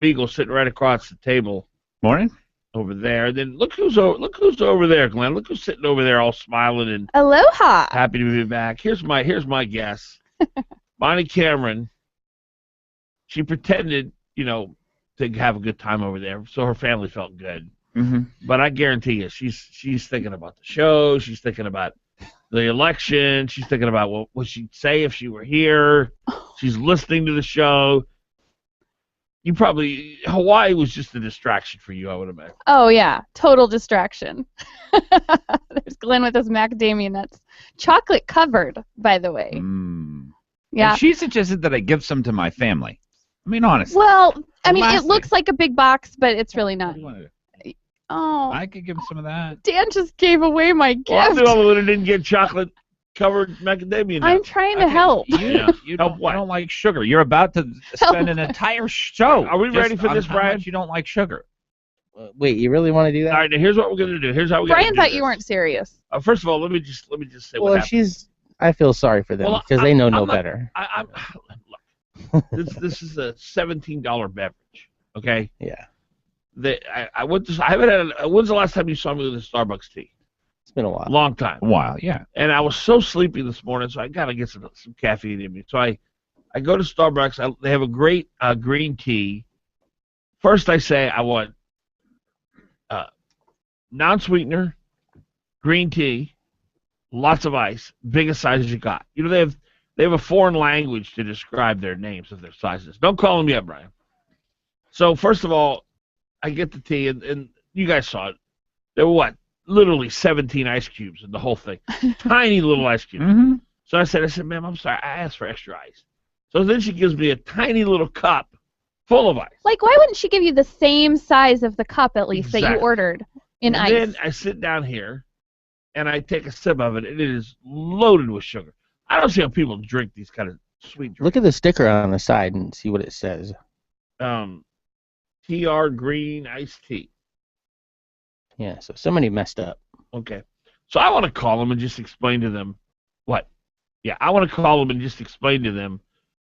Biegel sitting right across the table. Morning. Over there. Then look who's over there, Glenn. Look who's sitting over there, all smiling and aloha. Happy to be back. Here's my guess. Bonnie Cameron. She pretended, to have a good time over there, so her family felt good. Mm-hmm. But I guarantee you, she's thinking about the show. She's thinking about the election. She's thinking about what would she'd say if she were here. She's listening to the show. Hawaii was just a distraction for you, I would imagine. Oh, yeah. Total distraction. There's Glenn with his macadamia nuts. Chocolate covered, by the way. Yeah. And she suggested that I give some to my family. I mean, honestly. Well, I mean, it looks like a big box, but it's really not. What do you want to do? Oh. I could give him some of that. Dan just gave away my gift. Well, I'm the only one who didn't get chocolate-covered macadamia nuts. I'm trying to help. You don't like sugar. You're about to spend an entire show. Are we ready for this, Brian? You don't like sugar. Wait, you really want to do that? All right, now here's what we're going to do. Here's how we're going to do Brian thought this. you weren't serious. First of all, let me just say well, what happened. I feel sorry for them because they know no better. Look, this is a $17 beverage, okay? Yeah. When's the last time you saw me with a Starbucks tea? It's been a while. Long time. A while, yeah. And I was so sleepy this morning, so I got to get some caffeine in me. So I go to Starbucks. They have a great green tea. First I say I want non-sweetener, green tea, lots of ice, biggest size you got. They have a foreign language to describe their names of their sizes. Don't call them yet, Brian. So first of all, I get the tea, and you guys saw it. There were literally 17 ice cubes in the whole thing. Tiny little ice cubes. Mm-hmm. So I said, ma'am, I'm sorry. I asked for extra ice. So then she gives me a tiny little cup full of ice. Like, why wouldn't she give you the same size of the cup, at least, that you ordered in ice? And then I sit down here, and I take a sip of it, and it is loaded with sugar. I don't see how people drink these kind of sweet drinks. Look at the sticker on the side and see what it says. TR green iced tea. Yeah, so somebody messed up. Okay. So I want to call them and just explain to them what? Yeah, I want to call them and just explain to them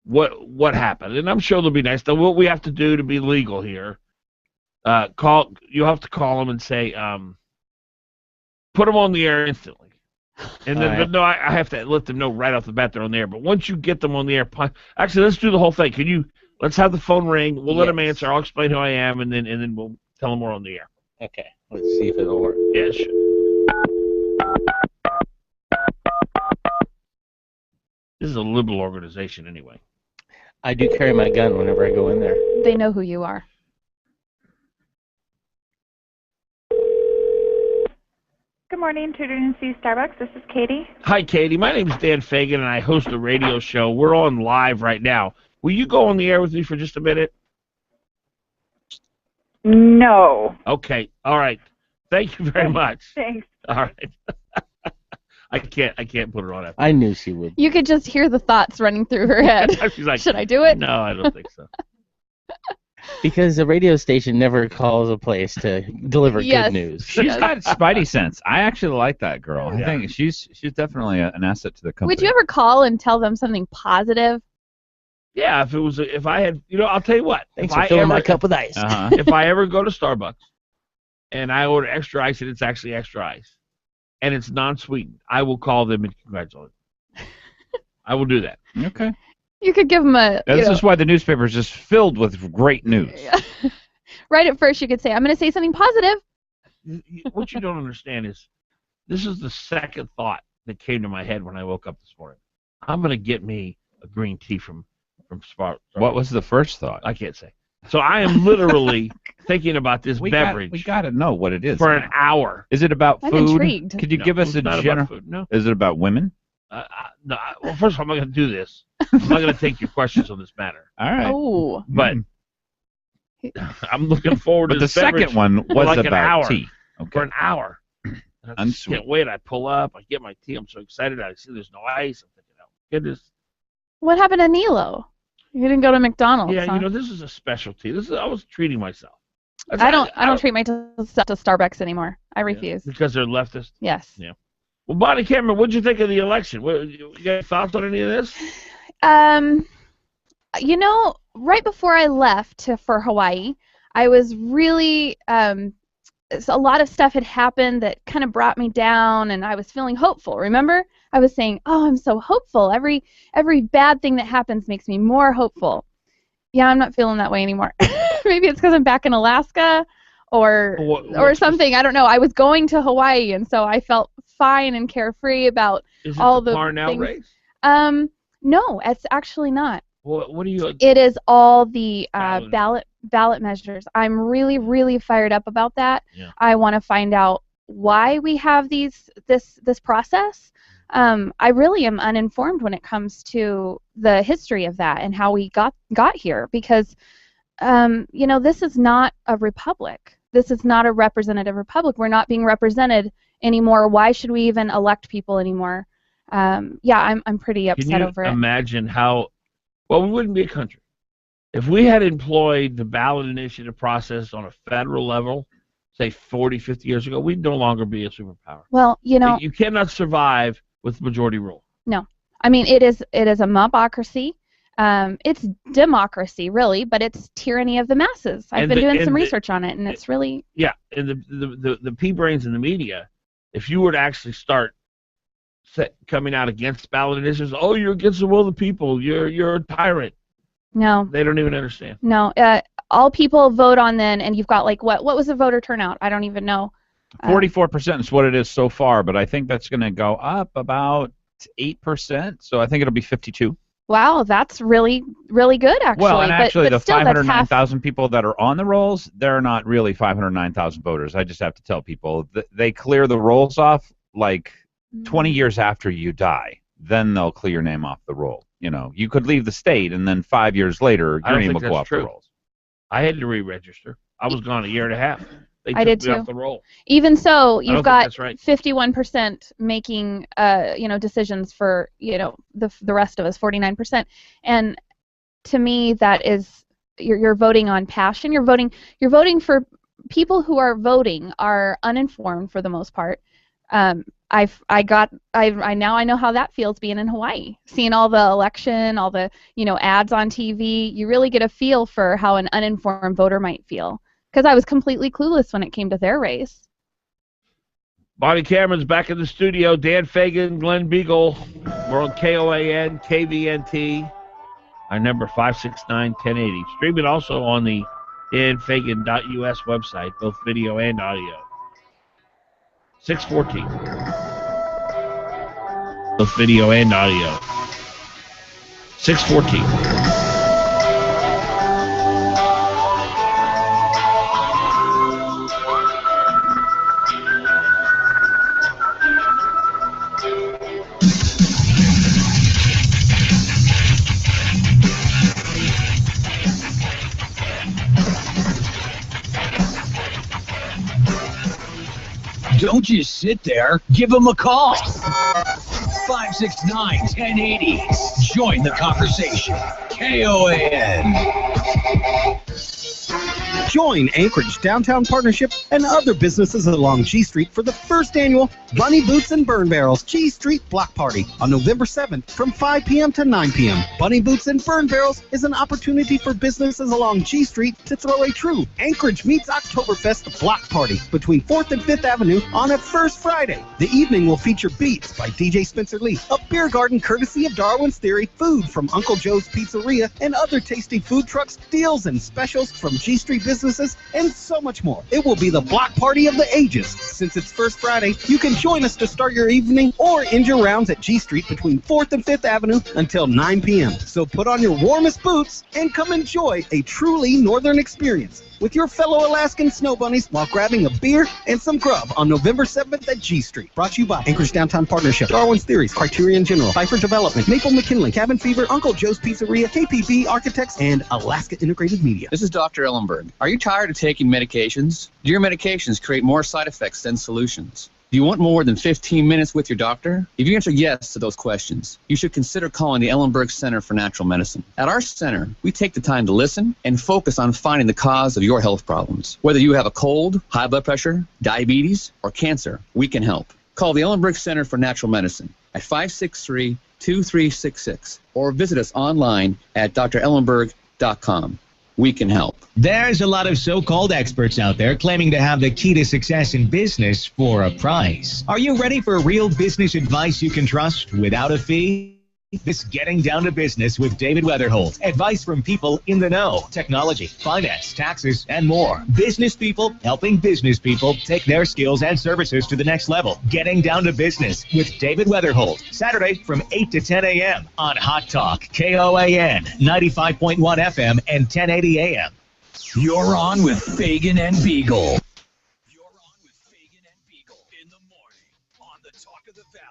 what happened. And I'm sure they'll be nice. Now, what we have to do to be legal here, you'll have to call them and say, put them on the air instantly. And then, but no, I have to let them know right off the bat they're on the air. But once you get them on the air, actually, let's do the whole thing. Let's have the phone ring. We'll let them answer. I'll explain who I am, and then we'll tell them we're on the air. Okay, let's see if it'll work. Yeah, it should. This is a liberal organization anyway. I do carry my gun whenever I go in there. They know who you are. Good morning, Tudor and Sue Starbucks. This is Katie. Hi, Katie. My name is Dan Fagan, and I host a radio show. We're on live right now. Will you go on the air with me for just a minute? No. Okay. All right. Thank you very much. Thanks. All right. I can't put her on it. I knew she would. You could just hear the thoughts running through her head. She's like, should I do it? No, I don't think so. Because the radio station never calls a place to deliver good news. She's got spidey sense. I actually like that girl. Yeah. I think she's definitely an asset to the company. Would you ever call and tell them something positive? Yeah, if I had, I'll tell you what. Thanks for filling my cup with ice. If I ever go to Starbucks and I order extra ice and it's actually extra ice and it's non-sweetened, I will call them and congratulate them. I will do that. Okay. You could give them a... This is why the newspaper is just filled with great news. Right at first you could say, I'm going to say something positive. What you don't understand is this is the second thought that came to my head when I woke up this morning. I'm going to get me a green tea from Starbucks. What was the first thought? I can't say. So I am literally thinking about this beverage. We got to know what it is. For an hour. Is it about I'm food? intrigued. Could you give us a general... No. Is it about women? No. Well, first of all, I'm not going to do this. I'm not going to take your questions on this matter. All right. Oh. But I'm looking forward to the this beverage second one was like about an hour, tea. Okay. For an hour. I just can't wait. I pull up. I get my tea. I'm so excited. I see there's no ice. I'm thinking, oh, goodness. What happened to Nilo? You didn't go to McDonald's. Yeah, huh? this is a specialty. I was treating myself. I don't treat myself to Starbucks anymore. I refuse. Because they're leftist? Yes. Yeah. Well, Bonnie Cameron, what did you think of the election? You got thoughts on any of this? right before I left for Hawaii, I was really a lot of stuff had happened that kind of brought me down, and I was feeling hopeful. Remember? I was saying, "Oh, I'm so hopeful. Every bad thing that happens makes me more hopeful." Yeah, I'm not feeling that way anymore. Maybe it's because I'm back in Alaska, or something. I don't know. I was going to Hawaii, and so I felt fine and carefree about all the Parnell things. race? No, it's actually not. Well, what do you? It is all the ballot measures. I'm really, really fired up about that. Yeah. I want to find out why we have this process. I really am uninformed when it comes to the history of that and how we got here, because this is not a republic. This is not a representative republic. We're not being represented anymore. Why should we even elect people anymore? Yeah, I'm pretty upset over it. Can you imagine how? Well, we wouldn't be a country if we had employed the ballot initiative process on a federal level, say 40, 50 years ago. We'd no longer be a superpower. Well, you cannot survive with majority rule. No, I mean it is a mobocracy. It's democracy, really, but it's tyranny of the masses. I've been doing some research on it, and it's really... Yeah, and the pea-brains in the media, if you were to actually start coming out against ballot initiatives, oh, you're against the will of the people, you're a tyrant. No. They don't even understand. No, all people vote on then, and you've got, like, what was the voter turnout? I don't even know. 44% is what it is so far, but I think that's going to go up about 8%, so I think it'll be 52. Wow, that's really, really good, actually. Well, and actually, but the 509,000 people that are on the rolls, they're not really 509,000 voters. I just have to tell people they clear the rolls off like 20 years after you die. Then they'll clear your name off the roll. You could leave the state, and then 5 years later, your name will go off the rolls. I had to re-register. I was gone a year and a half. I did too. Off the roll. Even so, you've got 51% making decisions for the rest of us, 49%. And to me, that is you're voting on passion. You're voting for people who are voting are uninformed for the most part. I now know how that feels being in Hawaii, seeing all the election, all the ads on TV. You really get a feel for how an uninformed voter might feel. Because I was completely clueless when it came to their race. Bonnie Cameron's back in the studio. Dan Fagan, Glen Biegel. We're on KOAN, KVNT. Our number 569-1080. Streaming also on the danfagan.us website, both video and audio. 614. Both video and audio. 614. Don't just sit there. Give them a call. 569-1080. Join the conversation. KOAN. Join Anchorage Downtown Partnership and other businesses along G Street for the first annual Bunny Boots and Burn Barrels G Street Block Party on November 7th from 5 p.m. to 9 p.m. Bunny Boots and Burn Barrels is an opportunity for businesses along G Street to throw a true Anchorage meets Oktoberfest block party between 4th and 5th Avenue on a first Friday. The evening will feature beats by DJ Spencer Lee, a beer garden courtesy of Darwin's Theory, food from Uncle Joe's Pizzeria, and other tasty food trucks, deals and specials from G Street businesses, and so much more. It will be the block party of the ages. Since it's First Friday, you can join us to start your evening or end your rounds at G Street between 4th and 5th Avenue until 9 p.m. So put on your warmest boots and come enjoy a truly northern experience with your fellow Alaskan snow bunnies while grabbing a beer and some grub on November 7th at G Street. Brought to you by Anchorage Downtown Partnership, Darwin's Theories, Criterion General, Pfeiffer Development, Maple McKinley, Cabin Fever, Uncle Joe's Pizzeria, KPB Architects, and Alaska Integrated Media. This is Dr. Ellenberg. Are you tired of taking medications? Do your medications create more side effects than solutions? Do you want more than 15 minutes with your doctor? If you answer yes to those questions, you should consider calling the Ellenberg Center for Natural Medicine. At our center, we take the time to listen and focus on finding the cause of your health problems. Whether you have a cold, high blood pressure, diabetes, or cancer, we can help. Call the Ellenberg Center for Natural Medicine at 563-2366 or visit us online at drellenberg.com. weekdays.com. We can help. There's a lot of so-called experts out there claiming to have the key to success in business for a price. Are you ready for real business advice you can trust without a fee? This Getting Down to Business with David Weatherholt. Advice from people in the know. Technology, finance, taxes, and more. Business people helping business people take their skills and services to the next level. Getting Down to Business with David Weatherholt. Saturday from 8 to 10 a.m. on Hot Talk, KOAN, 95.1 FM and 1080 a.m. You're on with Fagan and Biegel. You're on with Fagan and Biegel in the morning on the Talk of the Valley.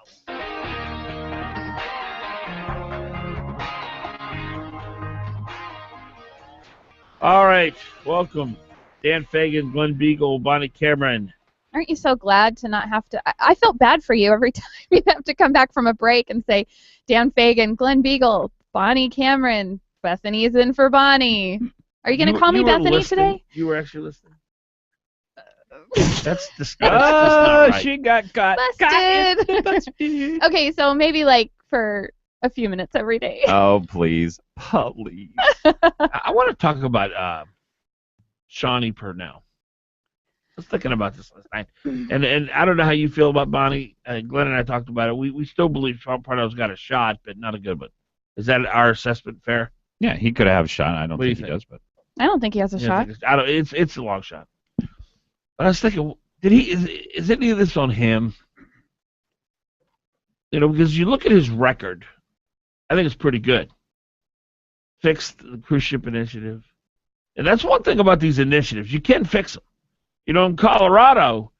All right, welcome. Dan Fagan, Glen Biegel, Bonnie Cameron. Aren't you so glad to not have to? I felt bad for you every time you have to come back from a break and say, Dan Fagan, Glen Biegel, Bonnie Cameron, Bethany's in for Bonnie. Are you going to call me Bethany today? You were actually listening? That's disgusting. Oh, right. she got caught. Busted. Okay, so maybe like for a few minutes every day. Oh, please. Please. I want to talk about Shawnee Purnell. I was thinking about this last night, and I don't know how you feel about Bonnie. Glenn and I talked about it. We still believe Purnell's got a shot, but not a good one. Is that our assessment fair? Yeah, he could have a shot. I don't What do think you he think? does, but I don't think he has a shot. It's a long shot. But I was thinking, is any of this on him? You know, because you look at his record, I think it's pretty good. Fixed the cruise ship initiative. And that's one thing about these initiatives. You can fix them. You know, in Colorado,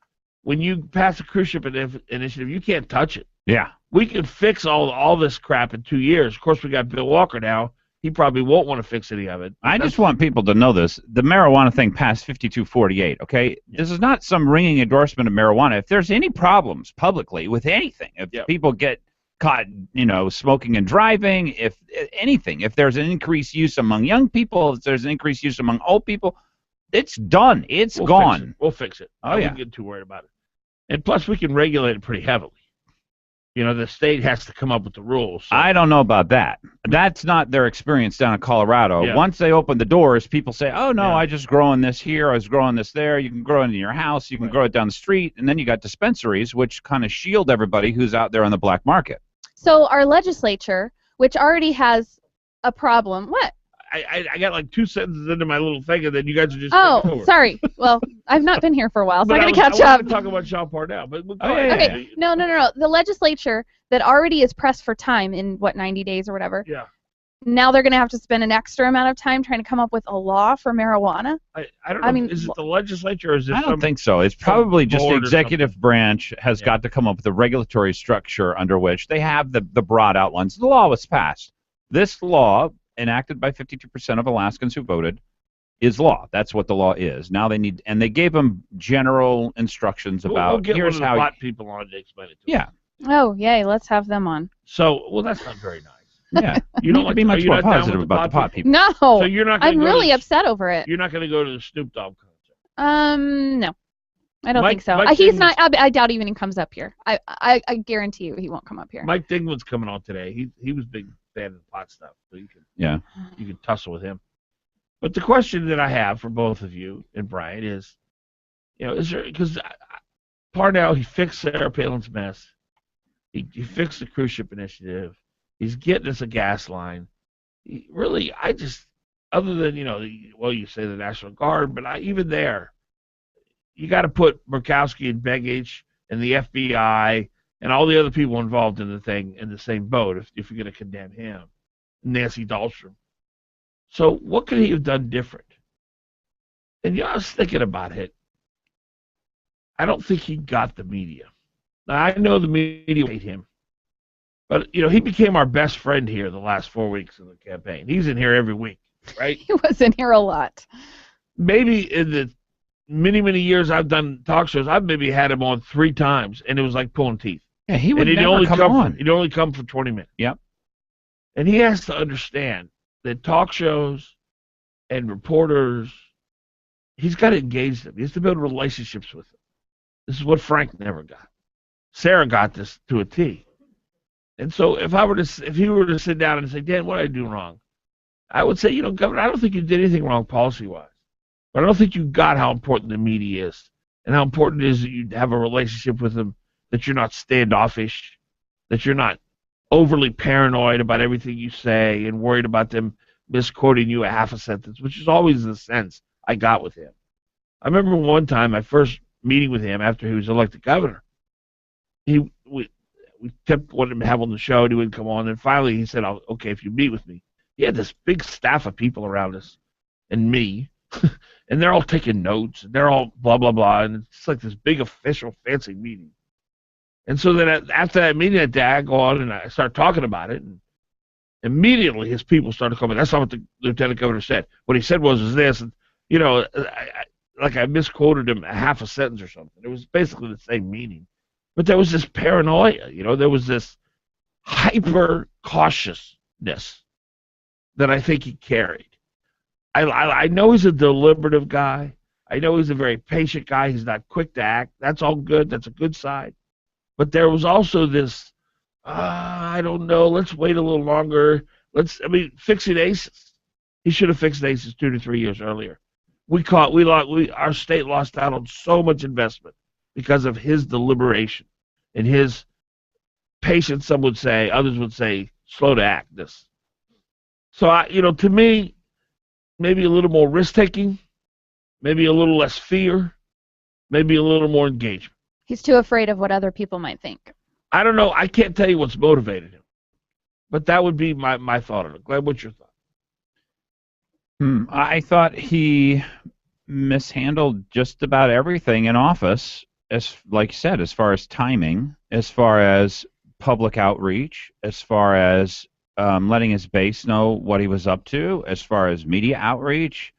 when you pass a cruise ship initiative, you can't touch it. yeah. We can fix all this crap in 2 years. Of course, we got Bill Walker now. He probably won't want to fix any of it. I just want people to know this. The marijuana thing passed 52-48, okay? This is not some ringing endorsement of marijuana. If there's any problems publicly with anything, if people get caught, you know, smoking and driving, if anything, if there's an increased use among young people, if there's an increased use among old people, it's done. It's gone. We'll fix it. Oh, I yeah. wouldn't get too worried about it. And plus, we can regulate it pretty heavily. You know, the state has to come up with the rules. So. I don't know about that. That's not their experience down in Colorado. Yeah. Once they open the doors, people say, oh, no, Yeah. I just growing this here, I was growing this there. You can grow it in your house, you can grow it down the street, and then you got dispensaries, which kind of shield everybody who's out there on the black market. So our legislature, which already has a problem, what? I got like 2 sentences into my little thing, and then you guys are just taking over. Sorry. Well, I've not been here for a while, so But I got to catch I up. want to talk about Sean Parnell, but we'll Oh, yeah, Okay, no. The legislature that already is pressed for time in, 90 days or whatever, Yeah. now they're going to have to spend an extra amount of time trying to come up with a law for marijuana? I don't know. I mean, is it the legislature or is it I don't think so. It's probably just the board or executive branch has got to come up with a regulatory structure under which they have the broad outlines. The law was passed. This law, enacted by 52% of Alaskans who voted, is law. That's what the law is. Now they need, and they gave them general instructions about we'll get here's one of the how. pot people on to explain it to Yeah, Oh, yay, let's have them on. So, well, that's not very nice. yeah. You don't need like to be are much you more not down with positive the about the pot pot people. No, So you're not going I'm to go really to, upset over it. You're not going to go to the Snoop Dogg concert. No, I don't Mike- think so. Mike He's Dingman's- not. I doubt even he comes up here. I guarantee you he won't come up here. Mike Dingman's coming on today. He was a big fan of the pot stuff, so you can tussle with him. But the question that I have for both of you and Brian is, you know, is there, because Parnell, he fixed Sarah Palin's mess. He fixed the cruise ship initiative. He's getting us a gas line. Really, I just, other than, you know, well, you say the National Guard, but even there, you got to put Murkowski and Begich and the FBI and all the other people involved in the thing in the same boat if you're going to condemn him. Nancy Dahlstrom. So what could he have done different? And you know, I was thinking about it. I don't think he got the media. Now, I know the media hate him. But, you know, he became our best friend here the last 4 weeks of the campaign. He's in here every week, right? He was in here a lot. Maybe in the many, many years I've done talk shows, I've maybe had him on 3 times, and it was like pulling teeth. Yeah, he would and he'd never only come on. He'd only come for 20 minutes. Yep. And he has to understand that talk shows and reporters, he's got to engage them. He has to build relationships with them. This is what Frank never got. Sarah got this to a T. And so if he were to sit down and say, Dan, what did I do wrong? I would say, Governor, I don't think you did anything wrong policy-wise. But I don't think you got how important the media is and how important it is that you have a relationship with them, that you're not standoffish, that you're not overly paranoid about everything you say and worried about them misquoting you a half a sentence, which is always the sense I got with him. I remember one time, my first meeting with him after he was elected governor, we kept wanting to have on the show, and he wouldn't come on, and finally he said, okay, if you meet with me. He had this big staff of people around us and me, and they're all taking notes, and they're all blah, blah, blah, and it's like this big official fancy meeting. And so then after that meeting that day, I go on and I start talking about it, and immediately his people started coming. That's not what the lieutenant governor said. What he said was this, and, I misquoted him a half a sentence or something. It was basically the same meaning. But there was this paranoia, there was this hyper cautiousness that I think he carried. I know he's a deliberative guy. I know he's a very patient guy. He's not quick to act. That's all good. That's a good side. But there was also this, I don't know, let's wait a little longer. Fixing ACEs. He should have fixed ACEs 2 to 3 years earlier. Our state lost out on so much investment because of his deliberation and his patience, some would say, others would say, slow to actness. So, to me, maybe a little more risk-taking, maybe a little less fear, maybe a little more engagement. He's too afraid of what other people might think. I don't know. I can't tell you what's motivated him. But that would be my thought on it. Glenn, what's your thought? I thought he mishandled just about everything in office, like you said, as far as timing, as far as public outreach, as far as letting his base know what he was up to, as far as media outreach,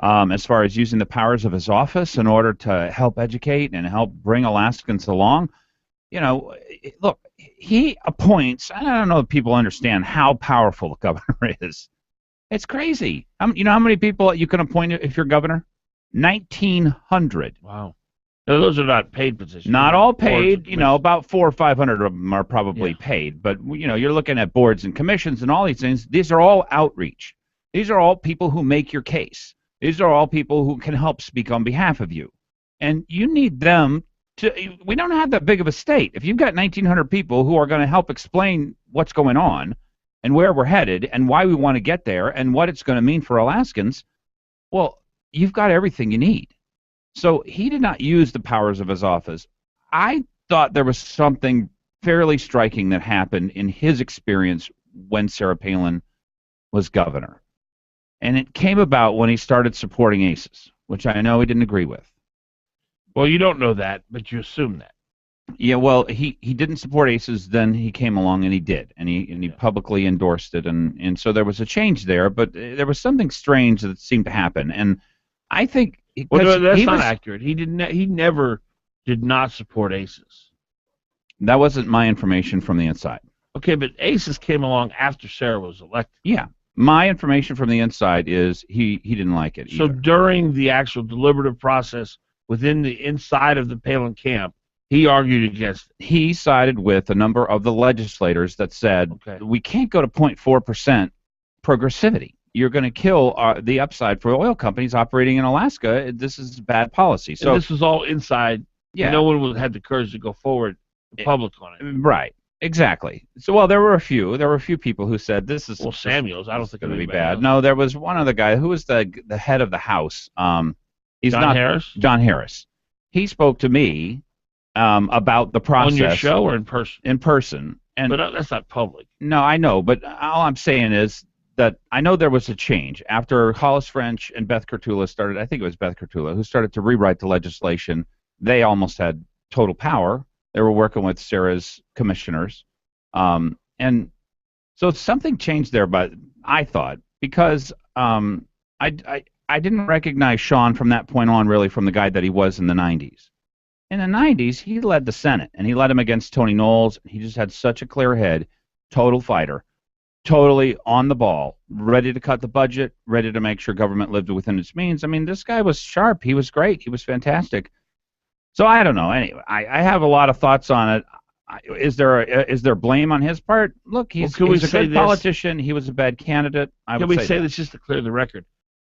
as far as using the powers of his office in order to help educate and help bring Alaskans along. Look, he appoints, I don't know if people understand how powerful the governor is. It's crazy. You know how many people you can appoint if you're governor? 1,900. Wow. Now, those are not paid positions. Not all paid. About 400 or 500 of them are probably paid. But, you're looking at boards and commissions and all these things. These are all outreach. These are all people who make your case. These are all people who can help speak on behalf of you. And you need them to. We don't have that big of a state. If you've got 1,900 people who are going to help explain what's going on and where we're headed and why we want to get there and what it's going to mean for Alaskans, well, you've got everything you need. So he did not use the powers of his office. I thought there was something fairly striking that happened in his experience when Sarah Palin was governor. And it came about when he started supporting ACEs, which I know he didn't agree with. Well, you don't know that, but you assume that. Yeah, well, he didn't support ACEs, then he came along and he did, and he publicly endorsed it, and so there was a change there, but there was something strange that seemed to happen, and I think that's not accurate. He never did not support ACEs. That wasn't my information from the inside. Okay, but ACEs came along after Sarah was elected. Yeah, my information from the inside is he didn't like it either. So during the actual deliberative process within the inside of the Palin camp, he argued against it. He sided with a number of the legislators that said, we can't go to 0.4% progressivity. You're going to kill the upside for oil companies operating in Alaska. This is bad policy. So and this was all inside. Yeah. No one had the courage to go forward public on it. Right. Exactly. So, well, there were a few people who said this is. Well, Samuels, I don't think going to be bad. Else. No, there was one other guy who was the head of the House. He's John Harris. John Harris. He spoke to me about the process. On your show or in person? In person. But that's not public. No, I know. But all I'm saying is that I know there was a change after Hollis French and Beth Kurtula started. I think it was Beth Kurtula who started to rewrite the legislation. They almost had total power. They were working with Sarah's commissioners, and so something changed there. But I thought because I didn't recognize Sean from that point on, really, from the guy that he was in the 90s. In the 90s, he led the Senate, and he led him against Tony Knowles. He just had such a clear head, total fighter, totally on the ball, ready to cut the budget, ready to make sure government lived within its means. I mean, this guy was sharp. He was great. He was fantastic. So I don't know. Anyway, I have a lot of thoughts on it. Is there blame on his part? Look, he's a good politician. He was a bad candidate. Can we say this just to clear the record?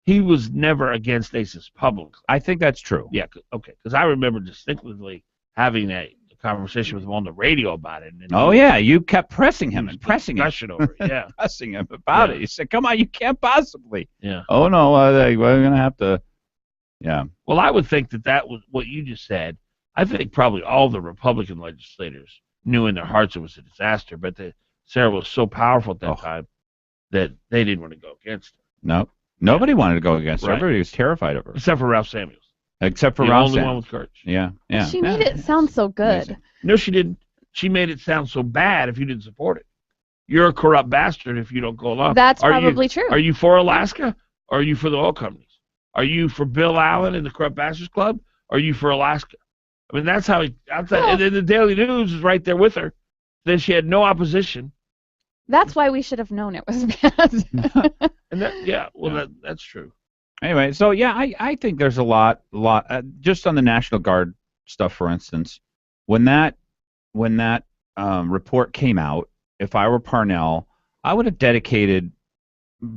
He was never against ACES publicly. I think that's true. Yeah, okay, because I remember distinctly having a conversation with him on the radio about it. And you kept pressing him and pressing him. Over it, yeah. Pressing him about it. He said, come on, you can't possibly. Yeah. Oh, no, we're going to have to. Yeah. Well, I would think that was what you just said. I think probably all the Republican legislators knew in their hearts it was a disaster, but Sarah was so powerful at that time that they didn't want to go against her. No. Nobody wanted to go against her. Everybody was terrified of her. Except for Ralph Samuels. Except for the Ralph only Samuels. one with courage. Yeah. She made it sound so good. Amazing. No, she didn't. She made it sound so bad if you didn't support it. You're a corrupt bastard if you don't go along. That's probably true. Are you for Alaska? Or are you for the oil companies? Are you for Bill Allen and the Corrupt Bastards Club? Or are you for Alaska? I mean, that's how and then the Daily News is right there with her. Then she had no opposition. That's why we should have known it was bad. And that's true. Anyway, so I think there's a lot. Just on the National Guard stuff, for instance, when that report came out, if I were Parnell, I would have dedicated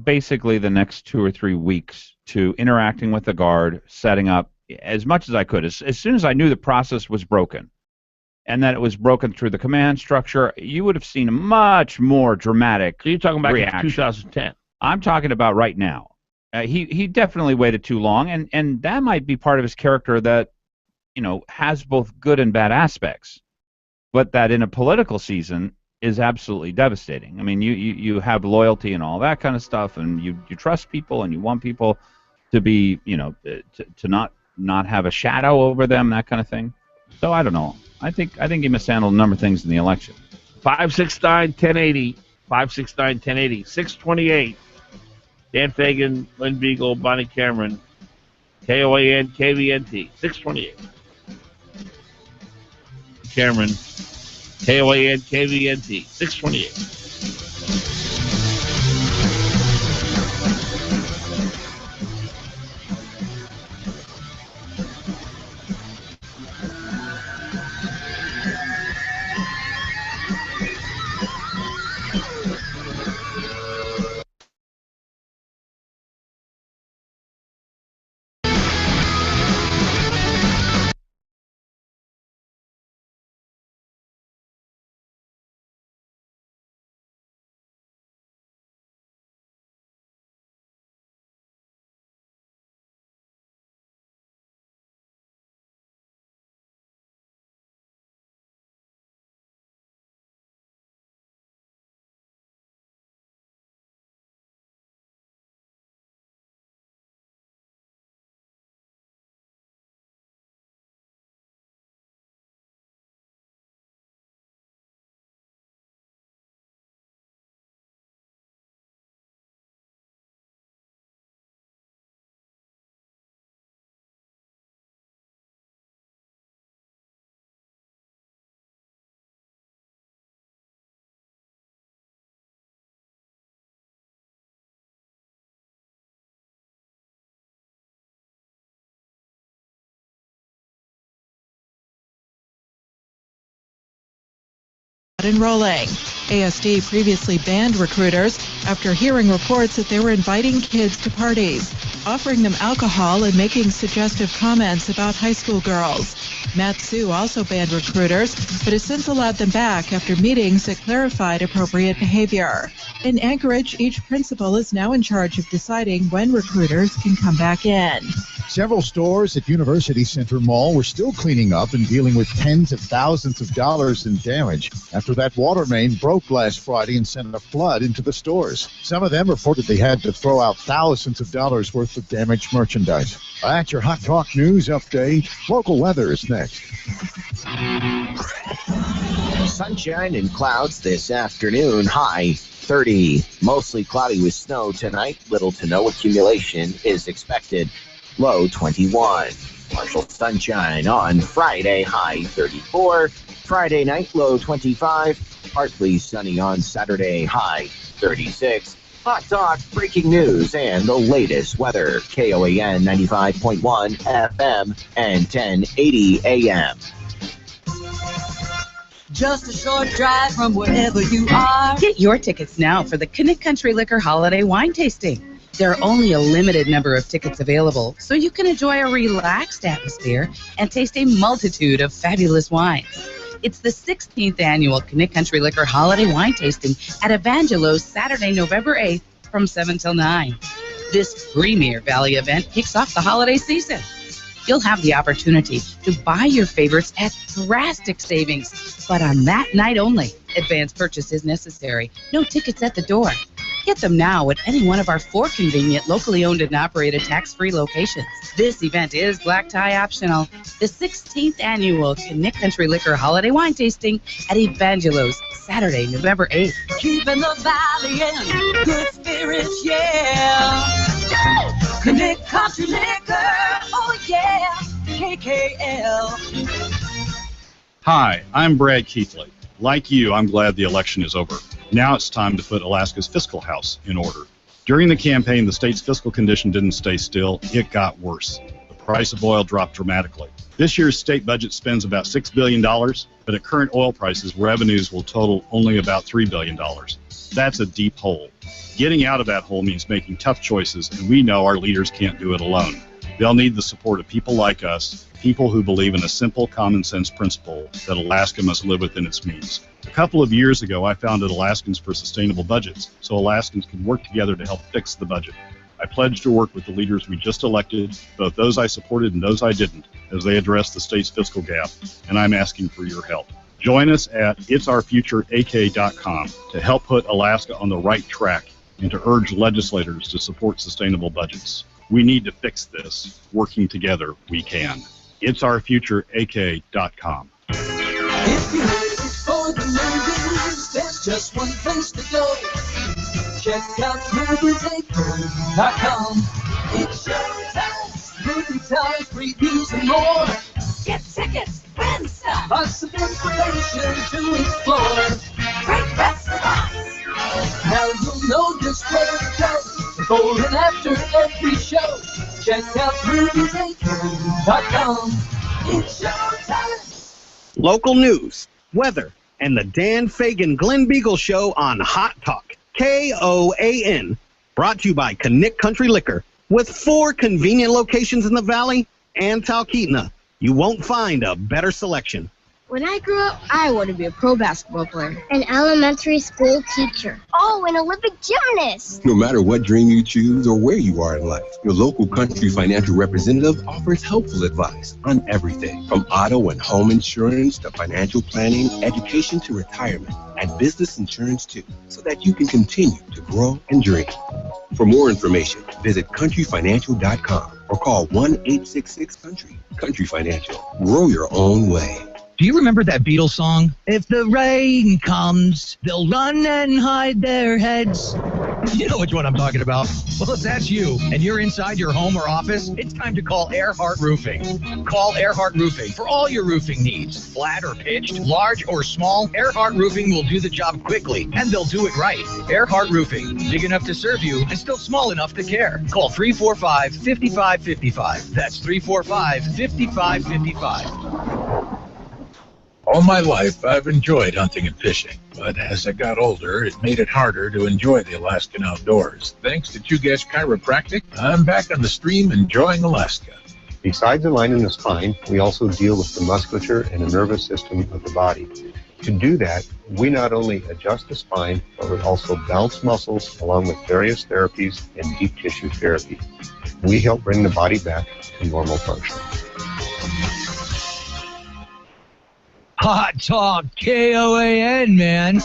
basically the next 2 or 3 weeks to interacting with the Guard, setting up as much as I could. As soon as I knew the process was broken, and that it was broken through the command structure, you would have seen a much more dramatic. So you're talking about reaction. 2010. I'm talking about right now. He definitely waited too long, and that might be part of his character that, has both good and bad aspects, but that in a political season is absolutely devastating. I mean, you have loyalty and all that kind of stuff, and you trust people, and you want people to be, to not have a shadow over them, that kind of thing. So I don't know. I think he mishandled a number of things in the election. 569-1080, 569-1080, 628. Dan Fagan, Glen Biegel, Bonnie Cameron, KOAN, KVNT, 628. Cameron, KOAN, KVNT, 628. Enrolling. ASD previously banned recruiters after hearing reports that they were inviting kids to parties, offering them alcohol and making suggestive comments about high school girls. Mat-Su also banned recruiters, but has since allowed them back after meetings that clarified appropriate behavior. In Anchorage, each principal is now in charge of deciding when recruiters can come back in. Several stores at University Center Mall were still cleaning up and dealing with tens of thousands of dollars in damage after that water main broke last Friday and sent a flood into the stores. Some of them reportedly had to throw out thousands of dollars worth of damaged merchandise. That's your Hot Talk News update. Local weather is next. Sunshine and clouds this afternoon, high 30. Mostly cloudy with snow tonight. Little to no accumulation is expected. Low 21. Partial sunshine on Friday, high 34. Friday night, low 25. Partly sunny on Saturday, high 36. Hot Talk, breaking news, and the latest weather. KOAN 95.1 FM and 1080 AM. Just a short drive from wherever you are. Get your tickets now for the Connect Country Liquor Holiday Wine Tasting. There are only a limited number of tickets available, so you can enjoy a relaxed atmosphere and taste a multitude of fabulous wines. It's the 16th annual Connect Country Liquor Holiday Wine Tasting at Evangelos Saturday, November 8th from 7 till 9. This premier Valley event kicks off the holiday season. You'll have the opportunity to buy your favorites at drastic savings, but on that night only. Advance purchase is necessary. No tickets at the door. Get them now at any one of our 4 convenient, locally owned and operated tax-free locations. This event is black tie optional. The 16th annual Connect Country Liquor Holiday Wine Tasting at Evangelos, Saturday, November 8th. Keeping the valley in good spirits, yeah. Connect Country Liquor, oh yeah, KKL. Hi, I'm Brad Keithley. Like you, I'm glad the election is over. Now it's time to put Alaska's fiscal house in order. During the campaign, the state's fiscal condition didn't stay still, it got worse. The price of oil dropped dramatically. This year's state budget spends about $6 billion, but at current oil prices, revenues will total only about $3 billion. That's a deep hole. Getting out of that hole means making tough choices, and we know our leaders can't do it alone. They'll need the support of people like us, people who believe in a simple common sense principle that Alaska must live within its means. A couple of years ago, I founded Alaskans for Sustainable Budgets, so Alaskans can work together to help fix the budget. I pledge to work with the leaders we just elected, both those I supported and those I didn't, as they address the state's fiscal gap, and I'm asking for your help. Join us at itsourfutureak.com to help put Alaska on the right track and to urge legislators to support sustainable budgets. We need to fix this. Working together, we can. itsourfutureak.com. If you're ready for the movies, there's just one place to go. Check out moviesacre.com. It's showtime, movie times, previews, and more. Get tickets, win some, lots of information to explore. Great restaurants. Now you'll know just where to go. Before and after every show. Check out moviesacre.com. It's showtime. Local news, weather, and the Dan Fagan Glen Biegel Show on Hot Talk, KOAN. Brought to you by Connect Country Liquor, with 4 convenient locations in the Valley and Talkeetna. You won't find a better selection. When I grew up, I wanted to be a pro basketball player. An elementary school teacher. Oh, an Olympic gymnast. No matter what dream you choose or where you are in life, your local Country Financial representative offers helpful advice on everything from auto and home insurance to financial planning, education to retirement, and business insurance too, so that you can continue to grow and dream. For more information, visit countryfinancial.com or call 1-866-COUNTRY. Country Financial. Grow your own way. Do you remember that Beatles song? If the rain comes, they'll run and hide their heads. You know which one I'm talking about. Well, if that's you, and you're inside your home or office, it's time to call Earhart Roofing. Call Earhart Roofing for all your roofing needs. Flat or pitched, large or small, Earhart Roofing will do the job quickly, and they'll do it right. Earhart Roofing, big enough to serve you, and still small enough to care. Call 345-5555. That's 345-5555. All my life, I've enjoyed hunting and fishing, but as I got older, it made it harder to enjoy the Alaskan outdoors. Thanks to Chugash Chiropractic, I'm back on the stream enjoying Alaska. Besides aligning the spine, we also deal with the musculature and the nervous system of the body. To do that, we not only adjust the spine, but we also balance muscles along with various therapies and deep tissue therapy. We help bring the body back to normal function. Hot Talk KOAN, man.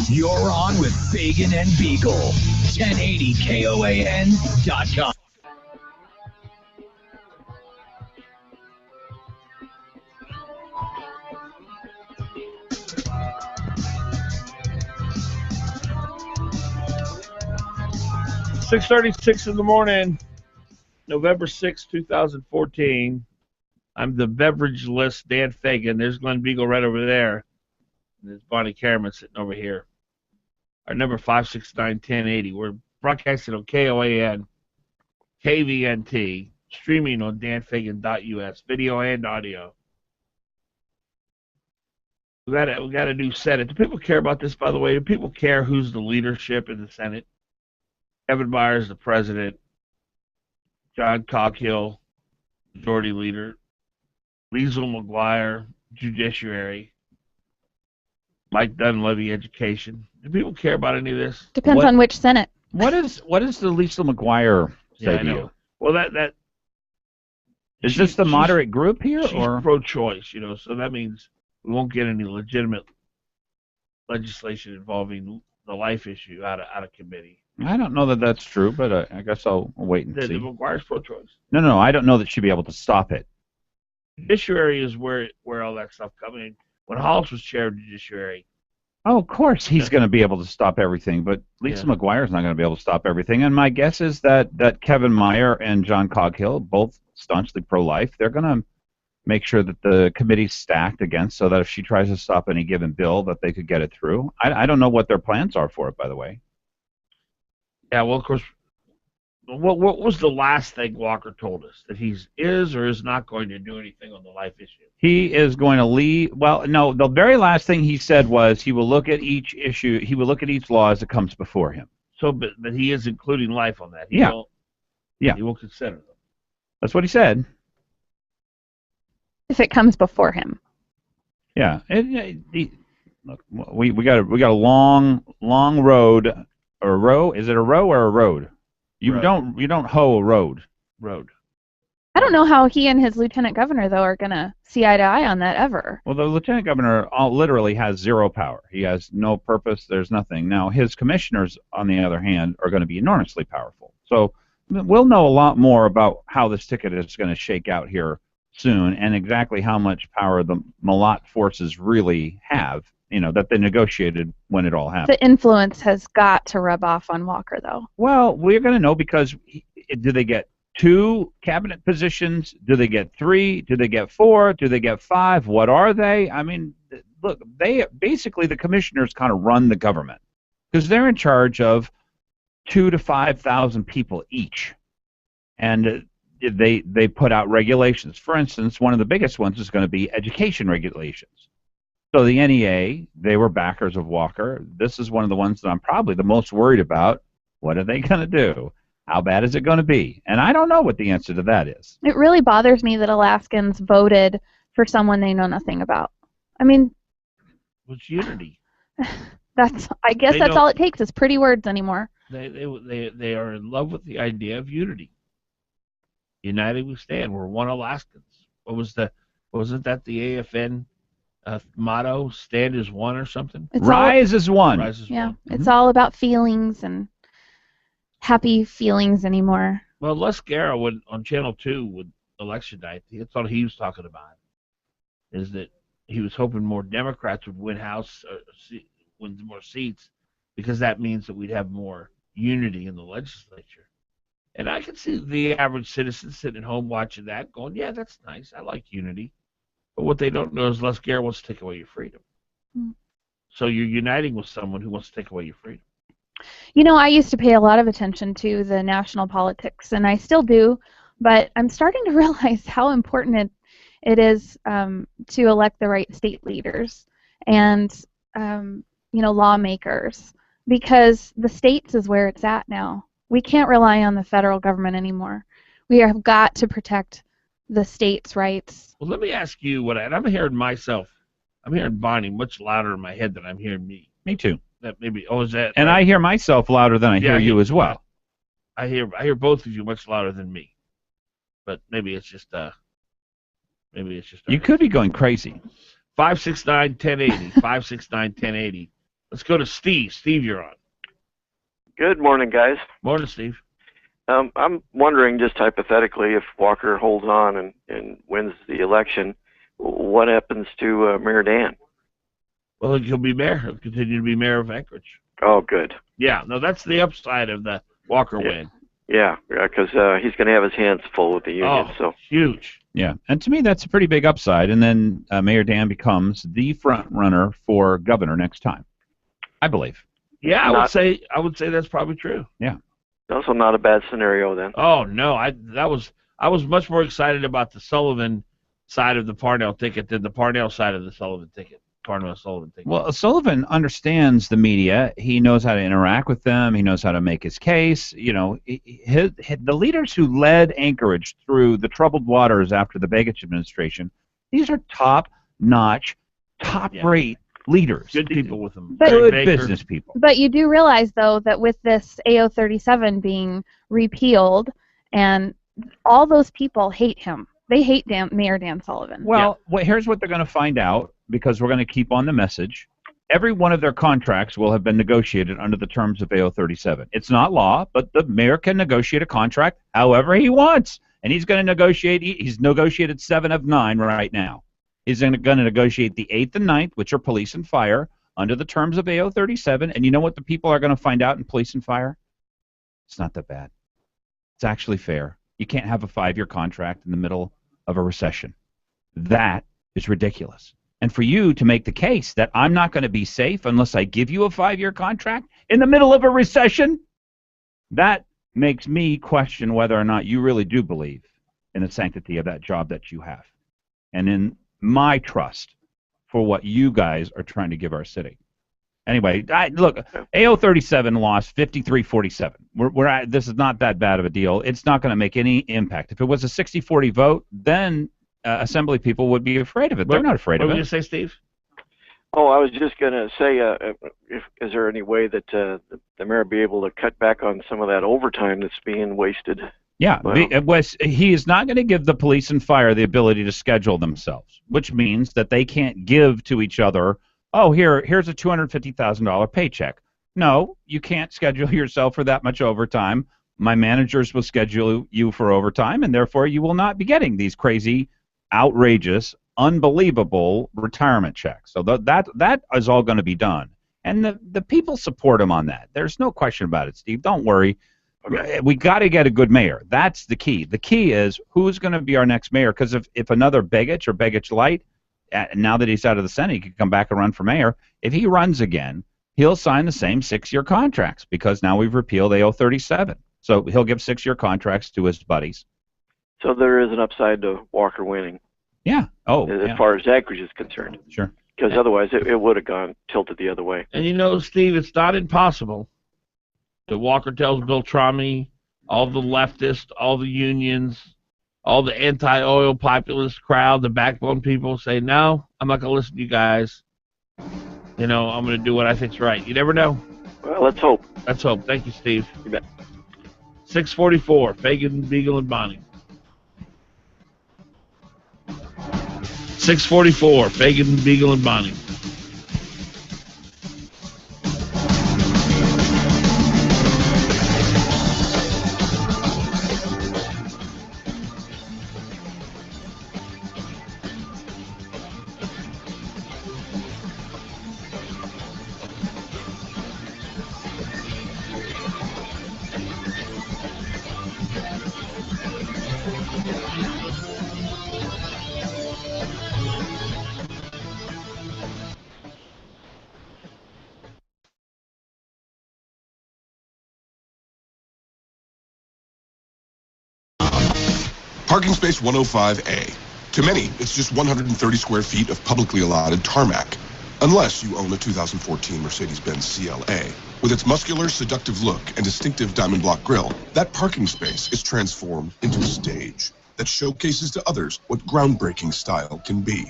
You're on with Fagan and Biegel. 1080KOAN.com. .6:36 in the morning, November 6, 2014. I'm the beverage list, Dan Fagan. There's Glen Biegel right over there. And there's Bonnie Cameron sitting over here. Our number 569-1080. We're broadcasting on KOAN, KVNT, streaming on danfagan.us, video and audio. We got a new Senate. Do people care about this, by the way? Do people care who's the leadership in the Senate? Kevin Myers, the president. John Coghill, majority leader. Liesl McGuire, judiciary. Mike Dunleavy, education. Do people care about any of this? Depends on which Senate. What is the Liesl McGuire say to you? Well, that is this the moderate group here, she's or pro-choice? So that means we won't get any legitimate legislation involving the life issue out of committee. I don't know that that's true, but I guess I'll wait and The see. McGuire's pro-choice. No, I don't know that she'd be able to stop it. Judiciary is where all that stuff comes in. When Halls was chair of judiciary. Oh, of course he's going to be able to stop everything, but Lisa McGuire's not going to be able to stop everything. And my guess is that Kevin Meyer and John Coghill, both staunchly pro-life, they're going to make sure that the committee's stacked against, so that if she tries to stop any given bill, that they could get it through. I don't know what their plans are for it, by the way. Yeah, well, of course, what was the last thing Walker told us? That he is or is not going to do anything on the life issue? He is going to leave. Well, no, the very last thing he said was he will look at each issue, he will look at each law as it comes before him. So, but he is including life on that. He will consider them. That's what he said. If it comes before him. Yeah. Look, we got a long road. Or a row? Is it a row or a road? You don't hoe a road. Road. I don't know how he and his lieutenant governor, though, are going to see eye to eye on that ever. Well, the lieutenant governor literally has zero power. He has no purpose. There's nothing. Now, his commissioners, on the other hand, are going to be enormously powerful. So we'll know a lot more about how this ticket is going to shake out here soon, and exactly how much power the Malat forces really have, that they negotiated when it all happened. The influence has got to rub off on Walker, though. Well, we're going to know, because do they get 2 cabinet positions? Do they get 3? Do they get 4? Do they get 5? What are they? I mean, look, basically the commissioners kind of run the government, because they're in charge of 2,000 to 5,000 people each, and they put out regulations. For instance, one of the biggest ones is going to be education regulations. So the NEA, they were backers of Walker. This is one of the ones that I'm probably the most worried about. What are they going to do? How bad is it going to be? And I don't know what the answer to that is. It really bothers me that Alaskans voted for someone they know nothing about. I mean, what's unity? I guess that's all it takes is pretty words anymore. They are in love with the idea of unity. United we stand. We're one Alaskans. Wasn't that the AFN motto? Stand as one or something? Rise as one. Rise as yeah, one. It's all about feelings and happy feelings anymore. Well, Les Guerra on Channel 2 with election night, that's all he was talking about, is that he was hoping more Democrats would win win more seats, because that means that we'd have more unity in the legislature. And I can see the average citizen sitting at home watching that going, yeah, that's nice. I like unity. But what they don't know is Les Guerra wants to take away your freedom. So you're uniting with someone who wants to take away your freedom. I used to pay a lot of attention to the national politics, and I still do, but I'm starting to realize how important it is to elect the right state leaders and, lawmakers, because the states is where it's at now. We can't rely on the federal government anymore. We have got to protect the states' rights. Well, let me ask you and I'm hearing myself. I'm hearing Bonnie much louder in my head than I'm hearing me. Me too. That maybe. Is that? And I hear myself louder than I hear you as well. I hear both of you much louder than me. But maybe it's just You could be going crazy. 569-1080. 569-1080. Let's go to Steve. Steve, you're on. Good morning, guys. Morning, Steve. I'm wondering, just hypothetically, if Walker holds on and wins the election, what happens to Mayor Dan? Well, he'll be mayor. He'll continue to be mayor of Anchorage. Oh, good. Yeah, no, that's the upside of the Walker win. Yeah, because he's going to have his hands full with the union. So huge. Yeah, and to me that's a pretty big upside. And then Mayor Dan becomes the front runner for governor next time, I believe. Yeah, I would say that's probably true. Yeah. Also, not a bad scenario then. Oh no, I was much more excited about the Sullivan side of the Parnell ticket than the Parnell side of the Sullivan ticket. part of Sullivan thing. Well, Sullivan understands the media. He knows how to interact with them. He knows how to make his case. You know, the leaders who led Anchorage through the troubled waters after the Begich administration, these are top-notch, top-rate leaders. Good people with them. Good business people. But you do realize, though, that with this AO37 being repealed, and all those people hate him. They hate Mayor Dan Sullivan. Well, here's what they're going to find out, because we're going to keep on the message. Every one of their contracts will have been negotiated under the terms of AO37. It's not law, but the mayor can negotiate a contract however he wants. And he's going to negotiate, he's negotiated 7 of 9 right now. He's going to negotiate the 8th and 9th, which are police and fire, under the terms of AO37. And you know what the people are going to find out in police and fire? It's not that bad. It's actually fair. You can't have a 5-year contract in the middle of a recession. That is ridiculous. And for you to make the case that I'm not going to be safe unless I give you a 5-year contract in the middle of a recession, that makes me question whether or not you really do believe in the sanctity of that job that you have and in my trust for what you guys are trying to give our city. Anyway, look, AO37 lost 53-47. This is not that bad of a deal. It's not going to make any impact. If it was a 60-40 vote, then Assembly people would be afraid of it. They're not afraid of it. What were you going to say, Steve? Oh, I was just going to say, is there any way that the mayor be able to cut back on some of that overtime that's being wasted? Yeah, he is not going to give the police and fire the ability to schedule themselves, which means that they can't give to each other, oh, here's a $250,000 paycheck. No, you can't schedule yourself for that much overtime. My managers will schedule you for overtime, and therefore you will not be getting these crazy, outrageous, unbelievable retirement checks. So that is all going to be done. And the people support him on that. There's no question about it, Steve. Don't worry. Okay. We got to get a good mayor. That's the key. The key is who's going to be our next mayor, because if another Begich or Begich Light, now that he's out of the Senate, he can come back and run for mayor. If he runs again, he'll sign the same 6-year contracts because now we've repealed AO37. So he'll give 6-year contracts to his buddies. So there is an upside to Walker winning. Yeah. Oh, as far as Anchorage is concerned. Sure. Because otherwise it would have gone tilted the other way. And you know, Steve, it's not impossible that Walker tells Bill Tromney, all the leftists, all the unions, all the anti-oil populist crowd, the backbone people say, no, I'm not going to listen to you guys. You know, I'm going to do what I think's right. You never know. Well, let's hope. Let's hope. Thank you, Steve. You bet. 644, Fagan, Biegel, and Bonnie. 644, Fagan, Biegel, and Bonnie. Parking space 105A. To many, it's just 130 square feet of publicly allotted tarmac. Unless you own a 2014 Mercedes-Benz CLA. With its muscular, seductive look and distinctive diamond block grille, that parking space is transformed into a stage that showcases to others what groundbreaking style can be.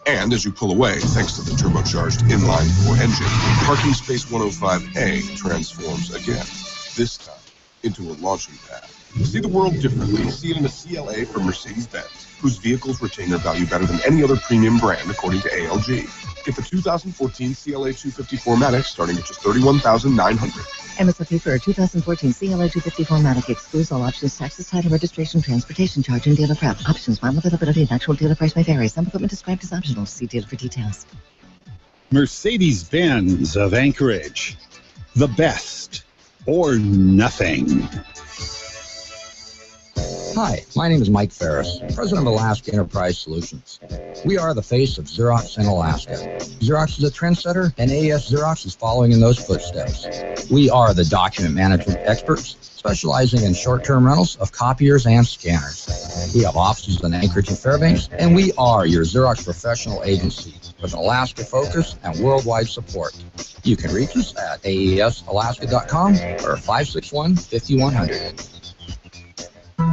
And as you pull away, thanks to the turbocharged inline-4 engine, parking space 105A transforms again, this time into a launching pad. See the world differently. See it in a CLA from Mercedes-Benz, whose vehicles retain their value better than any other premium brand, according to ALG. Get the 2014 CLA 254 Matic starting at just $31,900. MSRP for a 2014 CLA 254 Matic excludes all options, taxes, title, registration, transportation charge, and dealer prep. Options, final availability, and actual dealer price may vary. Some equipment described as optional. See dealer for details. Mercedes-Benz of Anchorage. The best or nothing. Hi, my name is Mike Ferris, president of Alaska Enterprise Solutions. We are the face of Xerox in Alaska. Xerox is a trendsetter, and AES Xerox is following in those footsteps. We are the document management experts, specializing in short-term rentals of copiers and scanners. We have offices in Anchorage and Fairbanks, and we are your Xerox professional agency with an Alaska focus and worldwide support. You can reach us at aesalaska.com or 561-5100.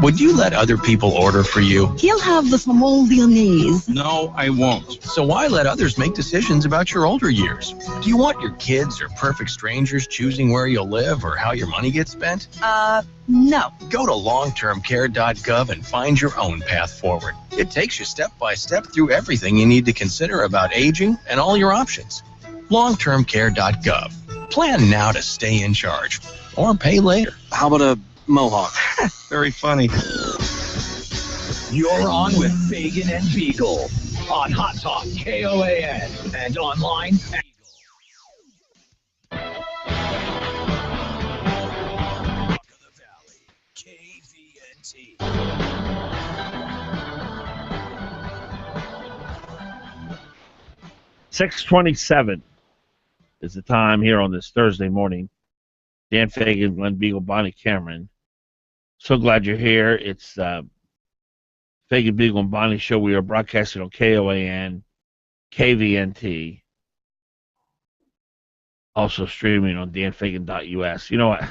Would you let other people order for you? He'll have the small Viennese. No, I won't. So why let others make decisions about your older years? Do you want your kids or perfect strangers choosing where you'll live or how your money gets spent? No. Go to longtermcare.gov and find your own path forward. It takes you step by step through everything you need to consider about aging and all your options. longtermcare.gov. Plan now to stay in charge or pay later. How about a mohawk? Very funny. You're on with Fagan and Biegel on Hot Talk KOAN and online at KVNT. 6:27 is the time here on this Thursday morning. Dan Fagan, Glen Biegel, Bonnie Cameron. So glad you're here. It's Fagan, Biegel, and Bonnie show. We are broadcasting on KOAN, KVNT, also streaming on danfagan.us. You know what?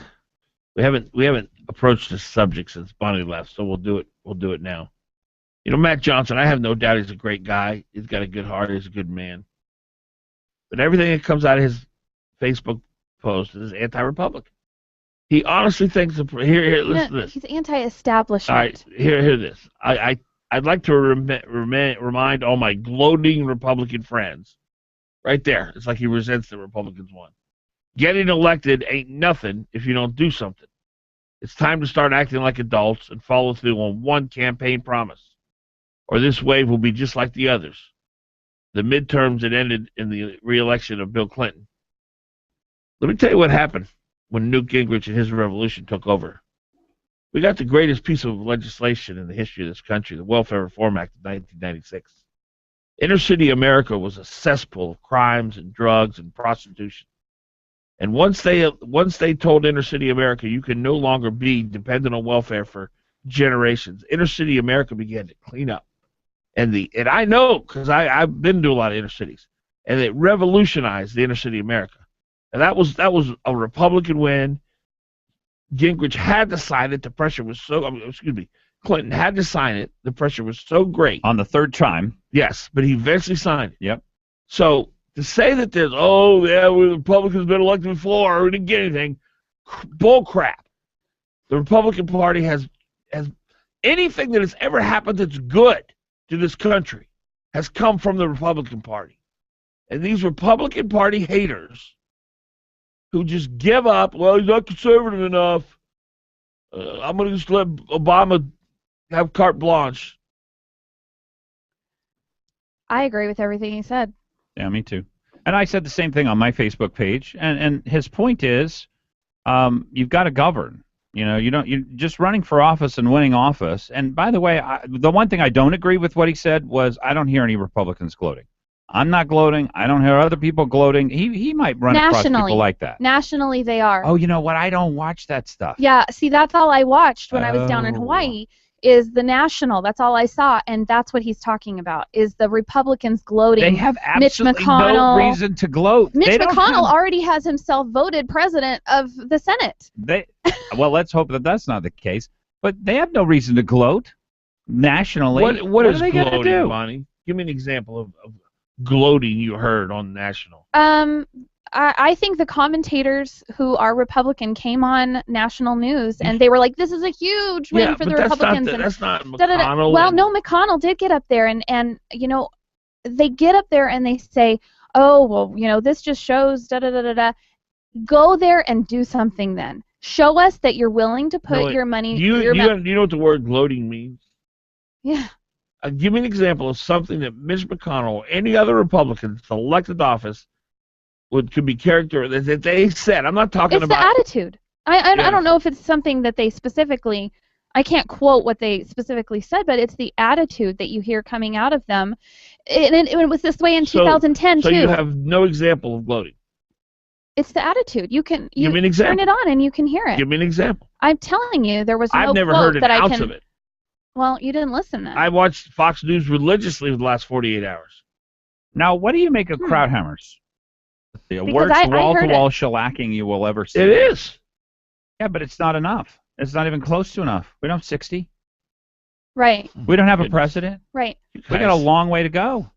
We haven't approached this subject since Bonnie left, so we'll do it. We'll do it now. You know, Matt Johnson, I have no doubt he's a great guy. He's got a good heart. He's a good man. But everything that comes out of his Facebook post is anti-Republican. He honestly thinks here. Listen to this. He's anti-establishment. All right, hear this. I'd like to remind all my gloating Republican friends. Right there, it's like he resents the Republicans won. Getting elected ain't nothing if you don't do something. It's time to start acting like adults and follow through on one campaign promise, or this wave will be just like the others. The midterms that ended in the re-election of Bill Clinton. Let me tell you what happened when Newt Gingrich and his revolution took over. We got the greatest piece of legislation in the history of this country, the Welfare Reform Act of 1996. Inner city America was a cesspool of crimes and drugs and prostitution. And once they told inner city America you can no longer be dependent on welfare for generations, inner city America began to clean up. And I know because I've been to a lot of inner cities, and it revolutionized the inner city America. And that was a Republican win. Gingrich had to sign it. The pressure was Clinton had to sign it. The pressure was so great. On the third time. Yes, but he eventually signed it. Yep. So to say that there's, the Republicans been elected before, or we didn't get anything, bull crap. The Republican Party has anything that has ever happened that's good to this country has come from the Republican Party. And these Republican Party haters who just give up, well, he's not conservative enough. I'm going to just let Obama have carte blanche. I agree with everything he said. Yeah, me too. And I said the same thing on my Facebook page. And his point is, you've got to govern. You know, you're just running for office and winning office. And by the way, the one thing I don't agree with what he said was I don't hear any Republicans gloating. I'm not gloating. I don't hear other people gloating. He might run across people like that. Nationally, they are. Oh, you know what? I don't watch that stuff. Yeah, see, that's all I watched when I was down in Hawaii is the national. That's all I saw, and that's what he's talking about, is the Republicans gloating. They have absolutely no reason to gloat. Mitch McConnell already has himself voted president of the Senate. Well, let's hope that that's not the case. But they have no reason to gloat nationally. What are is they going to gloating, do? Bonnie? Give me an example of gloating you heard on national. I think the commentators who are Republican came on national news and they were like, "This is a huge win for the Republicans." That's not McConnell. Well, no, McConnell did get up there and you know, they get up there and they say, "Oh, well, you know, this just shows da da da da da." Go there and do something then. Show us that you're willing to put your money. You know what the word gloating means? Yeah. Give me an example of something that Mitch McConnell or any other Republican elected office could be characterized that they said. I'm not talking about. It's the attitude. I don't know if it's something that they specifically I can't quote what they specifically said, but it's the attitude that you hear coming out of them. And it was this way in 2010 so too. So you have no example of gloating. It's the attitude. You Give me an example. turn it on and you can hear it. Give me an example. I'm telling you, there was no I've never quote heard an that ounce I can. of it. Well, you didn't listen then. I watched Fox News religiously for the last 48 hours. Now, what do you make of Krauthammers? The Because worst I heard wall-to-wall shellacking you will ever see. It is. Yeah, but it's not enough. It's not even close to enough. We don't have 60. Right. We don't have a president. Right. We got a long way to go.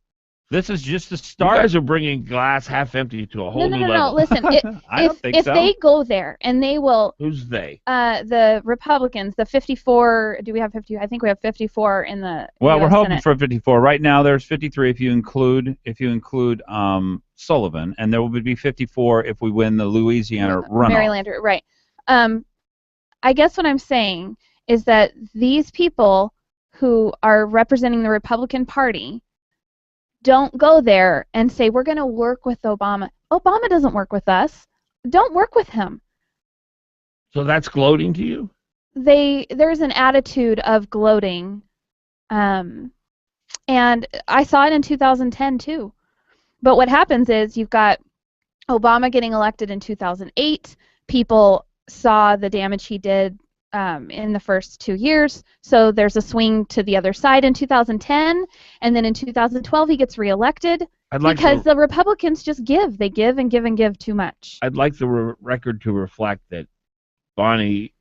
This is just the start. You guys are bringing glass half empty to a whole new level. No. Listen, I don't think if so. they go there and they will. Who's they? The Republicans, the 54. Do we have 50? I think we have 54 in the. Well, US we're hoping Senate. for 54. Right now, there's 53 if you include Sullivan, and there would be 54 if we win the Louisiana runoff. Marylander, right? I guess what I'm saying is that these people who are representing the Republican Party don't go there and say, we're going to work with Obama. Obama doesn't work with us. Don't work with him. So that's gloating to you? There's an attitude of gloating, and I saw it in 2010 too. But what happens is you've got Obama getting elected in 2008. People saw the damage he did in the first 2 years, so there's a swing to the other side in 2010, and then in 2012 he gets reelected because the Republicans just give. They give and give and give too much. I'd like the record to reflect that Bonnie's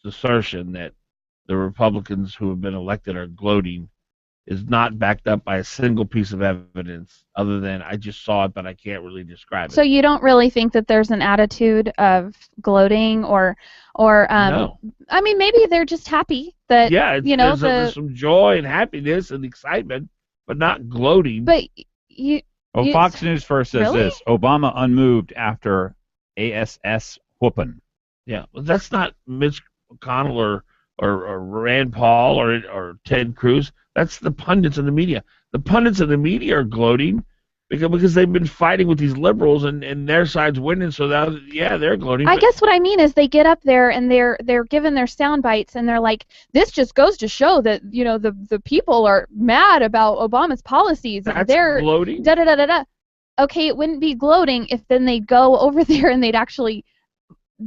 assertion that the Republicans who have been elected are gloating is not backed up by a single piece of evidence other than I just saw it, but I can't really describe it. So you don't really think that there's an attitude of gloating or no. I mean, maybe they're just happy that there's some joy and happiness and excitement, but not gloating. But Fox News first says really? this: Obama unmoved after ASS whooping. Yeah, well, that's not Mitch McConnell or Rand Paul or Ted Cruz. That's the pundits in the media. The pundits in the media are gloating because they've been fighting with these liberals and their side's winning. So they're gloating. I guess what I mean is they get up there and they're given their sound bites and they're like, this just goes to show that the people are mad about Obama's policies. That's and they're gloating. Da da da da da. Okay, it wouldn't be gloating if then they'd go over there and they'd actually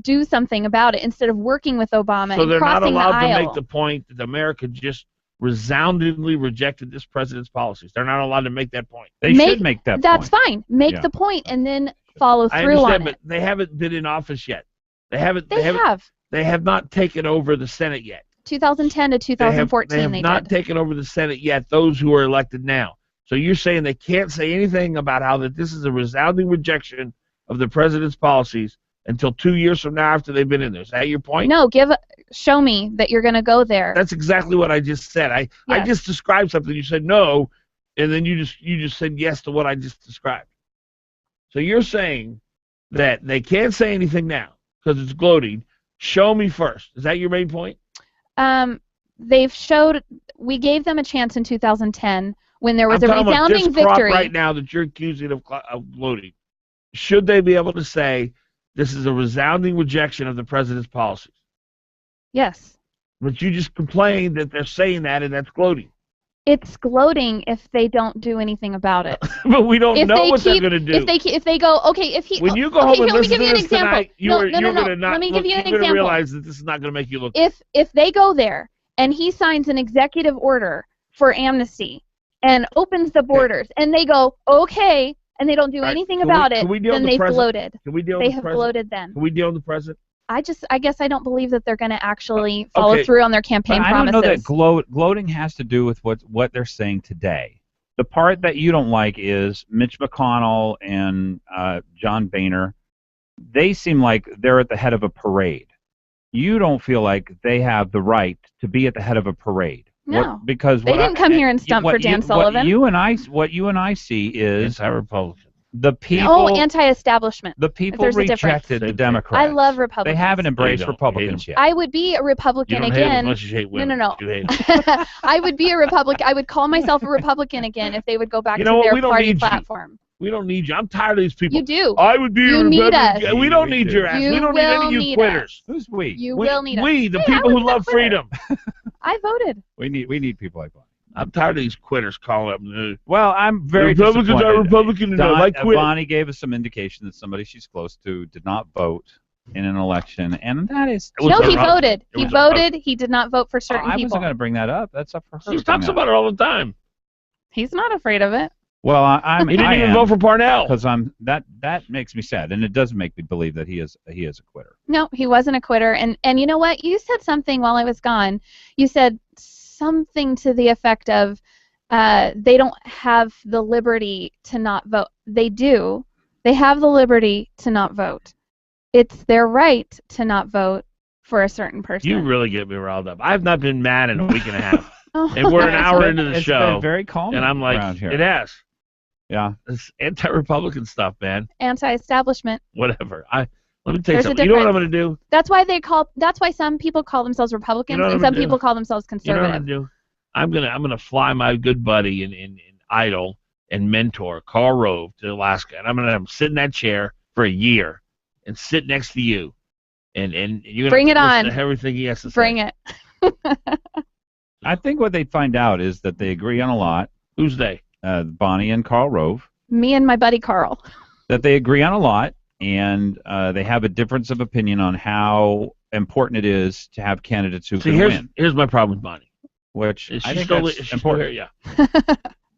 do something about it instead of working with Obama so and they're crossing not allowed the aisle. to make the point that America just resoundingly rejected this president's policies. They're not allowed to make that point. They should make that point. That's fine. Make the point and then follow I through understand, on but it. they haven't been in office yet. They have not taken over the Senate yet. 2010 to 2014 they have not did. taken over the Senate yet, those who are elected now. So you're saying they can't say anything about how that this is a resounding rejection of the president's policies until 2 years from now after they've been in there. Is that your point? No, show me that you're going to go there. That's exactly what I just said. I just described something. You said no, and then you just said yes to what I just described. So you're saying that they can't say anything now because it's gloating. Show me first. Is that your main point? We gave them a chance in 2010 when there was I'm a talking about resounding this crop victory. right now that you're accusing of gloating. Should they be able to say this is a resounding rejection of the president's policies? Yes. But you just complained that they're saying that, and that's gloating. It's gloating if they don't do anything about it. But we don't know what they're going to do. If they go, okay, if he. When you go okay, home and let me listen give to you an this example. tonight, you're no. going to not. Let me give you an you're going to example. realize that this is not going to make you look. If they go there and he signs an executive order for amnesty and opens the borders, and they go okay, and they don't do anything about it, then they've gloated. Can we deal they with the have president? gloated then. Can we deal with the president? I guess I don't believe that they're going to actually follow through on their campaign I promises. don't know that gloating has to do with what they're saying today. The part that you don't like is Mitch McConnell and John Boehner. They seem like they're at the head of a parade. You don't feel like they have the right to be at the head of a parade. No, because they didn't come here and stump for Dan Sullivan. What you and I see is anti-Republican. The people. Anti-establishment. The people rejected the Democrats. I love Republicans. They haven't embraced Republicans yet. I would be a Republican you don't again. Hate them unless you hate women. No. You hate them. I would be a Republican. I would call myself a Republican again if they would go back to what? their We don't party need platform. We don't need you. I'm tired of these people. You do. I would be You a need Republican. us. We don't need your ass. You We don't need any will of you need quitters. Who's we? You will need us. We, the Hey, people I who was a love quitter. freedom. I voted. We need people like that. I'm tired of these quitters calling up. Well, I'm very Republicans disappointed. are Republican and I like quit. Bonnie gave us some indication that somebody she's close to did not vote in an election, and that is... No, he voted. He voted. He did not vote for certain I people. wasn't going to bring that up. That's up for her. He talks about it all the time. He's not afraid of it. Well, He didn't even vote for Parnell. Because that makes me sad, and it does make me believe that he is a quitter. No, he wasn't a quitter. And you know what? You said something while I was gone. You said something to the effect of they don't have the liberty to not vote. They do. They have the liberty to not vote. It's their right to not vote for a certain person. You really get me riled up. I've not been mad in a week and a half. And we're an hour into the It's show. been very calm and I'm like, around here. it has. Yeah. It's anti-Republican stuff, man. Anti-establishment. Whatever. Let me tell you There's a something. You know what I'm difference. going to do? That's why some people call themselves Republicans You know what and I'm some gonna do? people call themselves You know what I'm conservative. going to do? I'm gonna fly my good buddy and idol and mentor, Karl Rove, to Alaska, and I'm gonna have him sit in that chair for a year and sit next to you, and you're gonna Bring it listen on. to everything he has to say. Bring it. I think what they'd find out is that they agree on a lot. Who's they? Bonnie and Karl Rove. Me and my buddy Carl. That they agree on a lot, and they have a difference of opinion on how important it is to have candidates who See, can win. here's my problem with Bonnie. Which Is I she think still, that's is she still important. here? Yeah.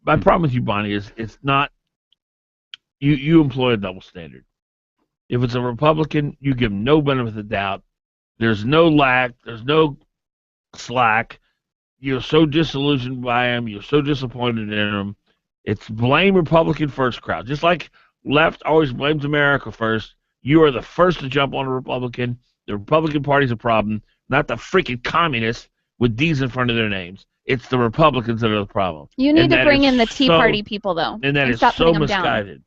My problem with you, Bonnie, is it's not you employ a double standard. If it's a Republican, you give them no benefit of the doubt. There's no lack. There's no slack. You're so disillusioned by them. You're so disappointed in them. It's blame Republican first crowd. Just like left always blames America first, you are the first to jump on a Republican. The Republican Party's a problem, not the freaking communists with D's in front of their names. It's the Republicans that are the problem. You need And to that bring is in the Tea so- Party people, though, And that is stop so putting them down. misguided.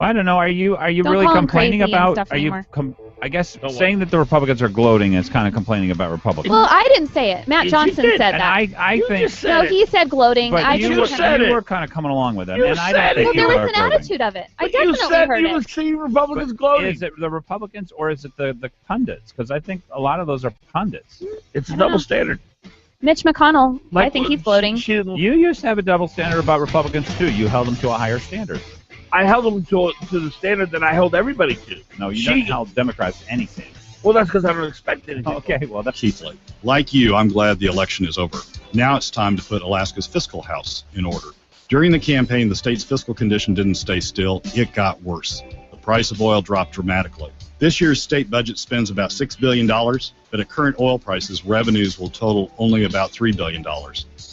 I don't know. Are you Don't really call 'em complaining crazy and about? stuff Are you? anymore. I guess saying that the Republicans are gloating is kind of complaining about Republicans. Well, I didn't say it. Matt Johnson said And that. I think. No, he said gloating. But I you, just you were kind of coming along with it, and I don't think Well, you there are was an gloating. attitude of it. I You definitely said heard you it. would see Republicans But gloating. is it the Republicans or is it the pundits? Because I think a lot of those are pundits. It's a I don't double know. standard. Mitch McConnell, I think he's gloating. You used to have a double standard about Republicans too. You held them to a higher standard. I held them to the standard that I held everybody to. No, you don't held Democrats to any standard. Well, that's because I don't expect anything. Okay, well that's Keithley. Like you, I'm glad the election is over. Now it's time to put Alaska's fiscal house in order. During the campaign, the state's fiscal condition didn't stay still. It got worse. The price of oil dropped dramatically. This year's state budget spends about $6 billion, but at current oil prices, revenues will total only about $3 billion.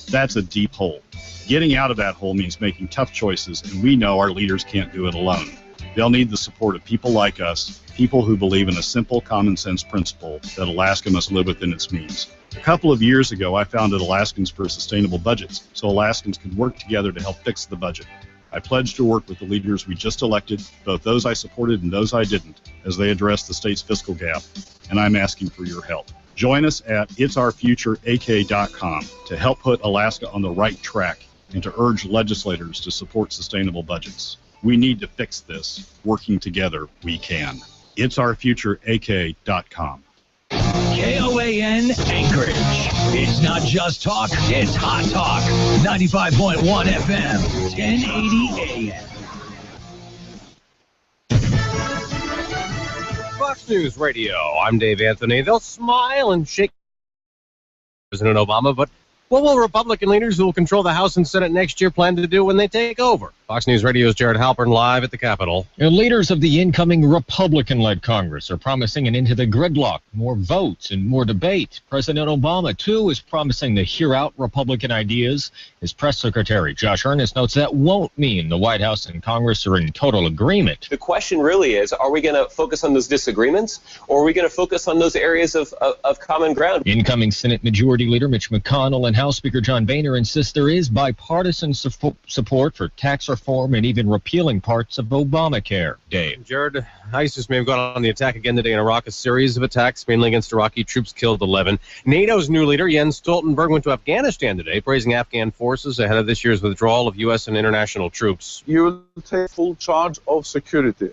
That's a deep hole. Getting out of that hole means making tough choices, and we know our leaders can't do it alone. They'll need the support of people like us, people who believe in a simple common sense principle that Alaska must live within its means. A couple of years ago, I founded Alaskans for Sustainable Budgets, so Alaskans can work together to help fix the budget. I pledged to work with the leaders we just elected, both those I supported and those I didn't, as they address the state's fiscal gap, and I'm asking for your help. Join us at itsourfutureak.com to help put Alaska on the right track and to urge legislators to support sustainable budgets. We need to fix this. Working together, we can. itsourfutureak.com. KOAN Anchorage. It's not just talk, it's hot talk. 95.1 FM, 1080 AM. Fox News Radio. I'm Dave Anthony. They'll smile and shake President Obama, but what will Republican leaders who will control the House and Senate next year plan to do when they take over? Fox News Radio's Jared Halpern live at the Capitol. And leaders of the incoming Republican-led Congress are promising an end to the gridlock, more votes, and more debate. President Obama, too, is promising to hear out Republican ideas. His press secretary, Josh Earnest, notes that won't mean the White House and Congress are in total agreement. The question really is, are we going to focus on those disagreements, or are we going to focus on those areas of common ground? Incoming Senate Majority Leader Mitch McConnell and House Speaker John Boehner insist there is bipartisan support for tax reform reform and even repealing parts of Obamacare. Dave. Jared, ISIS may have gone on the attack again today in Iraq. A series of attacks, mainly against Iraqi troops, killed 11. NATO's new leader, Jens Stoltenberg, went to Afghanistan today, praising Afghan forces ahead of this year's withdrawal of U.S. and international troops. You will take full charge of security,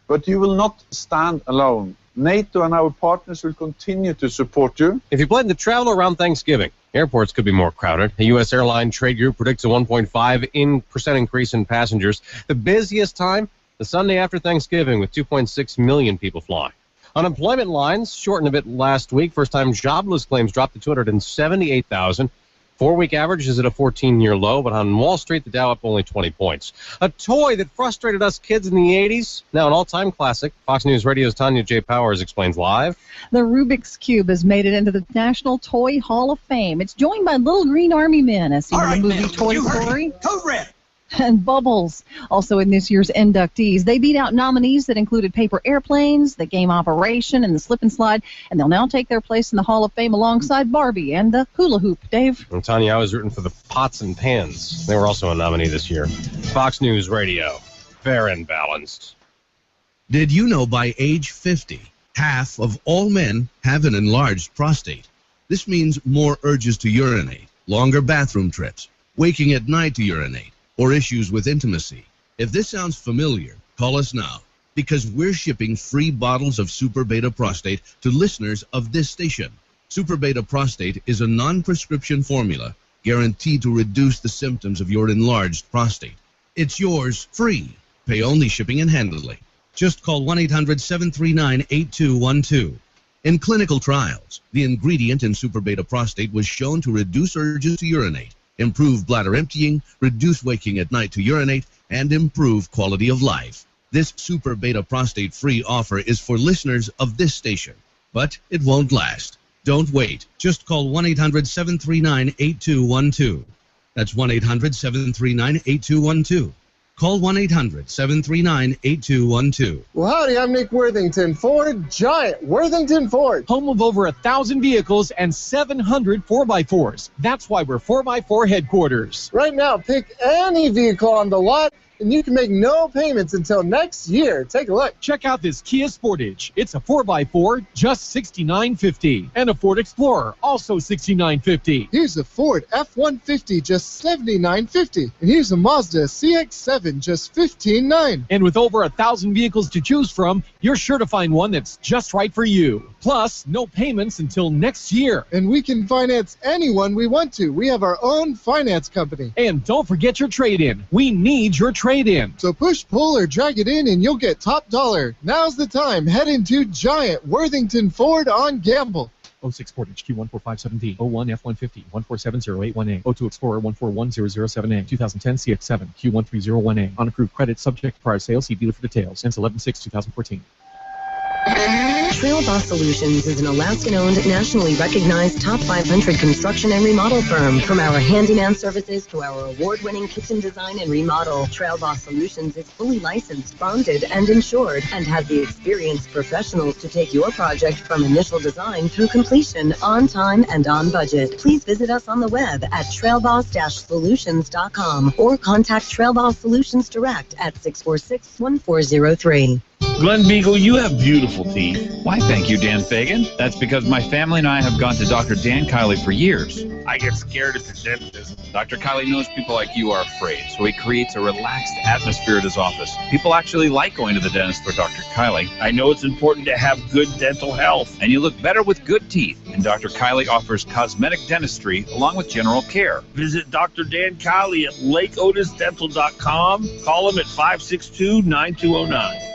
but you will not stand alone. NATO and our partners will continue to support you. If you plan to travel around Thanksgiving, airports could be more crowded. A U.S. airline trade group predicts a 1.5% increase in passengers. The busiest time, the Sunday after Thanksgiving, with 2.6 million people flying. Unemployment lines shortened a bit last week. First-time jobless claims dropped to 278,000. 4-week average is at a 14-year low, but on Wall Street, the Dow up only 20 points. A toy that frustrated us kids in the 80s, now an all-time classic. Fox News Radio's Tanya J. Powers explains live. The Rubik's Cube has made it into the National Toy Hall of Fame. It's joined by little green army men, as seen in the movie Toy Story. Code Red. And Bubbles, also in this year's inductees. They beat out nominees that included Paper Airplanes, the game Operation, and the Slip and Slide, and they'll now take their place in the Hall of Fame alongside Barbie and the Hula Hoop. Dave? And Tanya, I was rooting for the Pots and Pans. They were also a nominee this year. Fox News Radio, fair and balanced. Did you know by age 50, half of all men have an enlarged prostate? This means more urges to urinate, longer bathroom trips, waking at night to urinate, or issues with intimacy. If this sounds familiar, call us now, because we're shipping free bottles of Super Beta Prostate to listeners of this station. Super Beta Prostate is a non-prescription formula guaranteed to reduce the symptoms of your enlarged prostate. It's yours free. Pay only shipping and handling. Just call 1-800-739-8212. In clinical trials, the ingredient in Super Beta Prostate was shown to reduce urges to urinate, improve bladder emptying, reduce waking at night to urinate, and improve quality of life. This Super Beta Prostate free offer is for listeners of this station, but it won't last. Don't wait. Just call 1-800-739-8212. That's 1-800-739-8212. Call 1-800-739-8212. Well, howdy, I'm Nick Worthington, Ford Giant, Worthington Ford. Home of over 1,000 vehicles and 700 4x4s. That's why we're 4x4 headquarters. Right now, pick any vehicle on the lot, and you can make no payments until next year. Take a look. Check out this Kia Sportage. It's a 4x4, just $69.50. And a Ford Explorer, also $69.50. Here's a Ford F-150, just $79.50. And here's a Mazda CX-7, just $15.9. And with over 1,000 vehicles to choose from, you're sure to find one that's just right for you. Plus, no payments until next year. And we can finance anyone we want to. We have our own finance company. And don't forget your trade-in. We need your trade-in. So push, pull, or drag it in, and you'll get top dollar. Now's the time. Head into Giant Worthington Ford on Gamble. 06 Sportage Q14570, 01 F-150, 1470818, 02 Explorer 1410078, 2010 CX-7, Q13018. On approved credit, subject to prior sale. See dealer for details. Since 11/6/2014. Trail Boss Solutions is an Alaskan-owned, nationally recognized top 500 construction and remodel firm. From our handyman services to our award-winning kitchen design and remodel, Trail Boss Solutions is fully licensed, bonded, and insured, and has the experienced professionals to take your project from initial design through completion on time and on budget. Please visit us on the web at trailboss-solutions.com or contact Trail Boss Solutions Direct at 646-1403. Glen Biegel, you have beautiful teeth. Why, thank you, Dan Fagan. That's because my family and I have gone to Dr. Dan Kiley for years. I get scared at the dentist. Dr. Kiley knows people like you are afraid, so he creates a relaxed atmosphere at his office. People actually like going to the dentist for Dr. Kiley. I know it's important to have good dental health. And you look better with good teeth. And Dr. Kiley offers cosmetic dentistry along with general care. Visit Dr. Dan Kiley at lakeotisdental.com. Call him at 562-9209.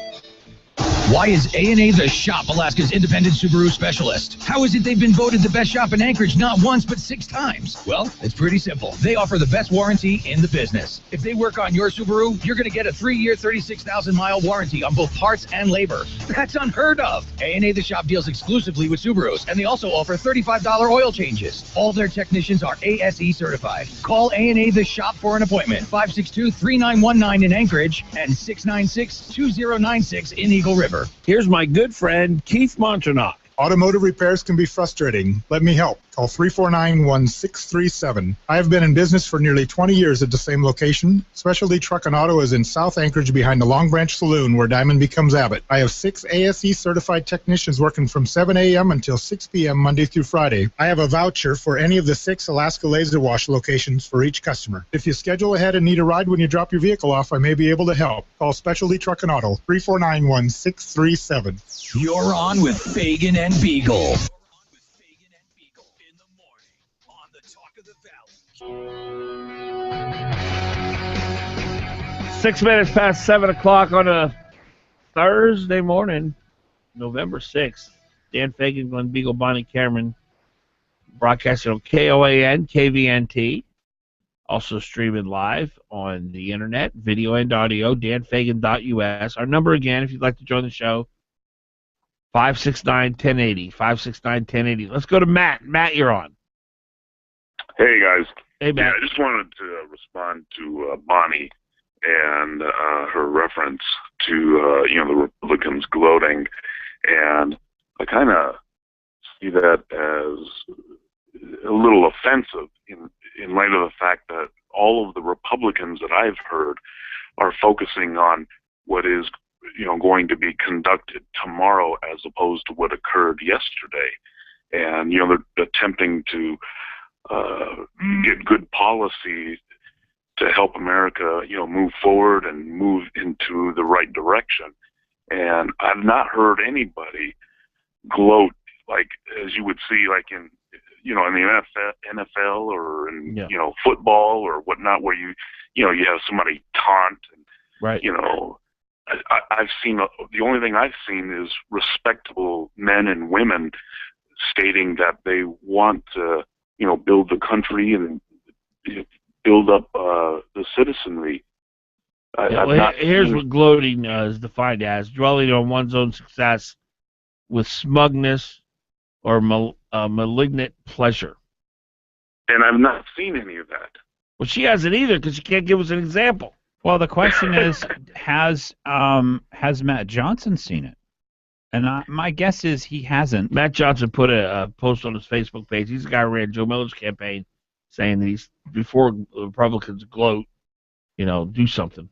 Why is A&A the shop, Alaska's independent Subaru specialist? How is it they've been voted the best shop in Anchorage not once but 6 times? Well, it's pretty simple. They offer the best warranty in the business. If they work on your Subaru, you're going to get a 3-year, 36,000-mile warranty on both parts and labor. That's unheard of. A&A the shop deals exclusively with Subarus, and they also offer $35 oil changes. All their technicians are ASE certified. Call A&A the shop for an appointment. 562-3919 in Anchorage and 696-2096 in Eagle River. Here's my good friend, Keith Montronock. Automotive repairs can be frustrating. Let me help. Call 349-1637. I have been in business for nearly 20 years at the same location. Specialty Truck and Auto is in South Anchorage behind the Long Branch Saloon where Diamond becomes Abbott. I have 6 ASE certified technicians working from 7 a.m. until 6 p.m. Monday through Friday. I have a voucher for any of the 6 Alaska Laser Wash locations for each customer. If you schedule ahead and need a ride when you drop your vehicle off, I may be able to help. Call Specialty Truck and Auto, 349-1637. You're on with Fagan and Biegel. 6 minutes past 7 o'clock on a Thursday morning, November 6th. Dan Fagan, Glen Biegel, Bonnie Cameron, broadcasting on KOAN, KVNT. Also streaming live on the internet, video and audio, danfagan.us. Our number again, if you'd like to join the show, 569-1080, 569-1080. Let's go to Matt. Matt, you're on. Hey, guys. Hey, Matt. Yeah, I just wanted to respond to Bonnie and her reference to, the Republicans gloating. And I kind of see that as a little offensive in light of the fact that all of the Republicans that I've heard are focusing on what is, going to be conducted tomorrow as opposed to what occurred yesterday. And, they're attempting to get good policy to help America, move forward and move into the right direction. And I've not heard anybody gloat like as you would see like in in the NFL or in football or whatnot, where you have somebody taunt and right. I've seen the only thing I've seen is respectable men and women stating that they want to build the country and build up the citizenry. Here's what gloating is defined as: dwelling on one's own success with smugness or malignant pleasure. And I've not seen any of that. Well, she hasn't either because she can't give us an example. Well, the question is, has Matt Johnson seen it? And my guess is he hasn't. Matt Johnson put a post on his Facebook page. He's the guy who ran Joe Miller's campaign, saying that before the Republicans gloat, do something,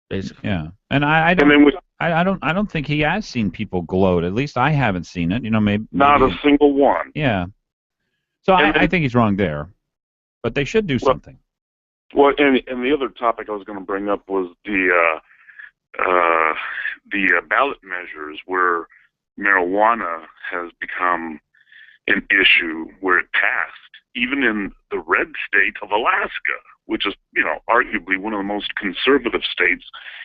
basically. Yeah, and I don't think he has seen people gloat. At least I haven't seen it. Maybe not a single one. Yeah. So I think he's wrong there, but they should do something. Well, and the other topic I was going to bring up was the ballot measures where marijuana has become an issue where it passed, even in the red state of Alaska, which is, arguably one of the most conservative states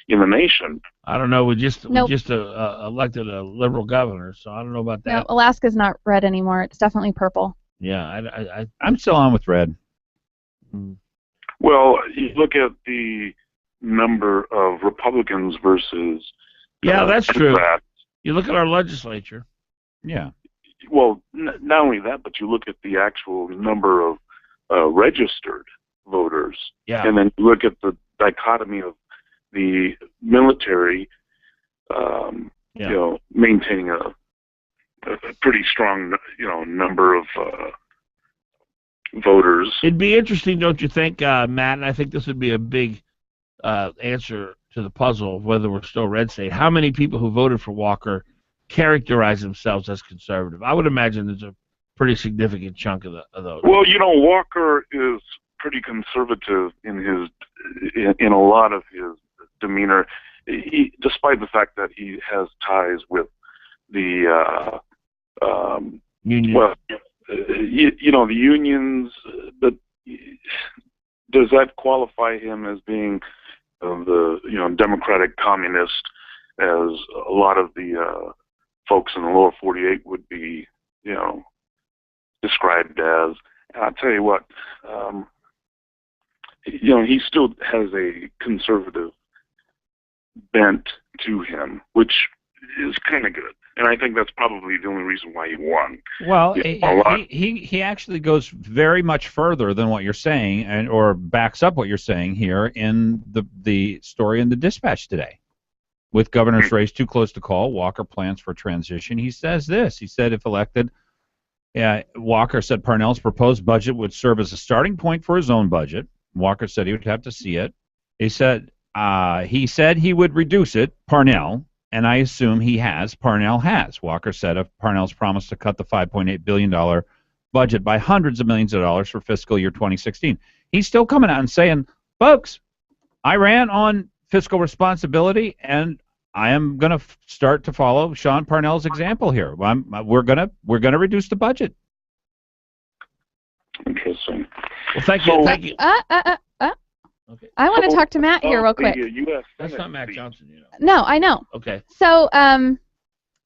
in the nation. I don't know. We just elected a liberal governor, so I don't know about that. No, Alaska's not red anymore. It's definitely purple. Yeah, I'm still on with red. Well, you look at the number of Republicans versus that's true. Democrats. You look at our legislature. Yeah. Well, not only that, but you look at the actual number of registered voters. Yeah. And then you look at the dichotomy of the military, maintaining a pretty strong, number of voters. It'd be interesting, don't you think, Matt? And I think this would be a big answer to the puzzle of whether we're still red state. How many people who voted for Walker characterize themselves as conservative? I would imagine there's a pretty significant chunk of those. Well, Walker is pretty conservative in a lot of his demeanor, despite the fact that he has ties with the union. Well, the unions. But does that qualify him as being the democratic communist, as a lot of the folks in the lower 48 would be, described as? And I'll tell you what, he still has a conservative bent to him, which is kind of good. And I think that's probably the only reason why he won. Well, he actually goes very much further than what you're saying, or backs up what you're saying here in the story in the Dispatch today. With governor's race too close to call, Walker plans for transition. He says this. He said, if elected, Yeah, Walker said Parnell's proposed budget would serve as a starting point for his own budget. Walker said he would have to see it. He said he would reduce it, Parnell, and I assume he has. Parnell has. Walker said of Parnell's promise to cut the $5.8 billion budget by hundreds of millions of dollars for fiscal year 2016. He's still coming out and saying, folks, I ran on fiscal responsibility, and I am going to start to follow Sean Parnell's example here. We're gonna reduce the budget. Interesting. Well, thank you. Thank you. Okay. I want to talk to Matt here real quick. That's not Matt Johnson, you know. No, I know. Okay. So,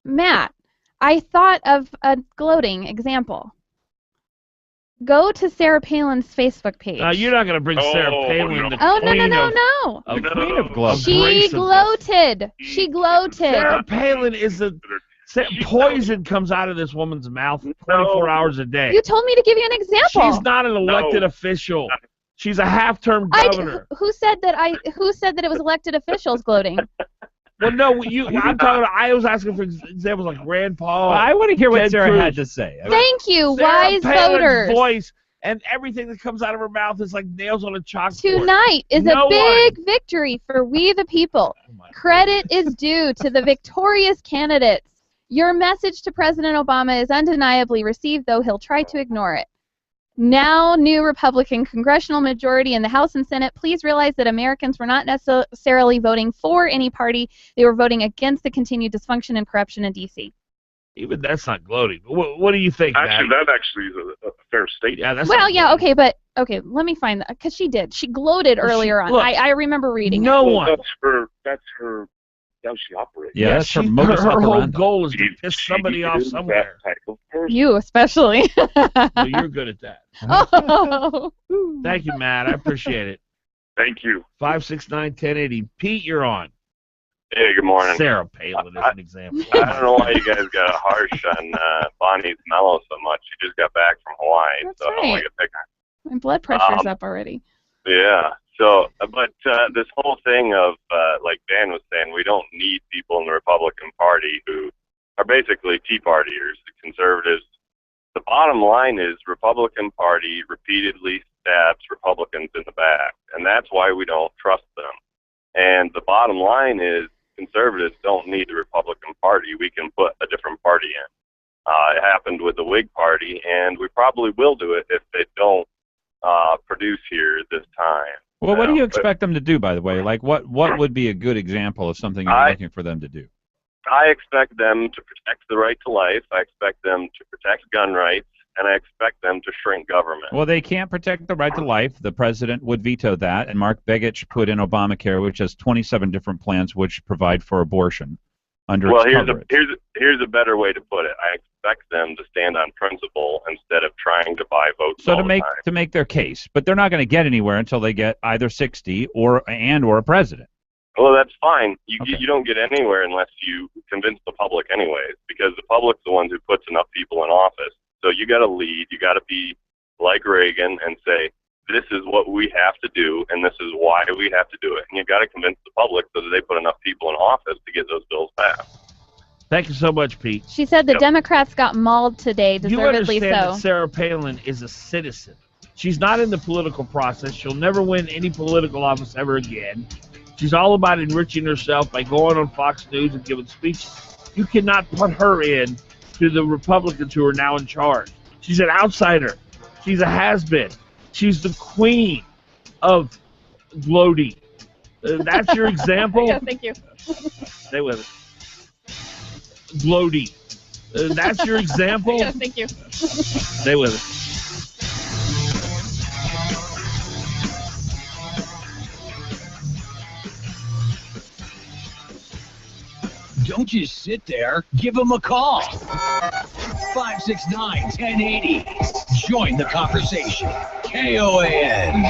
Matt, I thought of a gloating example. Go to Sarah Palin's Facebook page. You're not going to bring Sarah Palin. No. No. The queen of gloat. She gloated. She gloated. Sarah Palin is poison comes out of this woman's mouth 24 hours a day. You told me to give you an example. She's not an elected official. She's a half-term governor. Who said that it was elected officials gloating? Well, no, I'm talking about. I was asking for examples like Rand Paul. Well, I want to hear what Sarah Cruz. had to say. Thank you, Sarah wise Palin's voters. Voice and everything that comes out of her mouth is like nails on a chalkboard. Tonight is a big victory for we the people. Credit is due to the victorious candidates. Your message to President Obama is undeniably received, though he'll try to ignore it. Now, new Republican congressional majority in the House and Senate, please realize that Americans were not necessarily voting for any party. They were voting against the continued dysfunction and corruption in D.C. Even that's not gloating. What do you think, Actually, Matt? that actually is a fair statement. Yeah, that's Well, yeah, okay, but let me find that because she did. She gloated earlier on. look, I remember reading it. That's how she operates. Yeah, that's her her whole goal is to piss somebody off somewhere. That type of person. You especially. Well, you're good at that. Oh. Thank you, Matt. I appreciate it. Thank you. 569-1080. Pete, you're on. Hey, good morning. Sarah Palin is an example. I don't know why you guys got harsh on Bonnie's mellow so much. She just got back from Hawaii, That's so I don't right. like to pick her. My blood pressure's up already. Yeah. So, but this whole thing of, like Dan was saying, we don't need people in the Republican Party who are basically Tea Partiers, the conservatives. The bottom line is Republican Party repeatedly stabs Republicans in the back, and that's why we don't trust them. And the bottom line is conservatives don't need the Republican Party. We can put a different party in. It happened with the Whig Party, and we probably will do it if they don't produce here this time. Well, what do you expect them to do, by the way? Like, what would be a good example of something you're looking for them to do? I expect them to protect the right to life. I expect them to protect gun rights, and I expect them to shrink government. Well, they can't protect the right to life. The president would veto that, and Mark Begich put in Obamacare, which has 27 different plans which provide for abortion under its coverage. Here's a better way to put it. I expect them to stand on principle instead of trying to buy votes. So all to make their case, but they're not going to get anywhere until they get either 60 or a president. Well, that's fine. You don't get anywhere unless you convince the public anyways, because the public's the ones who puts enough people in office. So you got to lead. You got to be like Reagan and say, this is what we have to do, and this is why we have to do it. And you got to convince the public so that they put enough people in office to get those bills passed. Thank you so much, Pete. She said the Democrats got mauled today, You deservedly understand so. that Sarah Palin is a citizen. She's not in the political process. She'll never win any political office ever again. She's all about enriching herself by going on Fox News and giving speeches. You cannot put her in to the Republicans who are now in charge. She's an outsider. She's a has-been. She's the queen of gloating. That's your example? Yeah, thank you. Stay with it. Gloating. That's your example? Yeah, thank you. Stay with it. Don't just sit there. Give them a call. 569-1080. Join the conversation. KOAN.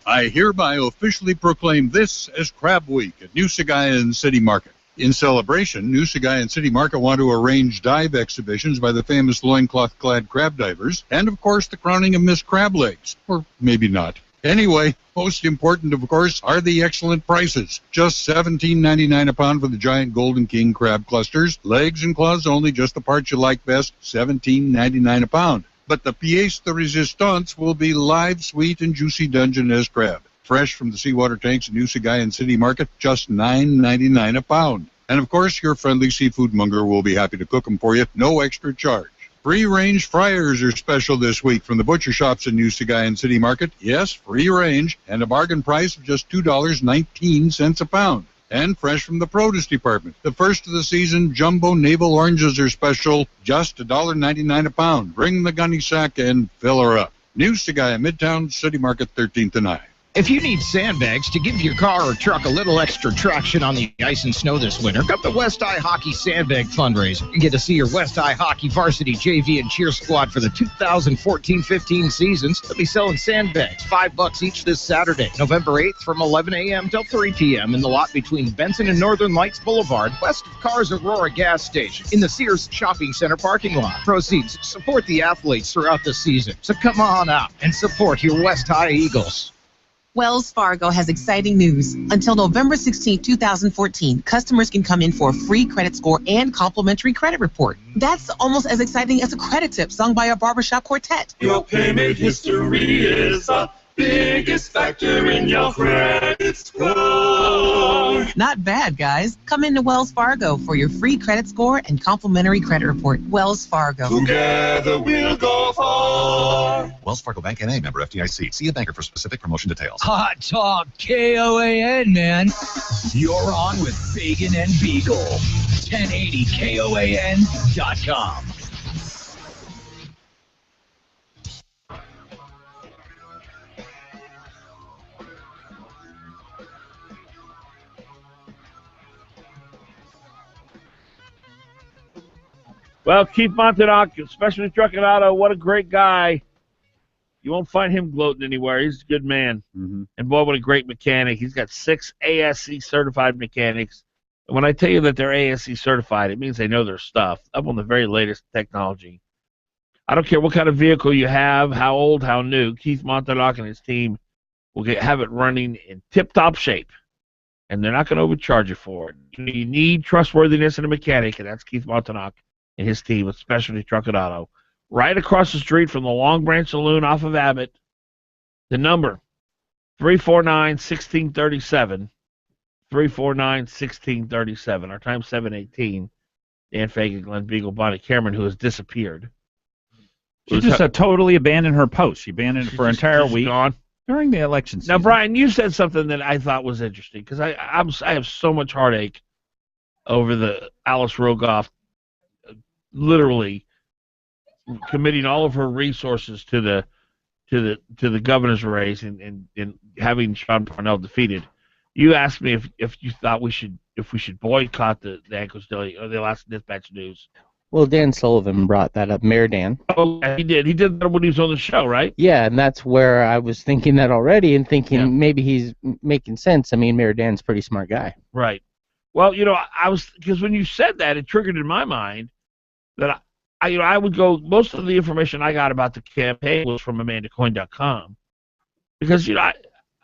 I hereby officially proclaim this as Crab Week at New Sagayan City Market. In celebration, New Sagayan City Market want to arrange dive exhibitions by the famous loincloth-clad crab divers, and of course the crowning of Miss Crab Legs. Or maybe not. Anyway, most important, of course, are the excellent prices. Just $17.99 a pound for the giant Golden King crab clusters. Legs and claws only, just the parts you like best, $17.99 a pound. But the pièce de résistance will be live, sweet, and juicy Dungeness crab. Fresh from the seawater tanks at New Sagayan City Market, just $9.99 a pound. And of course, your friendly seafood monger will be happy to cook them for you, no extra charge. Free-range fryers are special this week from the butcher shops in New Sagayan City Market. Yes, free range, and a bargain price of just $2.19 a pound. And fresh from the produce department, the first of the season jumbo navel oranges are special, just $1.99 a pound. Bring the gunny sack and fill her up. New Sagayan Midtown City Market, 13th and I. If you need sandbags to give your car or truck a little extra traction on the ice and snow this winter, come to West High Hockey Sandbag Fundraiser. You get to see your West High Hockey varsity, JV, and cheer squad for the 2014-15 seasons. They'll be selling sandbags, $5 each this Saturday, November 8th from 11 a.m. till 3 p.m. in the lot between Benson and Northern Lights Boulevard, west of Cars Aurora gas station, in the Sears Shopping Center parking lot. Proceeds support the athletes throughout the season. So come on out and support your West High Eagles. Wells Fargo has exciting news. Until November 16, 2014, customers can come in for a free credit score and complimentary credit report. That's almost as exciting as a credit tip sung by a barbershop quartet. Your payment history is the biggest factor in your credit score. Not bad, guys. Come into Wells Fargo for your free credit score and complimentary credit report. Wells Fargo. Together we'll go far. Wells Fargo Bank N.A. member FDIC. See a banker for specific promotion details. Hot talk, KOAN, man. You're on with Fagan and Biegel. 1080KOAN.com. Well, Keith Montadoc, especially Truck and Auto, what a great guy. You won't find him gloating anywhere. He's a good man. Mm-hmm. And boy, what a great mechanic. He's got 6 ASC certified mechanics. And when I tell you that they're ASC certified, it means they know their stuff, up on the very latest technology. I don't care what kind of vehicle you have, how old, how new, Keith Montadoc and his team will have it running in tip-top shape. And they're not going to overcharge you for it. You need trustworthiness in a mechanic, and that's Keith Montadoc and his team with Specialty Truck and Auto. Right across the street from the Long Branch Saloon off of Abbott. The number, 349-1637. 349-1637. Our time, 7:18. Dan Fagan, Glen Biegel, Bonnie Cameron, who has disappeared. She just totally abandoned her post. She abandoned it for an entire week gone during the election season. Now, Brian, you said something that I thought was interesting, because I have so much heartache over the Alice Rogoff literally committing all of her resources to the governor's race and having Sean Parnell defeated. You asked me if you thought we should boycott the Anchorage Daily or the Alaska Dispatch News. Well, Dan Sullivan brought that up, Mayor Dan. Oh, he did. He did that when he was on the show, right? Yeah, and that's where I was thinking that already and thinking maybe he's making sense. I mean, Mayor Dan's a pretty smart guy. Right. Well, I was, because when you said that, it triggered in my mind that I would go, most of the information I got about the campaign was from AmandaCoin.com. Because,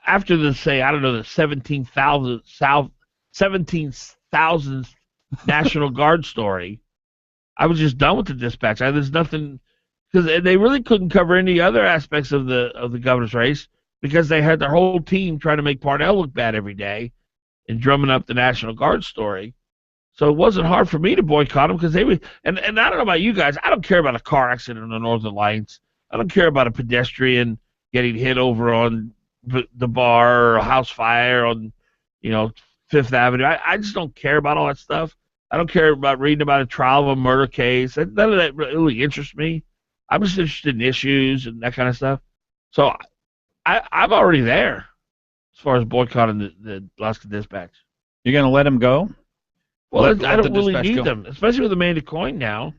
after the, say, I don't know, the 17,000th National Guard story, I was just done with the dispatch. There's nothing, because they really couldn't cover any other aspects of the governor's race because they had their whole team trying to make Parnell look bad every day and drumming up the National Guard story. So it wasn't hard for me to boycott them because they would. And I don't know about you guys. I don't care about a car accident on the Northern Lights. I don't care about a pedestrian getting hit over on the bar or a house fire on, Fifth Avenue. I just don't care about all that stuff. I don't care about reading about a trial of a murder case. None of that really interests me. I'm just interested in issues and that kind of stuff. So I'm already there as far as boycotting the Alaska Dispatch. You're going to let them go? Well, I don't really need them, especially with Amanda Coyne now.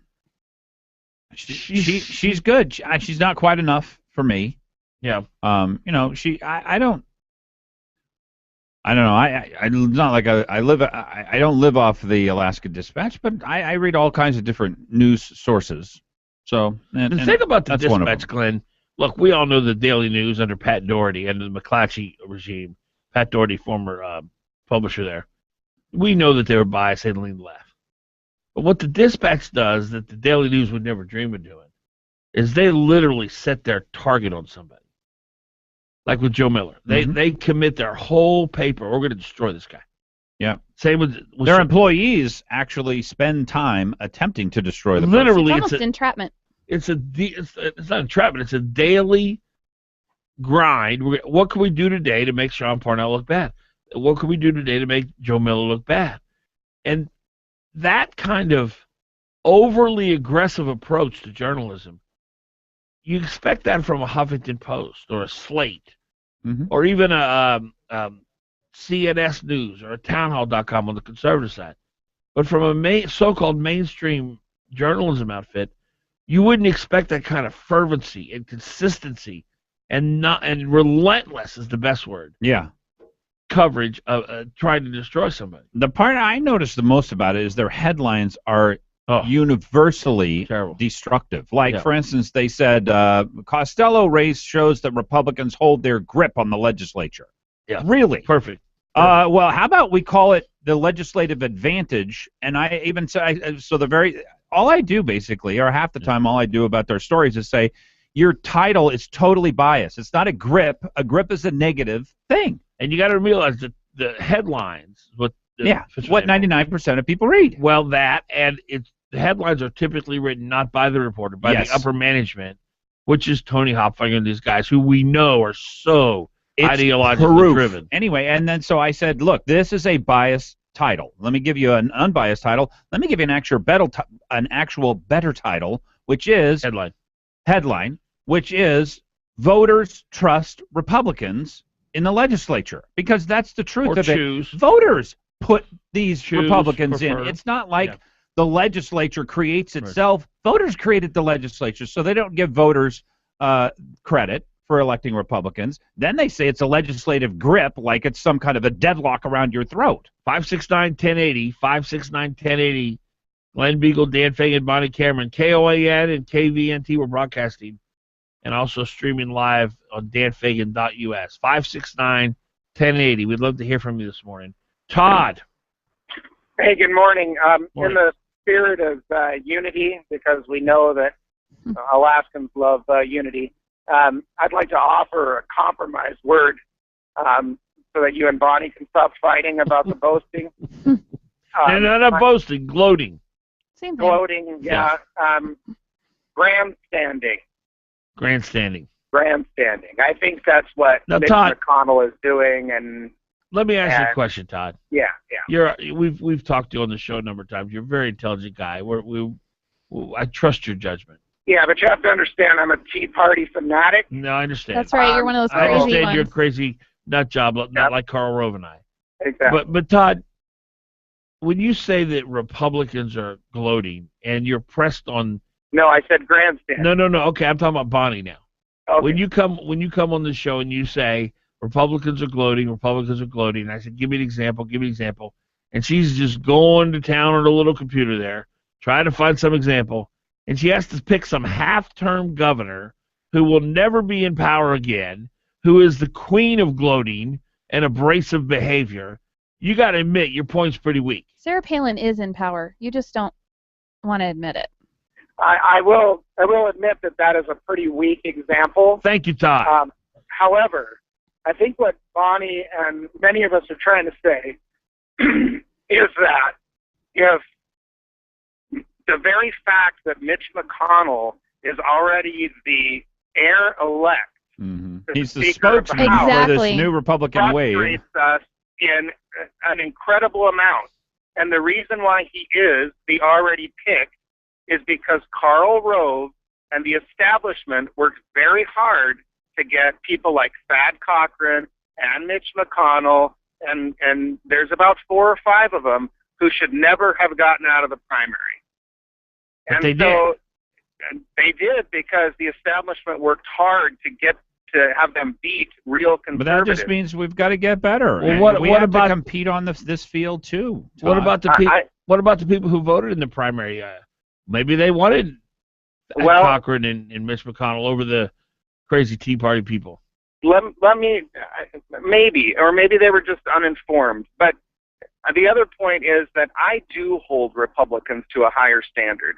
She's good. She's not quite enough for me. Yeah. I don't know. It's not like I don't live off the Alaska Dispatch, but I read all kinds of different news sources. So the thing about the Dispatch, Glenn, Look, we all know the Daily News under Pat Doherty and the McClatchy regime. Pat Doherty, former publisher there. We know that they were biased and lean left. But what the Dispatch does that the Daily News would never dream of doing is they literally set their target on somebody. Like with Joe Miller. They commit their whole paper, we're going to destroy this guy. Yeah. Same with their employees actually spend time attempting to destroy the literally It's almost entrapment. It's not entrapment. It's a daily grind. What can we do today to make Sean Parnell look bad? What can we do today to make Joe Miller look bad? And that kind of overly aggressive approach to journalism, you expect that from a Huffington Post or a Slate or even a CNS News or a townhall.com on the conservative side. But from a so-called mainstream journalism outfit, you wouldn't expect that kind of fervency and consistency and relentless is the best word. Yeah. Coverage of trying to destroy somebody. The part I noticed the most about it is their headlines are universally destructive. Like, for instance, they said Costello race shows that Republicans hold their grip on the legislature. Yeah. Really? Perfect. Well, how about we call it the legislative advantage? And I even say, all I do basically, or half the time all I do about their stories is say, your title is totally biased. It's not a grip. A grip is a negative thing. And you got to realize that the headlines, what 99% of people read. Well, that, and the headlines are typically written not by the reporter, by the upper management, which is Tony Hopfinger and these guys who we know are so ideologically driven. Anyway, and then so I said, look, this is a biased title. Let me give you an unbiased title. Let me give you an actual better title, which is headline, which is voters trust Republicans in the legislature, because that's the truth of it. Voters put these Republicans in. It's not like the legislature creates itself. Voters created the legislature, so they don't give voters credit for electing Republicans. Then they say it's a legislative grip, like it's some kind of a deadlock around your throat. 569-1080, 569-1080. Glen Biegel, Dan Fagan, Bonnie Cameron, KOAN and KVNT were broadcasting, and also streaming live on danfagan.us. 569-1080. We'd love to hear from you this morning. Todd. Hey, good morning. In the spirit of unity, because we know that Alaskans love unity, I'd like to offer a compromise word so that you and Bonnie can stop fighting about the boasting. Not boasting, gloating. Same thing. Gloating, yeah. Grandstanding. Grandstanding. I think that's what Mitch McConnell is doing. And let me ask you a question, Todd. Yeah. We've talked to you on the show a number of times. You're a very intelligent guy. I trust your judgment. Yeah, but you have to understand, I'm a Tea Party fanatic. No, I understand. That's right. You're one of those crazy I understand ones. you're a crazy nut job, not like Karl Rove and I. Exactly. But Todd, when you say that Republicans are gloating and you're pressed on... No, I said grandstand. No. Okay, I'm talking about Bonnie now. Okay. When you come on the show and you say Republicans are gloating, and I said, give me an example, and she's just going to town on her little computer there, trying to find some example, and she has to pick some half-term governor who will never be in power again, who is the queen of gloating and abrasive behavior. You got to admit your point's pretty weak. Sarah Palin is in power. You just don't want to admit it. I will admit that is a pretty weak example. Thank you, Todd. However, I think what Bonnie and many of us are trying to say is that if the very fact that Mitch McConnell is already the heir-elect, he's the spokesman for this new Republican wave, frustrates us in an incredible amount. And the reason why he is the already picked is because Karl Rove and the establishment worked very hard to get people like Thad Cochran and Mitch McConnell, and there's about 4 or 5 of them who should never have gotten out of the primary. But they did. They did, because the establishment worked hard to have them beat real conservatives. But that just means we've got to get better. Well, we have to compete on this field too, Todd. What about the people who voted in the primary? Maybe they wanted Cochran and Mitch McConnell over the crazy Tea Party people. Let me, maybe they were just uninformed. But the other point is that I do hold Republicans to a higher standard.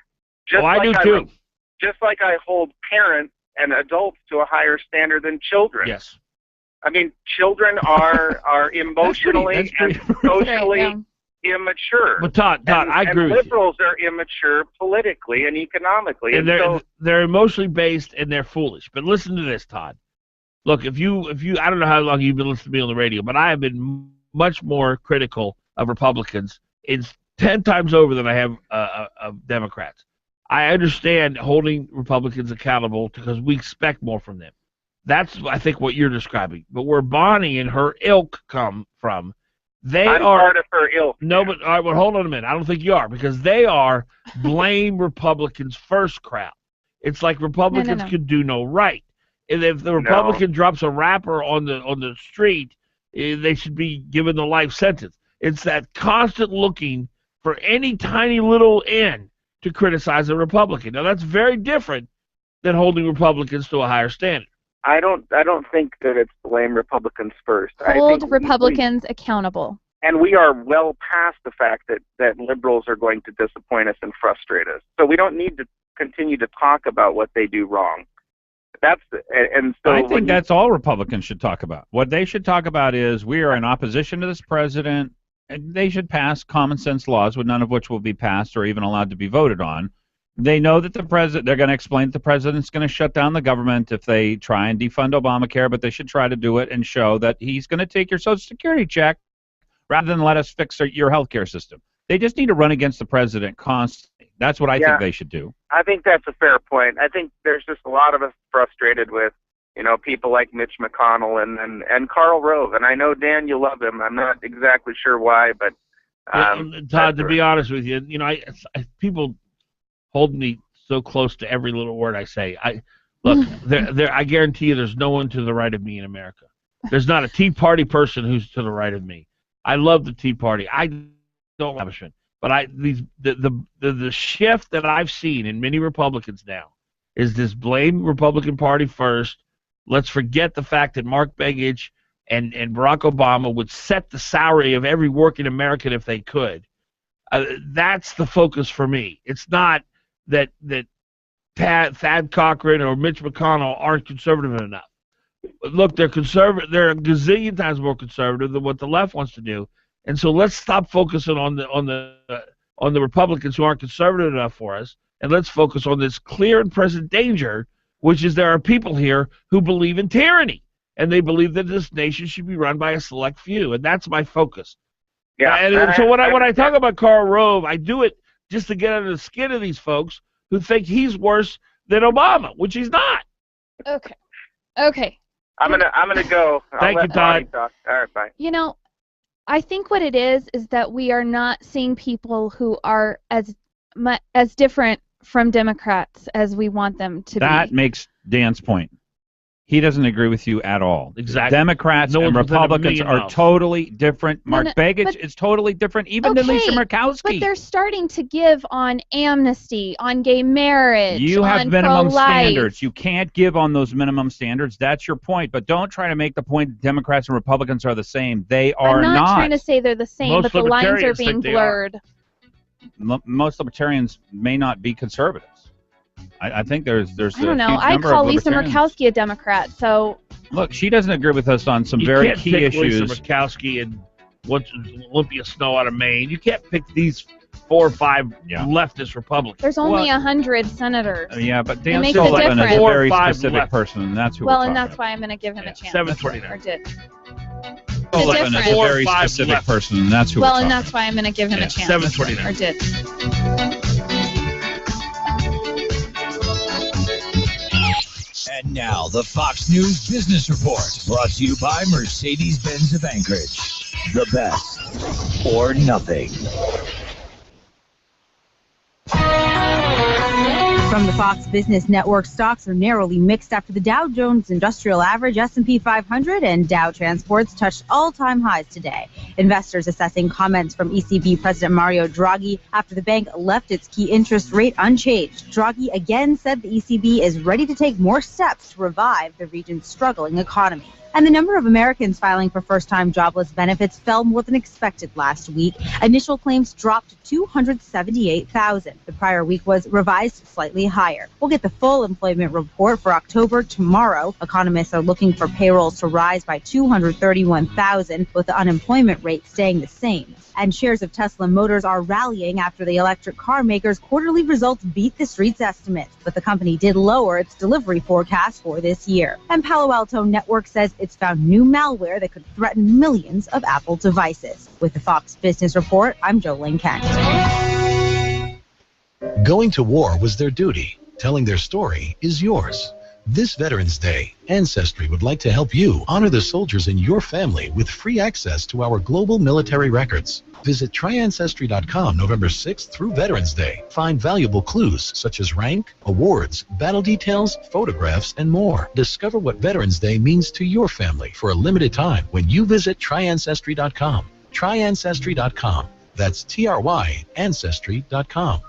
I do too. Just like I hold parents and adults to a higher standard than children. Yes. I mean, children are emotionally and socially immature. But Todd, I agree with you. Liberals are immature politically and economically. And they're emotionally based and they're foolish. But listen to this, Todd. Look, if you, I don't know how long you've been listening to me on the radio, but I have been much more critical of Republicans. It's 10 times over than I have of Democrats. I understand holding Republicans accountable because we expect more from them. That's, I think, what you're describing. But where Bonnie and her ilk come from, I'm part of her ilk. No, but all right, well, hold on a minute. I don't think you are, because they are blame Republicans first crowd. It's like Republicans could do no right. And if the Republican drops a rapper on the street, they should be given the life sentence. It's that constant looking for any tiny little end to criticize a Republican. Now, that's very different than holding Republicans to a higher standard. I don't think that it's blame Republicans first. Hold Republicans accountable. And we are well past the fact that liberals are going to disappoint us and frustrate us. So we don't need to continue to talk about what they do wrong. I think that's all Republicans should talk about. What they should talk about is we are in opposition to this president, and they should pass common sense laws, none of which will be passed or even allowed to be voted on. They know that they're going to explain that the president's going to shut down the government if they try and defund Obamacare, but they should try to do it and show that he's going to take your Social Security check rather than let us fix your health care system. They just need to run against the president constantly. That's what I think they should do. I think that's a fair point. I think there's just a lot of us frustrated with, people like Mitch McConnell and Karl Rove. And I know, Dan, you love him. I'm not exactly sure why, but Todd, to be honest with you, people hold me so close to every little word I say. I guarantee you there's no one to the right of me in America. There's not a Tea Party person who's to the right of me. I love the Tea Party. I don't have a but the shift that I've seen in many Republicans now is this blame Republican Party first. Let's forget the fact that Mark Begich and Barack Obama would set the salary of every working American if they could. That's the focus for me. It's not that Thad Cochran or Mitch McConnell aren't conservative enough. Look, they're conservative. They're a gazillion times more conservative than what the left wants to do. And so let's stop focusing on the Republicans who aren't conservative enough for us, and let's focus on this clear and present danger, which is there are people here who believe in tyranny, and they believe that this nation should be run by a select few, and that's my focus. Yeah. And so when I talk about Karl Rove, I do it just to get under the skin of these folks who think he's worse than Obama, which he's not. Okay. I'm gonna go. Thank you, Todd. All right, bye. I think what it is that we are not seeing people who are as different from Democrats as we want them to be. That makes Dan's point. He doesn't agree with you at all. Exactly. Democrats and Republicans are totally different. Mark Begich is totally different, even than Lisa Murkowski. But they're starting to give on amnesty, on gay marriage, You have on minimum pro-life. standards. You can't give on those minimum standards. That's your point. But don't try to make the point that Democrats and Republicans are the same. They are I'm not trying to say they're the same, but the lines are being blurred. Most libertarians may not be conservatives. I think there's I don't know. I call Lisa Murkowski a Democrat, so... Look, she doesn't agree with us on some very key issues. You can't pick Lisa Murkowski and Olympia Snow out of Maine. You can't pick these 4 or 5 leftist Republicans. There's only 100 senators. Yeah, but It Dan makes a Sullivan is a difference. very specific person, and that's who we're Well, talking and that's about. why I'm going to give him a chance. 729. Or did. Sullivan is a very specific person, and that's who we're Well, talking and about. that's why I'm going to give him a chance. 729. Or did. And now, the Fox News Business Report, brought to you by Mercedes-Benz of Anchorage. The best or nothing. From the Fox Business Network, stocks are narrowly mixed after the Dow Jones Industrial Average, S&P 500, and Dow Transports touched all-time highs today. Investors assessing comments from ECB President Mario Draghi after the bank left its key interest rate unchanged. Draghi again said the ECB is ready to take more steps to revive the region's struggling economy. And the number of Americans filing for first-time jobless benefits fell more than expected last week. Initial claims dropped to 278,000. The prior week was revised slightly higher. We'll get the full employment report for October tomorrow. Economists are looking for payrolls to rise by 231,000, with the unemployment rate staying the same. And shares of Tesla Motors are rallying after the electric car maker's quarterly results beat the street's estimates, but the company did lower its delivery forecast for this year. And Palo Alto Network says it's found new malware that could threaten millions of Apple devices. With the Fox Business Report, I'm Jolene Kent. Going to war was their duty. Telling their story is yours. This Veterans Day, Ancestry would like to help you honor the soldiers in your family with free access to our global military records. Visit tryancestry.com November 6th through Veterans Day. Find valuable clues such as rank, awards, battle details, photographs, and more. Discover what Veterans Day means to your family for a limited time when you visit tryancestry.com. Tryancestry.com. That's TRY Ancestry.com.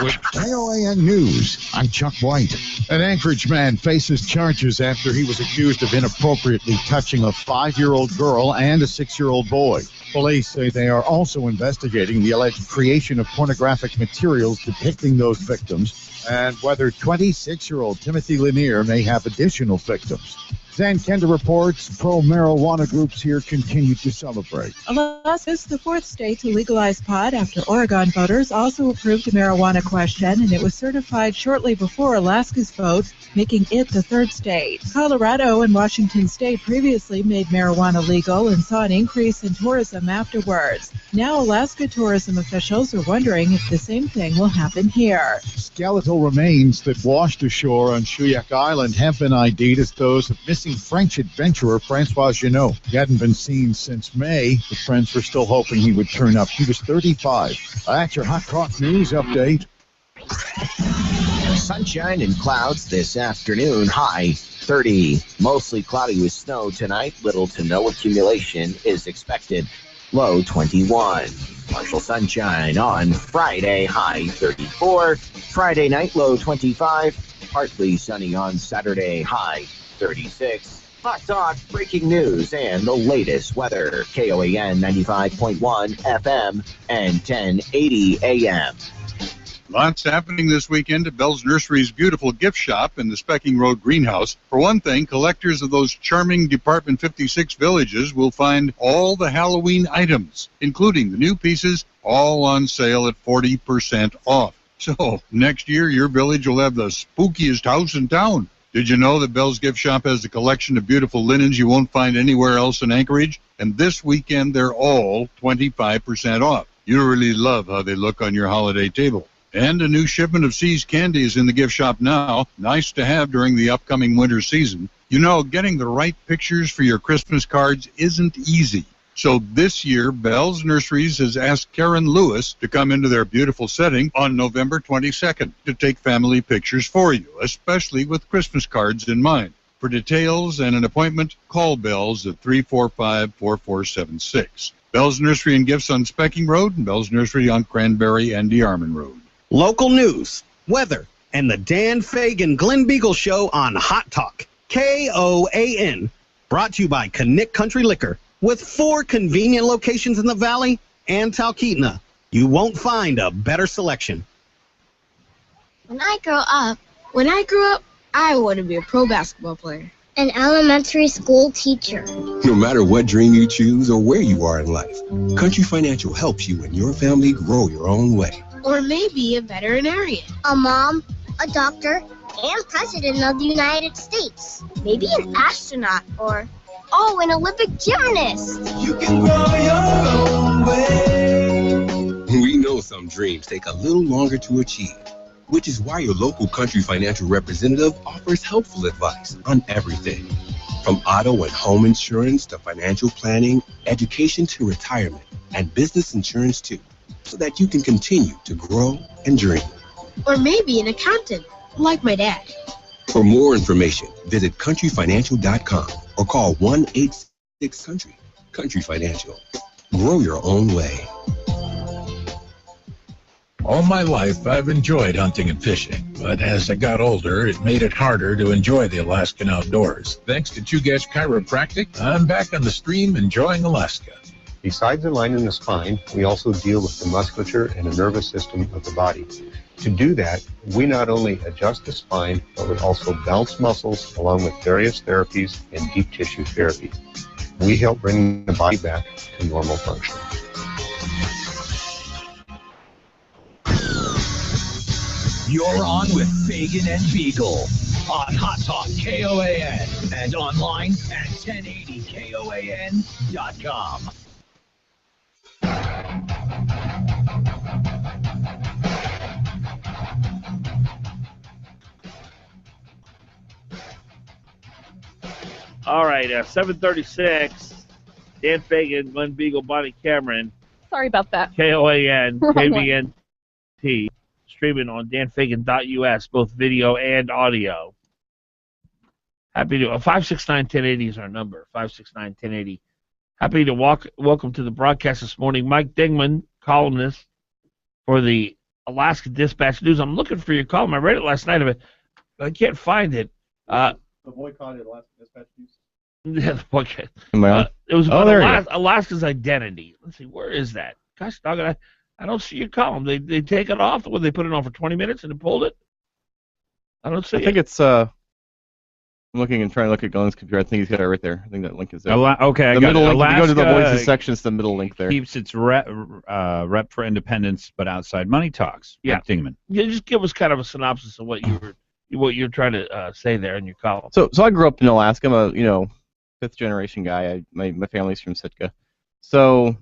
With KOAN News, I'm Chuck White. An Anchorage man faces charges after he was accused of inappropriately touching a 5-year-old girl and a 6-year-old boy. Police say they are also investigating the alleged creation of pornographic materials depicting those victims and whether 26-year-old Timothy Lanier may have additional victims. Zan Kenda reports pro-marijuana groups here continue to celebrate. Alaska is the 4th state to legalize pot after Oregon voters also approved a marijuana question, and it was certified shortly before Alaska's vote, making it the 3rd state. Colorado and Washington state previously made marijuana legal and saw an increase in tourism afterwards. Now Alaska tourism officials are wondering if the same thing will happen here. Skeletal remains that washed ashore on Shuyak Island have been ID'd as those of missing French adventurer Francois Jeannot. He hadn't been seen since May. The friends were still hoping he would turn up. He was 35. That's your Hot Talk News update. Sunshine and clouds this afternoon, high 30. Mostly cloudy with snow tonight. Little to no accumulation is expected. Low 21. Partial sunshine on Friday, high 34. Friday night, low 25. Partly sunny on Saturday, high 36. Hot Talk, breaking news, and the latest weather. KOAN 95.1 FM and 1080 AM. Lots happening this weekend at Bell's Nursery's beautiful gift shop in the Specking Road Greenhouse. For one thing, collectors of those charming Department 56 villages will find all the Halloween items, including the new pieces, all on sale at 40% off. So, next year, your village will have the spookiest house in town. Did you know that Bell's Gift Shop has a collection of beautiful linens you won't find anywhere else in Anchorage? And this weekend, they're all 25% off. You really love how they look on your holiday table. And a new shipment of See's candy is in the gift shop now. Nice to have during the upcoming winter season. You know, getting the right pictures for your Christmas cards isn't easy. So this year, Bell's Nurseries has asked Karen Lewis to come into their beautiful setting on November 22nd to take family pictures for you, especially with Christmas cards in mind. For details and an appointment, call Bell's at 345-4476. Bell's Nursery and Gifts on Specking Road and Bell's Nursery on Cranberry and DeArmond Road. Local news, weather, and the Dan Fagan Glen Biegel Show on Hot Talk. KOAN. Brought to you by Connect Country Liquor. With 4 convenient locations in the Valley and Talkeetna, you won't find a better selection. When I grew up, I want to be a pro basketball player. An elementary school teacher. No matter what dream you choose or where you are in life, Country Financial helps you and your family grow your own way. Or maybe a veterinarian. A mom, a doctor, and president of the United States. Maybe an astronaut or... oh, an Olympic gymnast. You can grow your own way. We know some dreams take a little longer to achieve, which is why your local Country Financial representative offers helpful advice on everything, from auto and home insurance to financial planning, education to retirement, and business insurance too, so that you can continue to grow and dream. Or maybe an accountant. like my dad. For more information, visit countryfinancial.com or call 1-866-COUNTRY. Country Financial. Grow your own way. All my life, I've enjoyed hunting and fishing, but as I got older, it made it harder to enjoy the Alaskan outdoors. Thanks to Chugash Chiropractic, I'm back on the stream enjoying Alaska. Besides aligning the spine, we also deal with the musculature and the nervous system of the body. To do that, we not only adjust the spine, but we also balance muscles along with various therapies and deep tissue therapy. We help bring the body back to normal function. You're on with Fagan and Biegel on Hot Talk KOAN and online at 1080KOAN.com. All right, 7:36. Dan Fagan, Glen Biegel, Bonnie Cameron. Sorry about that. KOAN, Wrong KBNT, streaming on danfagan.us, both video and audio. Happy to 569-1080 is our number. 569-1080. Happy to welcome to the broadcast this morning Mike Dingman, columnist for the Alaska Dispatch News. I'm looking for your column. I read it last night, but I can't find it. The boycotted Alaska Dispatch News. Yeah, the boycott. It was about there you go. Alaska's identity. Let's see, where is that? Gosh, dog, I don't see your column. They take it off when they put it on for 20 minutes and they pulled it. I don't see it. I think it's I'm looking and trying to look at Glen's computer. I think he's got it right there. I think that link is there. Okay, the I got middle it. link. If you go to the Alaska Voices section, it's the middle link there. Keeps its rep for independence, but outside money talks. Yeah. Mike Dingman. Yeah, just give us kind of a synopsis of what you're trying to say there in your column. So I grew up in Alaska. I'm a fifth generation guy. My family's from Sitka. So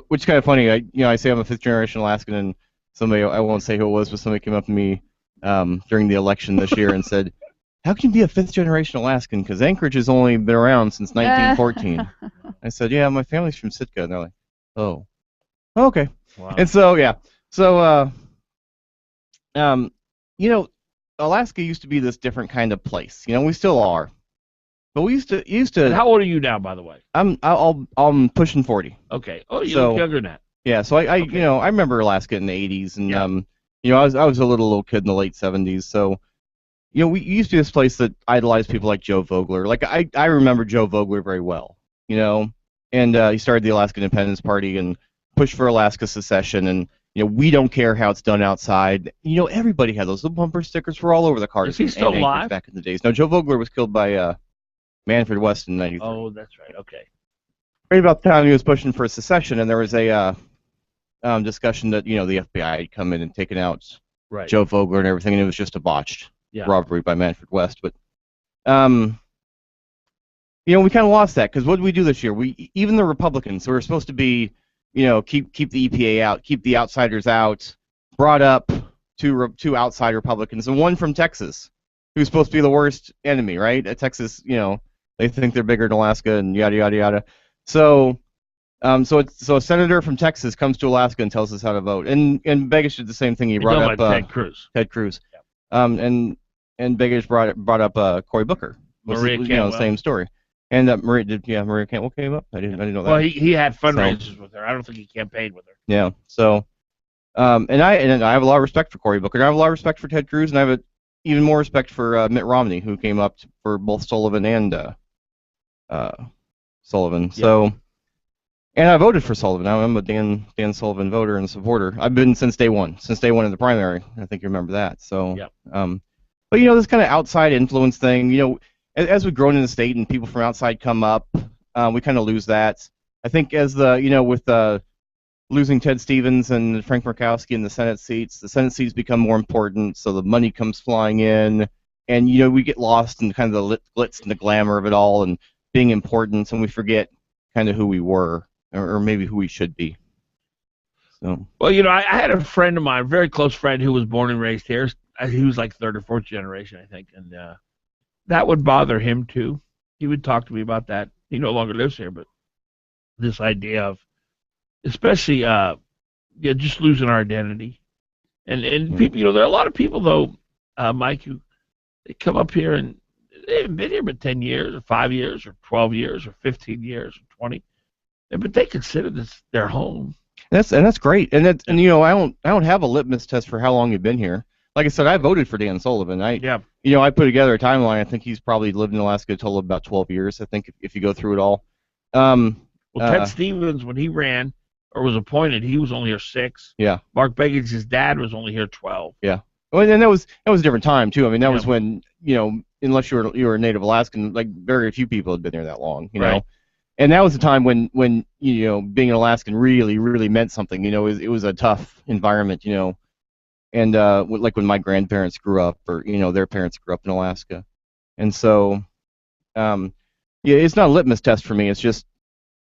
which is kind of funny. I say I'm a fifth generation Alaskan, and somebody, I won't say who it was, but somebody came up to me during the election this year and said, "How can you be a fifth generation Alaskan? Because Anchorage has only been around since 1914." I said, "Yeah, my family's from Sitka." And they're like, "Oh, okay." Wow. And so Alaska used to be this different kind of place. We still are. But we used to. And how old are you now, by the way? I'm pushing 40. Okay. Oh, you look younger than that. Yeah. So I remember Alaska in the 80s, and I was a little kid in the late 70s. So we used to be this place that idolized people like Joe Vogler. Like I remember Joe Vogler very well. And he started the Alaska Independence Party and pushed for Alaska secession, and we don't care how it's done outside. Everybody had those little bumper stickers were all over the cars. Is he still alive? Back in the days. No, Joe Vogler was killed by Manfred West in 93. Oh, that's right. Okay. Right about the time he was pushing for secession, and there was a discussion that the FBI had come in and taken out Joe Vogler and everything, and it was just a botched robbery by Manfred West. But we kind of lost that, because what did we do this year? Even the Republicans who were supposed to be keep the EPA out, keep the outsiders out, brought up two outside Republicans, and one from Texas, who's supposed to be the worst enemy, right? Texas, they think they're bigger than Alaska, and yada yada yada. So a senator from Texas comes to Alaska and tells us how to vote, and Begich did the same thing. He brought up Ted Cruz. Ted Cruz, and Begich brought up Cory Booker. Maria Cantwell. Same story. And Maria Cantwell came up. I didn't know that. Well, he had fundraisers with her. I don't think he campaigned with her. Yeah. So, and I have a lot of respect for Cory Booker, and I have a lot of respect for Ted Cruz, and I have even more respect for Mitt Romney, who came up for both Sullivan and Sullivan. Yeah. So, and I voted for Sullivan. I'm a Dan Sullivan voter and supporter. I've been since day one in the primary. I think you remember that. So, but this kind of outside influence thing, as we've grown in the state and people from outside come up, we kind of lose that. I think as with losing Ted Stevens and Frank Murkowski in the Senate seats become more important, so the money comes flying in, and we get lost in kind of the glitz and the glamour of it all and being important, and we forget kind of who we were, or maybe who we should be. So. Well, I had a friend of mine, a very close friend, who was born and raised here. He was like third or fourth generation, I think, and that would bother him too. He would talk to me about that. He no longer lives here, but this idea of, especially, just losing our identity, and people. There are a lot of people though Mike, who they come up here and they've been here for 10 years or 5 years or 12 years or 15 years or 20, but they consider this their home. That's great. And you know, I don't have a litmus test for how long you've been here. Like I said, I voted for Dan Sullivan. You know, I put together a timeline. I think he's probably lived in Alaska a total of about 12 years. I think if you go through it all. Ted Stevens, when he ran or was appointed, he was only here 6. Yeah. Mark Begich, his dad, was only here 12. Yeah. Well, and that was a different time too. I mean, that was when, you know, unless you were a native Alaskan, like very few people had been there that long. You know. And that was a time when you know, being an Alaskan really meant something. You know, it was a tough environment. You know. And like when my grandparents grew up, or you know, their parents grew up in Alaska, and so yeah, it's not a litmus test for me. It's just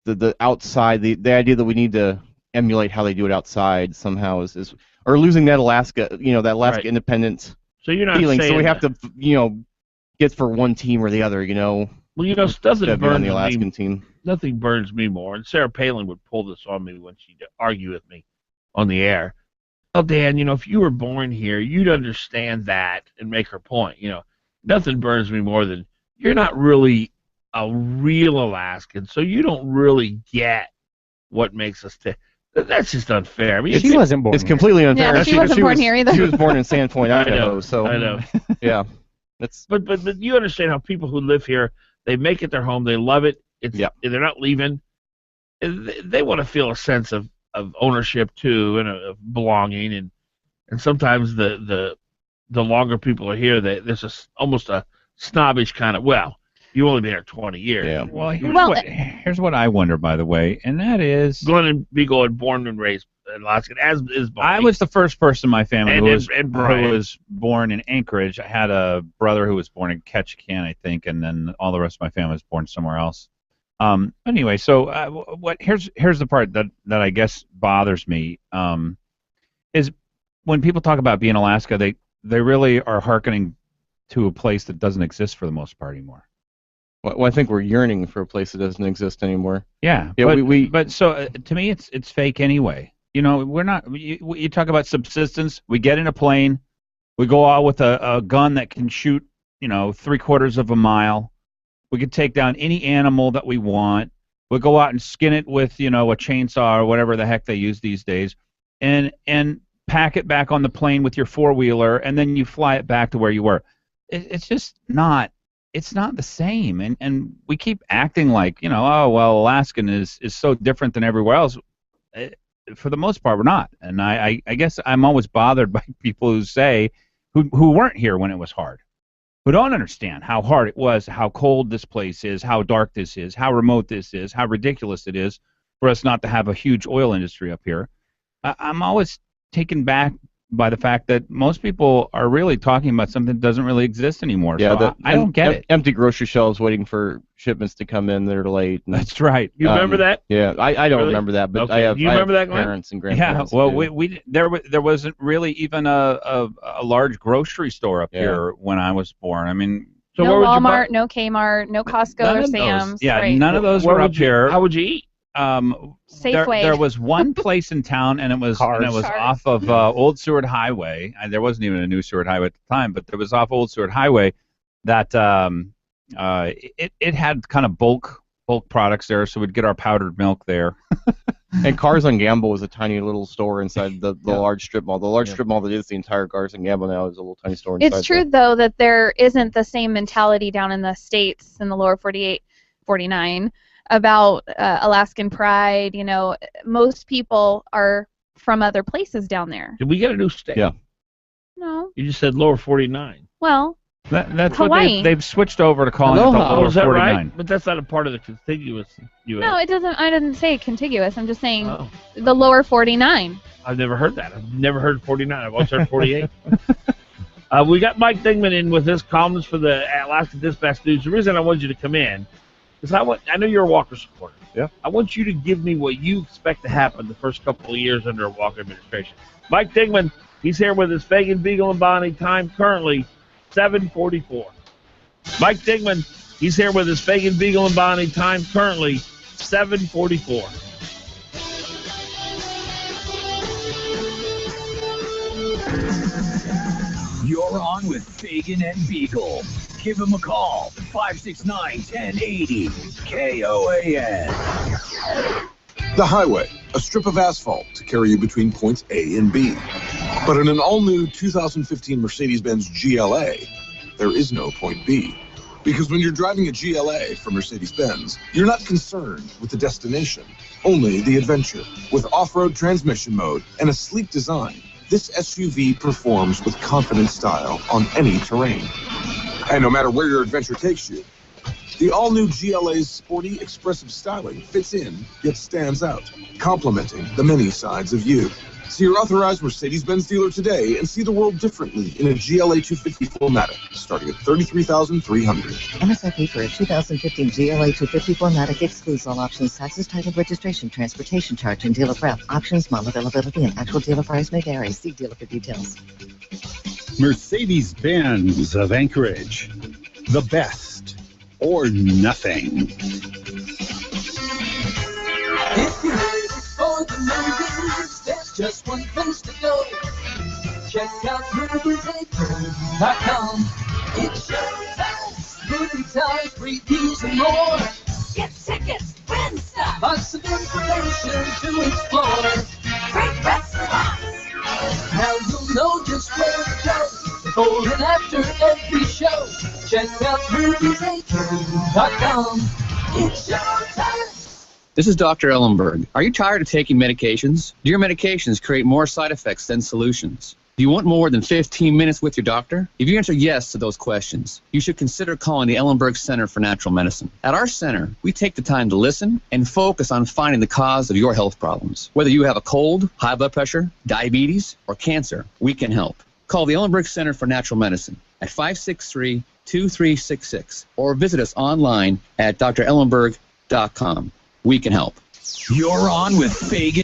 the outside, the idea that we need to emulate how they do it outside somehow is or losing that Alaska, you know, that Alaska independence so you're not feeling. saying So we have to, you know, get for one team or the other. You know. Well, you know, it doesn't burn the Alaskan team. Nothing burns me more, and Sarah Palin would pull this on me when she'd argue with me on the air. Well, Dan, you know, if you were born here, you'd understand that and make her point. You know, nothing burns me more than you're not really a real Alaskan, so you don't really get what makes us tick. That's just unfair. I mean, she wasn't born. It's completely unfair. Yeah, she wasn't born here either. She was born in Sandpoint, Idaho. I know. Yeah. But you understand how people who live here, they make it their home, they love it. They're not leaving. They want to feel a sense of ownership too, and of belonging, and sometimes the longer people are here, there's almost a snobbish kind of, well, you only been here 20 years. Yeah. Well, here's what I wonder, by the way, and that is Glen Biegel had born and raised in Alaska, as is Bonnie. I was the first person in my family who Brian. was born in Anchorage. I had a brother who was born in Ketchikan, I think, and then all the rest of my family was born somewhere else. Anyway, so here's the part that I guess bothers me is when people talk about being Alaska, they really are hearkening to a place that doesn't exist for the most part anymore. Well, I think we're yearning for a place that doesn't exist anymore. Yeah, but so to me, it's fake anyway. You know, we're not. You talk about subsistence. We get in a plane, we go out with a gun that can shoot, you know, 3/4 of a mile. We can take down any animal that we want. We go out and skin it with, you know, a chainsaw or whatever the heck they use these days, and pack it back on the plane with your 4-wheeler, and then you fly it back to where you were. It's just not. It's not the same, and we keep acting like, you know, oh well, Alaskan is so different than everywhere else. For the most part, we're not, and I guess I'm always bothered by people who say who weren't here when it was hard, who don't understand how hard it was, how cold this place is, how dark this is, how remote this is, how ridiculous it is for us not to have a huge oil industry up here. I'm always taken back by the fact that most people are really talking about something that doesn't really exist anymore. Yeah, so I don't get it. Empty grocery shelves waiting for shipments to come in that are late. And, that's right. You remember that? Yeah, I don't remember that, but okay. I have, you remember that, parents and grandparents. Yeah, well, there wasn't really even a large grocery store up here when I was born. I mean, so no Walmart, no Kmart, no Costco or Sam's. Yeah, right. none of those were up here. How would you eat? Safeway. There was one place in town, and it was off of Old Seward Highway. And there wasn't even a new Seward Highway at the time, but there was off Old Seward Highway that it had kind of bulk products there, so we'd get our powdered milk there. And Cars on Gamble was a tiny little store inside the large strip mall. The large strip mall that is the entire Cars on Gamble now is a little tiny store inside. It's true, though, that there isn't the same mentality down in the States, in the lower 48, 49, about Alaskan pride. You know, most people are from other places down there. Did we get a new state? Yeah. No. You just said lower 49. Well, that's Hawaii. what they've switched over to calling it the lower is that 49. Right? But that's not a part of the contiguous U.S. No, it doesn't. I didn't say contiguous. I'm just saying the lower 49. I've never heard that. I've never heard 49. I've always heard 48. We got Mike Dingman in with his columns for the Alaska Dispatch News. The reason I wanted you to come in is I know you're a Walker supporter. Yeah. I want you to give me what you expect to happen the first couple of years under a Walker administration. Mike Dingman, he's here with his Fagan, Biegel, and Bonnie. Time currently 7:44. Mike Dingman, he's here with his Fagan, Biegel, and Bonnie. Time currently 7:44. You're on with Fagan and Biegel. Give them a call, 569-1080, KOAN. The highway, a strip of asphalt to carry you between points A and B. But in an all-new 2015 Mercedes-Benz GLA, there is no point B. Because when you're driving a GLA from Mercedes-Benz, you're not concerned with the destination, only the adventure. With off-road transmission mode and a sleek design, this SUV performs with confident style on any terrain. And no matter where your adventure takes you, the all-new GLA's sporty, expressive styling fits in, yet stands out, complementing the many sides of you. See your authorized Mercedes-Benz dealer today and see the world differently in a GLA 250 4MATIC, starting at $33,300. MSRP for a 2015 GLA 250 4MATIC excludes all options, taxes, title, registration, transportation charge, and dealer prep. Options, model availability, and actual dealer price may vary. See dealer for details. Mercedes-Benz of Anchorage. The best or nothing. If you're ready for the movies, there's just one place to go. Check out moviesacre.com. It's showtime, movie times, reviews, and more. Get tickets, win stuff, lots of information to explore. Great restaurants. Now you'll know just where to go before and after every show. Check out moviesacre.com. It's showtime. This is Dr. Ellenberg. Are you tired of taking medications? Do your medications create more side effects than solutions? Do you want more than 15 minutes with your doctor? If you answer yes to those questions, you should consider calling the Ellenberg Center for Natural Medicine. At our center, we take the time to listen and focus on finding the cause of your health problems. Whether you have a cold, high blood pressure, diabetes, or cancer, we can help. Call the Ellenberg Center for Natural Medicine at 563-2366 or visit us online at drellenberg.com. We can help. You're on with Fagan.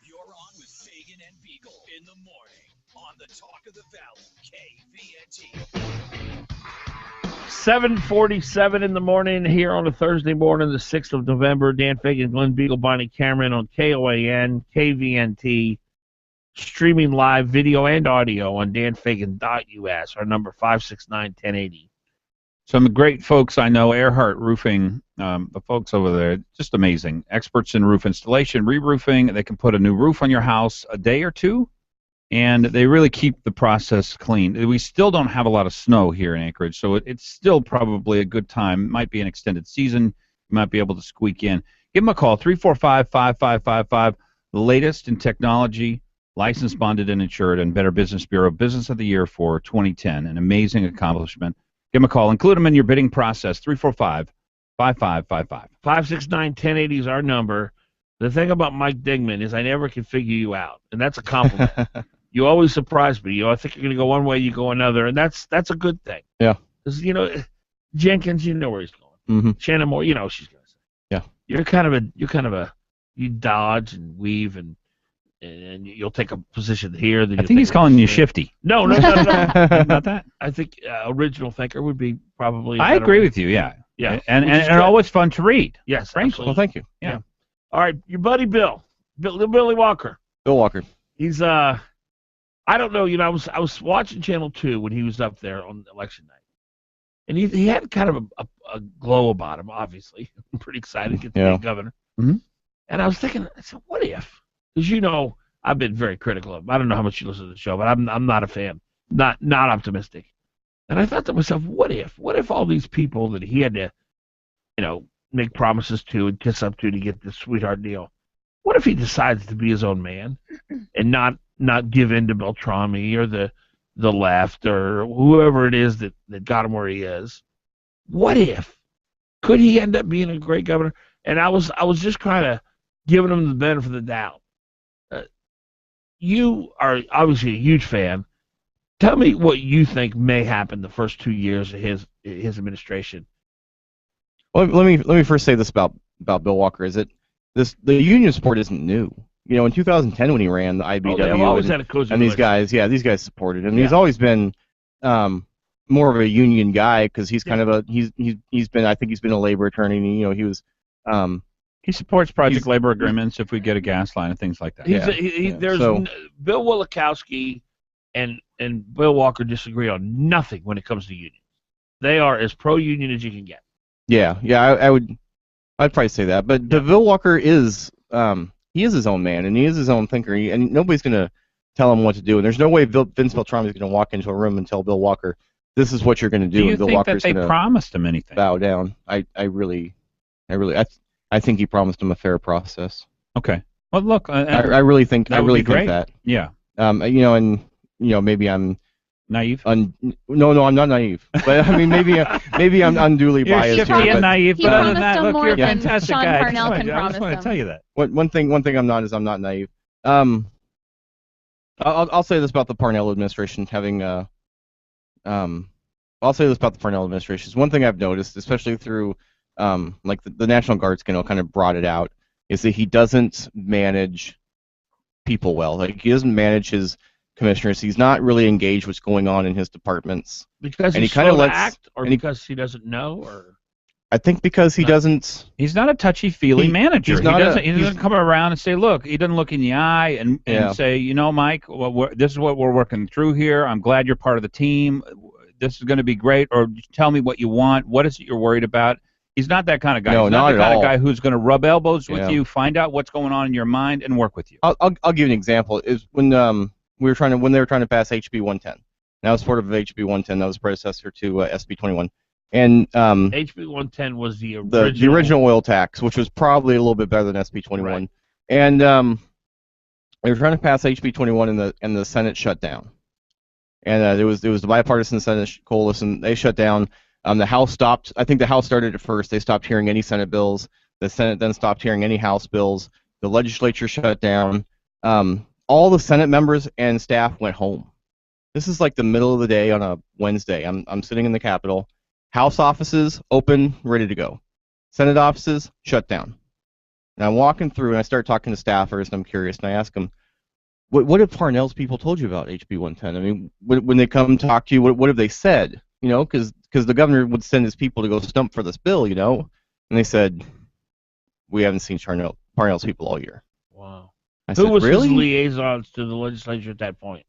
You're on with Fagan and Biegel in the morning on the Talk of the Valley, KVNT. 7:47 in the morning here on a Thursday morning, the 6th of November. Dan Fagan, Glen Biegel, Bonnie Cameron on KOAN, KVNT, streaming live video and audio on danfagan.us, our number 569-1080. Some great folks I know, Earhart Roofing, the folks over there, just amazing. Experts in roof installation, re-roofing. They can put a new roof on your house a day or two, and they really keep the process clean. We still don't have a lot of snow here in Anchorage, so it's still probably a good time. It might be an extended season. You might be able to squeak in. Give them a call, 345-5555, the latest in technology, licensed, bonded, and insured, and Better Business Bureau Business of the Year for 2010, an amazing accomplishment. Give them a call. Include them in your bidding process, 345-5555. 569-1080 is our number. The thing about Mike Dingman is I never can figure you out, and that's a compliment. You always surprise me. I think you're going to go one way, you go another, and that's a good thing. Yeah. Because, Jenkins, you know where he's going. Mm-hmm. Shannon Moore, you know what she's going to say. Yeah. You dodge and weave and you'll take a position here. Then I think he's calling you shifty. No. Not that. I think original thinker would be probably. I agree with you. Yeah. Yeah. And always fun to read. Yes. Frankly. Well, thank you. Yeah. All right, your buddy Billy Walker. Bill Walker. He's I don't know. I was watching Channel 2 when he was up there on election night, and he had kind of a glow about him. Obviously, I'm pretty excited to get to be governor. Mm-hmm. And I was thinking, I said, what if? Because I've been very critical of him. I don't know how much you listen to the show, but I'm not a fan. Not optimistic. And I thought to myself, what if all these people that he had to, make promises to and kiss up to get this sweetheart deal, what if he decides to be his own man and not give in to Beltrami or the left or whoever it is that got him where he is? What if? Could he end up being a great governor? And I was just kind of giving him the benefit of the doubt. You are obviously a huge fan. Tell me what you think may happen the first 2 years of his administration. Well, let me first say this about Bill Walker: is that the union support isn't new. In 2010 when he ran the IBW, and these guys supported him. Yeah. He's always been more of a union guy because he's kind of he's been a labor attorney. And, he was He supports project labor agreements if we get a gas line and things like that. Bill Wilikowski and Bill Walker disagree on nothing when it comes to unions. They are as pro-union as you can get. Yeah, I'd probably say that. But Bill Walker is he is his own man and he is his own thinker, and nobody's gonna tell him what to do. And there's no way Vince Beltrami is gonna walk into a room and tell Bill Walker, "This is what you're gonna do." Do you and Bill think Walker's that they gonna promised him anything? Bow down. I think he promised him a fair process. Okay. Well, look, I really think that would be great. that. Yeah. Maybe I'm naive. No, I'm not naive. But I mean, maybe I'm unduly biased here. You're shifty and naive, but other than that, look, you're a than fantastic Sean guy. Parnell can I just promise want to him. tell you that. One thing I'm not is I'm not naive. I'll say this about the Parnell administration having I'll say this about the Parnell administration. One thing I've noticed, especially through like the National Guard scandal kind of brought it out, is that he doesn't manage people well. Like he doesn't manage his commissioners. He's not really engaged what's going on in his departments. Because and he's he kind of slow to lets act, or because he doesn't know, or I think because he doesn't. He's not a touchy-feely manager. He's He not doesn't come around and say, "Look," he doesn't look in the eye and say, "You know, Mike, this is what we're working through here. I'm glad you're part of the team. This is going to be great." Or tell me what you want. What is it you're worried about? He's not that kind of guy. No, He's not the at kind all. of guy who's going to rub elbows with Yeah. you, find out what's going on in your mind, and work with you. I'll give you an example. Is when they were trying to pass HB 110. And I was supportive of HB 110. That was predecessor to SB 21. And HB 110 was the original. the original oil tax, which was probably a little bit better than SB 21. Right. And they were trying to pass HB 21, and the Senate shut down. And it was the bipartisan Senate coalition. They shut down. The House stopped. I think the House started at first. They stopped hearing any Senate bills. The Senate then stopped hearing any House bills. The legislature shut down. All the Senate members and staff went home. This is like the middle of the day on a Wednesday. I'm sitting in the Capitol. House offices open, ready to go. Senate offices shut down. And I'm walking through, and I start talking to staffers, and I'm curious, and I ask them, what have Parnell's people told you about HB 110? I mean, when they come talk to you, what have they said? You know, because the governor would send his people to go stump for this bill, you know? And they said, we haven't seen Parnell's people all year. Wow. I Who said, was really? his liaisons to the legislature at that point?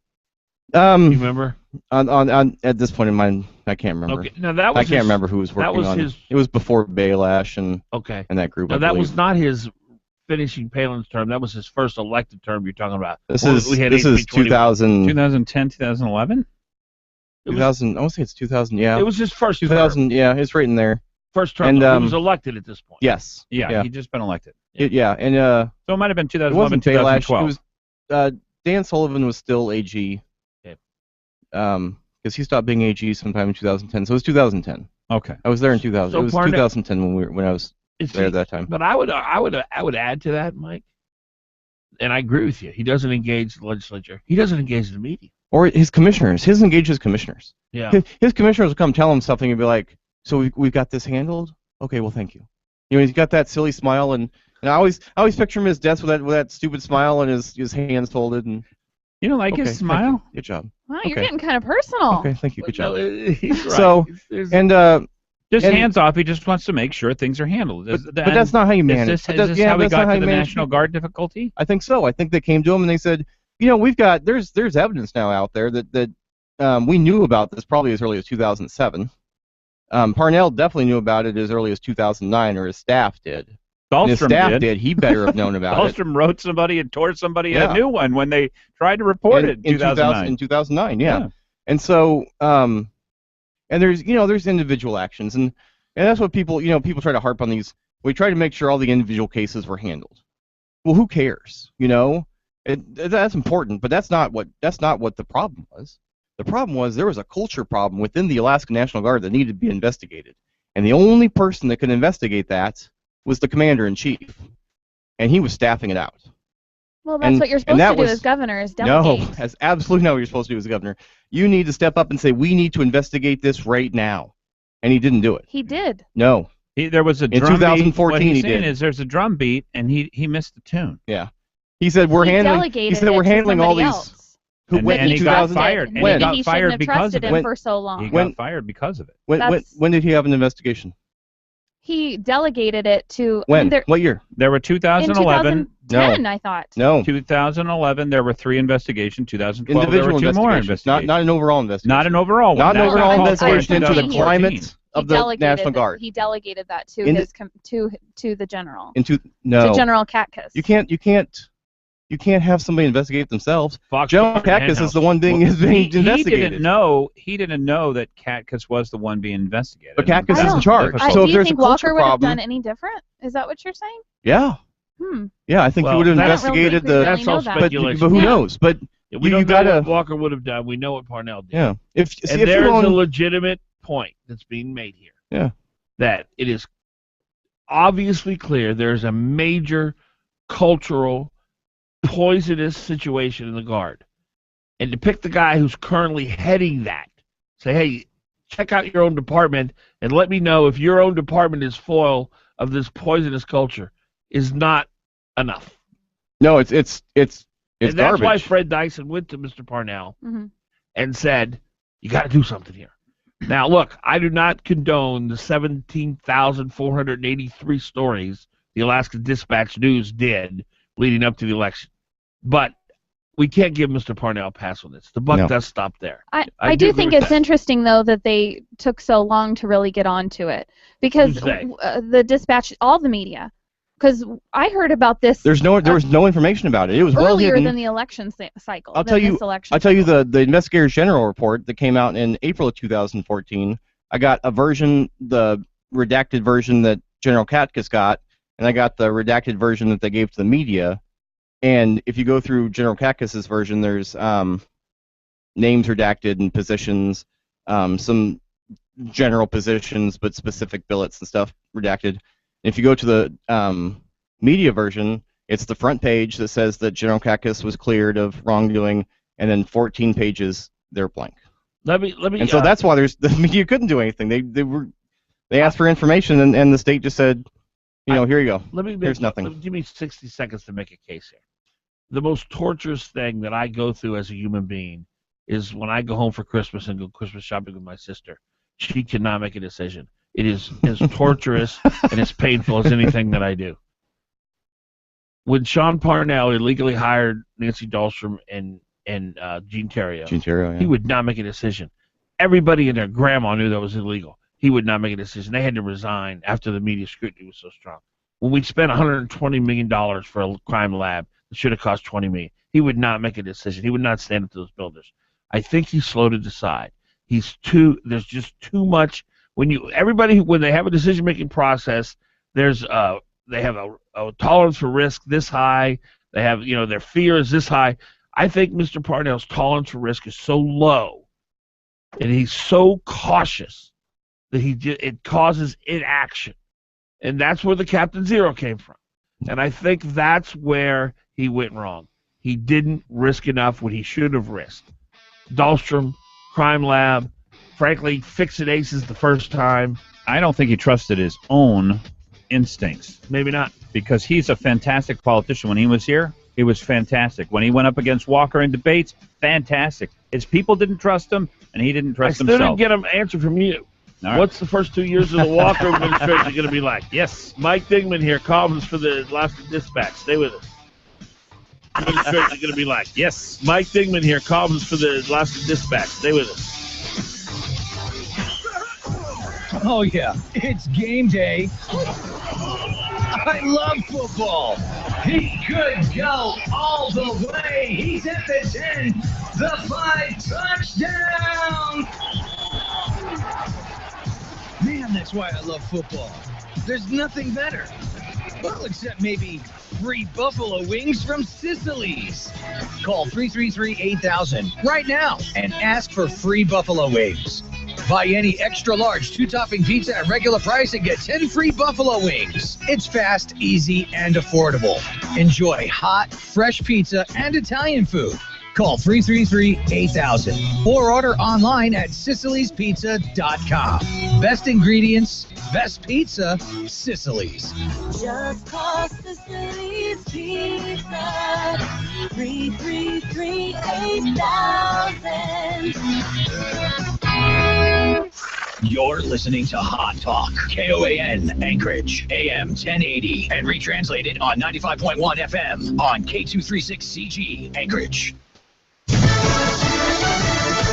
You remember? On at this point in mine, I can't remember. Okay, now that was I can't his- remember who was that working was on his- it. It was before Baylash and that group. Now, I that believe. was not his finishing Palin's term. That was his first elected term you're talking about. This Well, is we had this is HB 21. 2010, 2011? 2000. I want to say it's 2000. Yeah. It was his first 2000. Yeah, it's right in there. First term. And, He was elected at this point. Yes. Yeah, he'd just been elected. Yeah, and So it might have been it 2011, wasn't Baylash. 2012. It was Dan Sullivan was still AG. Okay. Because he stopped being AG sometime in 2010. So it was 2010. Okay. I was there in 2000. So it was Parnell- 2010 when I was It's- there at that time. But I would add to that, Mike. And I agree with you. He doesn't engage the legislature. He doesn't engage the media. Or his commissioners. He doesn't engage his commissioners. Yeah. His commissioners will come tell him something and be like, "So we've got this handled. Okay, well, thank you." You know, he's got that silly smile, and I always picture him at his desk with that stupid smile and his hands folded. And you don't like okay, his thank smile? you. Good job. Wow, you're Okay. getting kind of personal. Okay, thank you. Good job. He's right. So There's- and Just and- hands off. He just wants to make sure things are handled. But that's not how you manage. Is But this yeah, how we that's not got how to you the manage National people. Guard difficulty? I think so. I think they came to him and they said, you know, there's evidence now out there that we knew about this probably as early as 2007. Parnell definitely knew about it as early as 2009, or his staff did. And his Dahlstrom staff did. He better have known about it. Dahlstrom wrote somebody and tore somebody Yeah. a new one when they tried to report it in 2009. In 2009, yeah. And so, and there's individual actions, and that's what people try to harp on these. We try to make sure all the individual cases were handled. Well, who cares? You know, that's important, but that's not what the problem was. The problem was there was a culture problem within the Alaska National Guard that needed to be investigated, and the only person that could investigate that was the commander-in-chief, and he was staffing it out. Well, that's what you're supposed to do as governor, is delegate. No, that's absolutely not what you're supposed to do as a governor. You need to step up and say, we need to investigate this right now. And he didn't do it. He did. No. There was a In drum 2014 beat. What he's he saying did. is there's a drum beat, and he missed the tune. Yeah. He said we're He handling. delegated He said it we're to handling all somebody these. else. And when he in got 2000 fired. And when? he got He fired shouldn't have because of trusted it. him for so long. He got fired because of it. When did he have an investigation? he delegated it to. When? What year? There were 2011. In 2010, I thought. No. 2011, there were 3 investigations. 2012, Individual there were 2 more investigations. investigations. Not an overall investigation. Not an overall one. Not an That's overall called for investigation into the 2014. climate of the National Guard. He delegated that to to the general. No. To General Katkus. You can't have somebody investigate themselves. General Katkus is the one being investigated. He didn't know that Katkus was the one being investigated. But Katkus is in charge. Do you think Walker would have done any different? Is that what you're saying? Yeah. Yeah, I think he would have investigated the. That's all speculation. But who knows? But we don't know what Walker would have done. We know what Parnell did. Yeah. If there's a legitimate point that's being made here. Yeah. That it is obviously clear there's a major cultural poisonous situation in the Guard. And to pick the guy who's currently heading that, say, hey, check out your own department and let me know if your own department is foil of this poisonous culture, is not enough. No, it's and that's garbage. why Fred Dyson went to Mr. Parnell and said, you got to do something here. Now, look, I do not condone the 17,483 stories the Alaska Dispatch News did leading up to the election. But we can't give Mr. Parnell a pass on this. The buck does stop there. I do think it's interesting, though, that they took so long to really get onto it. Because the Dispatch, all the media, because I heard about this. There was no information about it. It was earlier well hidden. than the election cycle. I'll tell you the Investigator General report that came out in April of 2014. I got a version, the redacted version that General Katkus got, and I got the redacted version that they gave to the media. And if you go through General Katkus's version, there's names redacted and positions, some general positions, but specific billets and stuff redacted. And if you go to the media version, it's the front page that says that General Katkus was cleared of wrongdoing, and then 14 pages they're blank. Let me. And so that's why the media couldn't do anything. They asked for information, and the state just said, here you go. Here's nothing. Give me 60 seconds to make a case here. The most torturous thing that I go through as a human being is when I go home for Christmas and go Christmas shopping with my sister. She cannot make a decision. It is as torturous and as painful as anything that I do. When Sean Parnell illegally hired Nancy Dahlstrom and Gene Theriault, he would not make a decision. Everybody and their grandma knew that was illegal. He would not make a decision. They had to resign after the media scrutiny was so strong. When we spent $120 million for a crime lab that should have cost $20 million, he would not make a decision. He would not stand up to those builders. I think he's slow to decide. There's just too much. When they have a decision-making process, they have a tolerance for risk this high. They have, their fear is this high. I think Mr. Parnell's tolerance for risk is so low, and he's so cautious that it causes inaction. And that's where the Captain Zero came from. And I think that's where he went wrong. He didn't risk enough when he should have risked. Dahlstrom, crime lab, frankly, fix-it aces the first time. I don't think he trusted his own instincts. Maybe not. Because he's a fantastic politician. When he was here, he was fantastic. When he went up against Walker in debates, fantastic. His people didn't trust him, and he didn't trust himself. I still didn't get an answer from you. Right. What's the first 2 years of the Walker administration going to be like? Yes. Mike Dingman here, columns for the Alaska Dispatch. Stay with us. Administration going to be like? Yes. Mike Dingman here, columns for the Alaska Dispatch. Stay with us. Oh, yeah. It's game day. I love football. He could go all the way. He's at the 10, the 5, touchdown. Man, that's why I love football. There's nothing better. Well, except maybe free buffalo wings from Sicily's. Call 333-8000 right now and ask for free buffalo wings. Buy any extra large 2-topping pizza at regular price and get 10 free buffalo wings. It's fast, easy, and affordable. Enjoy hot, fresh pizza and Italian food. Call 333-8000 or order online at SicilysPizza.com. Best ingredients, best pizza, Sicily's. Just call Sicily's Pizza. 333-8000. You're listening to Hot Talk, KOAN, Anchorage, AM 1080, and retranslated on 95.1 FM on K236CG, Anchorage.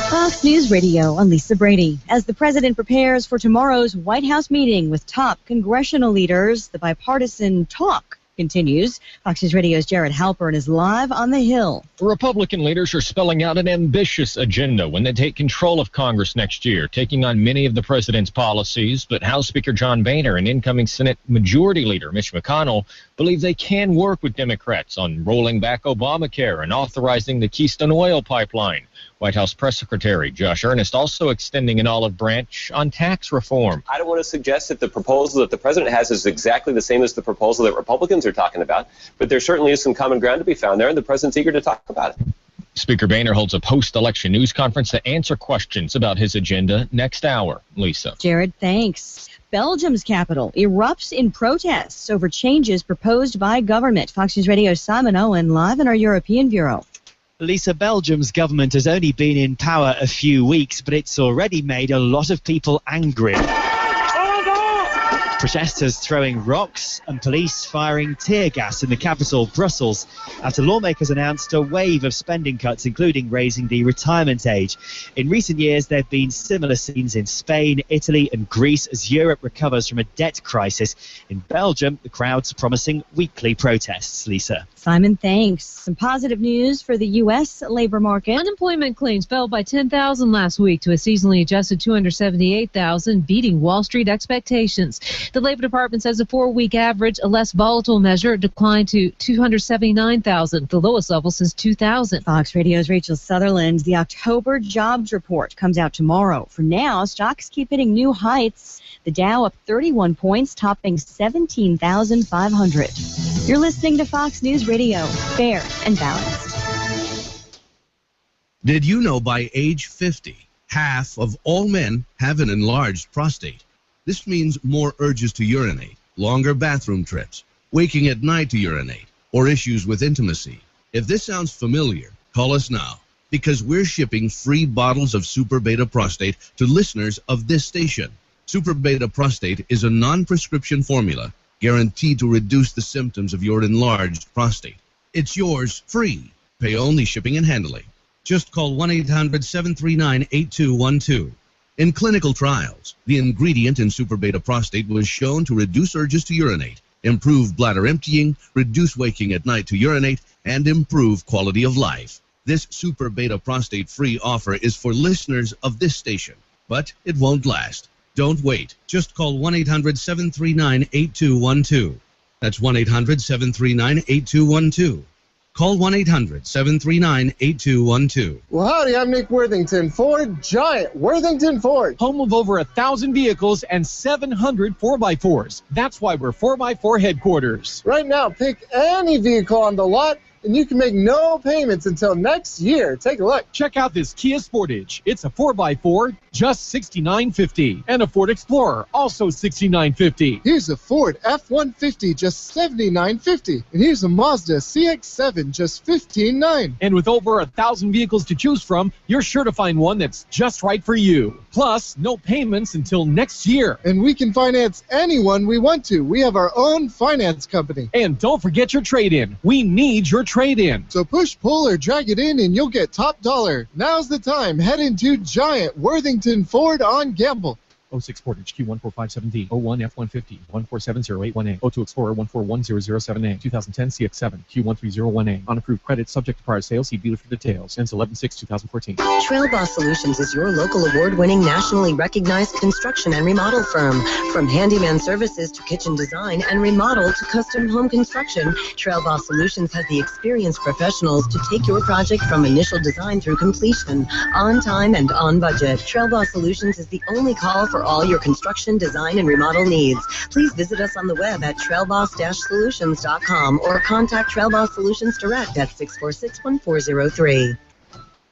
Fox News Radio, I'm Lisa Brady. As the president prepares for tomorrow's White House meeting with top congressional leaders, the bipartisan talk continues. Fox News Radio's Jared Halpern is live on the Hill. Republican leaders are spelling out an ambitious agenda when they take control of Congress next year, taking on many of the president's policies. But House Speaker John Boehner and incoming Senate Majority Leader Mitch McConnell believe they can work with Democrats on rolling back Obamacare and authorizing the Keystone Oil Pipeline. White House Press Secretary Josh Earnest also extending an olive branch on tax reform. I don't want to suggest that the proposal that the president has is exactly the same as the proposal that Republicans are talking about, but there certainly is some common ground to be found there, and the president's eager to talk about it. Speaker Boehner holds a post-election news conference to answer questions about his agenda next hour. Lisa. Jared, thanks. Belgium's capital erupts in protests over changes proposed by government. Fox News Radio's Simon Owen live in our European Bureau. Lisa, Belgium's government has only been in power a few weeks, but it's already made a lot of people angry. Protesters throwing rocks and police firing tear gas in the capital, Brussels, after lawmakers announced a wave of spending cuts, including raising the retirement age. In recent years, there have been similar scenes in Spain, Italy and Greece as Europe recovers from a debt crisis. In Belgium, the crowds promising weekly protests. Lisa. Simon, thanks. Some positive news for the U.S. labor market. Unemployment claims fell by 10,000 last week to a seasonally adjusted 278,000, beating Wall Street expectations. The Labor Department says a 4-week average, a less volatile measure, declined to 279,000, the lowest level since 2000. Fox Radio's Rachel Sutherland. The October jobs report comes out tomorrow. For now, stocks keep hitting new heights. The Dow up 31 points, topping 17,500. You're listening to Fox News Radio, fair and balanced. Did you know by age 50, half of all men have an enlarged prostate? This means more urges to urinate, longer bathroom trips, waking at night to urinate, or issues with intimacy. If this sounds familiar, call us now, because we're shipping free bottles of Super Beta Prostate to listeners of this station. Super Beta Prostate is a non-prescription formula guaranteed to reduce the symptoms of your enlarged prostate. It's yours free. Pay only shipping and handling. Just call 1-800-739-8212. In clinical trials, the ingredient in Super Beta Prostate was shown to reduce urges to urinate, improve bladder emptying, reduce waking at night to urinate, and improve quality of life. This Super Beta Prostate free offer is for listeners of this station, but it won't last. Don't wait. Just call 1-800-739-8212. That's 1-800-739-8212. Call 1-800-739-8212. Well, howdy, I'm Nick Worthington, Ford Giant Worthington Ford. Home of over 1,000 vehicles and 700 4x4s. That's why we're 4x4 headquarters. Right now, pick any vehicle on the lot, and you can make no payments until next year. Take a look. Check out this Kia Sportage. It's a 4x4, just $69.50. And a Ford Explorer, also $69.50. Here's a Ford F-150, just $79.50. And here's a Mazda CX-7, just $15,900. And with over 1,000 vehicles to choose from, you're sure to find one that's just right for you. Plus, no payments until next year. And we can finance anyone we want to. We have our own finance company. And don't forget your trade-in. We need your trade-in. So push, pull, or drag it in and you'll get top dollar. Now's the time. Head into Giant Worthington Ford on Gamble. 06 Sportage Q1457D, 01 F150, 1470818, 02 Explorer 1410078, 2010 CX7, Q13018. Unapproved credit subject to prior sales. See dealer for details. Ends 11/6/2014. Trail Boss Solutions is your local award-winning, nationally recognized construction and remodel firm. From handyman services to kitchen design and remodel to custom home construction, Trail Boss Solutions has the experienced professionals to take your project from initial design through completion, on time and on budget. Trail Boss Solutions is the only call for all your construction, design, and remodel needs. Please visit us on the web at trailboss-solutions.com or contact Trail Boss Solutions Direct at 646-1403.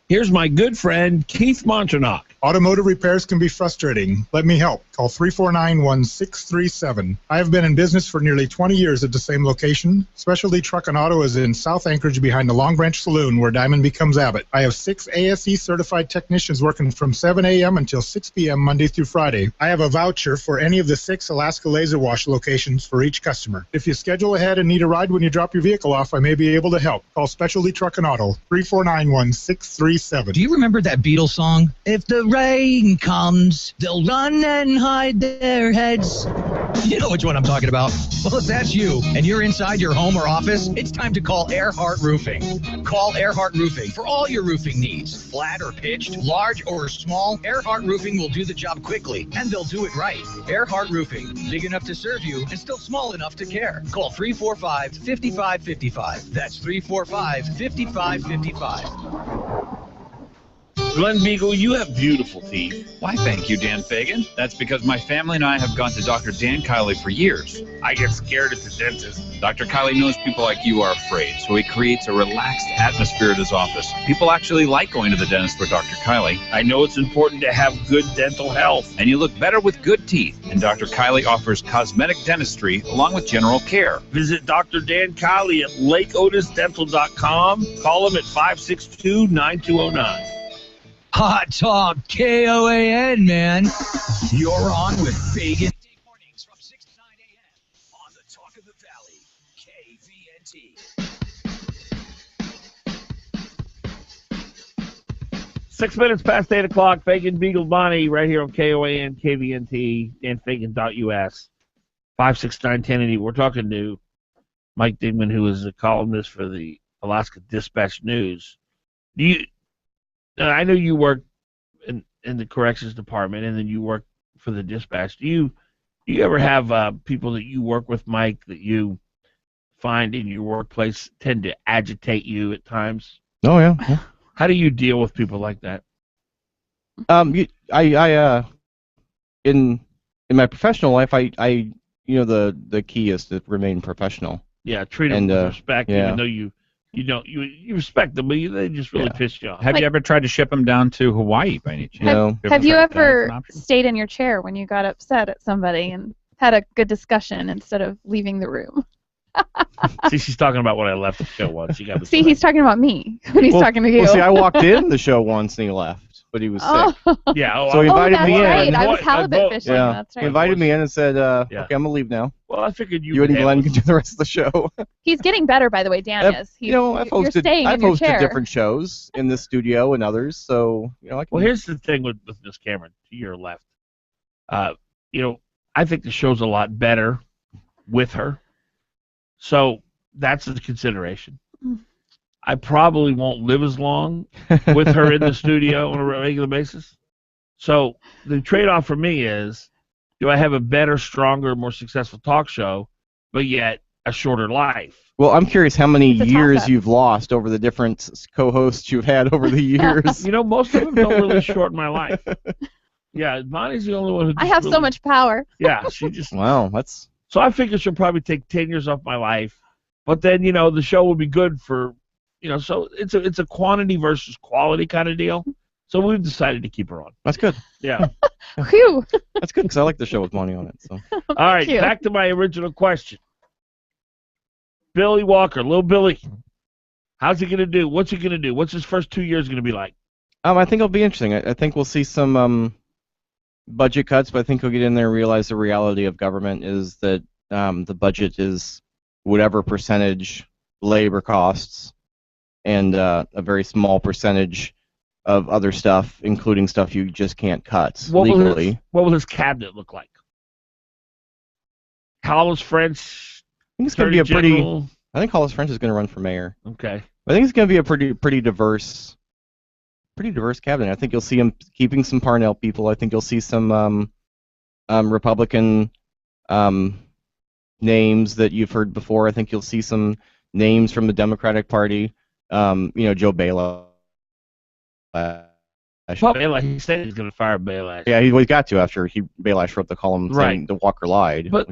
Here's my good friend Keith Monternock. Automotive repairs can be frustrating. Let me help. Call 349-1637. I have been in business for nearly 20 years at the same location. Specialty Truck and Auto is in South Anchorage behind the Long Branch Saloon where Diamond becomes Abbott. I have 6 ASE certified technicians working from 7 a.m. until 6 p.m. Monday through Friday. I have a voucher for any of the 6 Alaska Laser Wash locations for each customer. If you schedule ahead and need a ride when you drop your vehicle off, I may be able to help. Call Specialty Truck and Auto, 349-1637. Do you remember that Beatles song? If the rain comes, they'll run and hide their heads. You know which one I'm talking about. Well, if that's you and you're inside your home or office, it's time to call Earhart Roofing. Call Earhart Roofing for all your roofing needs. Flat or pitched, large or small, Earhart Roofing will do the job quickly, and they'll do it right. Earhart Roofing, big enough to serve you and still small enough to care. Call 345-5555. That's 345-5555. Glen Biegel, you have beautiful teeth. Why, thank you, Dan Fagan. That's because my family and I have gone to Dr. Dan Kiley for years. I get scared at the dentist. Dr. Kiley knows people like you are afraid, so he creates a relaxed atmosphere at his office. People actually like going to the dentist for Dr. Kiley. I know it's important to have good dental health. And you look better with good teeth. And Dr. Kiley offers cosmetic dentistry along with general care. Visit Dr. Dan Kiley at lakeotisdental.com. Call him at 562-9209. Hot Talk KOAN, man. You're on with Fagan. Mornings from 6 to 9 a.m. on the Talk of the Valley, KVNT. 6 minutes past 8 o'clock. Fagan, Biegel, Bonnie, right here on KOAN, KVNT, danfagan.us, 569-1080. We're talking to Mike Dingman, who is a columnist for the Alaska Dispatch News. I know you work in the corrections department, and then you work for the dispatch. Do you ever have people that you work with, Mike, that you find in your workplace tend to agitate you at times? Oh yeah. How do you deal with people like that? In my professional life, the key is to remain professional. Yeah, treat them with respect, even though you respect them, but they just really piss you off. Have you ever tried to ship them down to Hawaii by any chance? Have you ever stayed in your chair when you got upset at somebody and had a good discussion instead of leaving the room? See, she's talking about when I left the show once. You got See, he's talking about me when he's talking to you. Well, see, I walked in the show once and he left, but he was sick. Yeah. So he invited me in. Right. I was halibut fishing. Yeah. That's right. He invited me in and said, okay, I'm going to leave now. Well, I figured you and Glenn can do the rest of the show. He's getting better, by the way, Dan is. I've hosted different shows in the studio and others, so, I can... Well, here's the thing with Miss Cameron, to your left. I think the show's a lot better with her. So that's a consideration. I probably won't live as long with her in the studio on a regular basis. So the trade-off for me is, do I have a better, stronger, more successful talk show, but yet a shorter life? Well, I'm curious how many years you've lost over the different co-hosts you've had over the years. Most of them don't really shorten my life. Yeah, Bonnie's the only one who I have so much power. Yeah, she just... Wow, that's... So I figure she'll probably take 10 years off my life, but then, the show will be good for, so it's a quantity versus quality kind of deal. So we've decided to keep her on. That's good. Yeah. Phew. That's good because I like the show with Bonnie on it. So. All right, back to my original question. Billy Walker, little Billy, how's he going to do? What's he going to do? What's his first 2 years going to be like? I think it'll be interesting. I think we'll see some budget cuts, but I think he'll get in there and realize the reality of government is that the budget is whatever percentage labor costs and a very small percentage of other stuff, including stuff you just can't cut legally. What will his cabinet look like? Hollis French. I think it's going to be a pretty. I think Hollis French is going to run for mayor. Okay. I think it's going to be a pretty diverse cabinet. I think you'll see him keeping some Parnell people. I think you'll see some Republican names that you've heard before. I think you'll see some names from the Democratic Party. Joe Bailoff. Bailash, he said he's going to fire Bailash. Yeah, he got to after Bailash wrote the column saying the Walker lied. But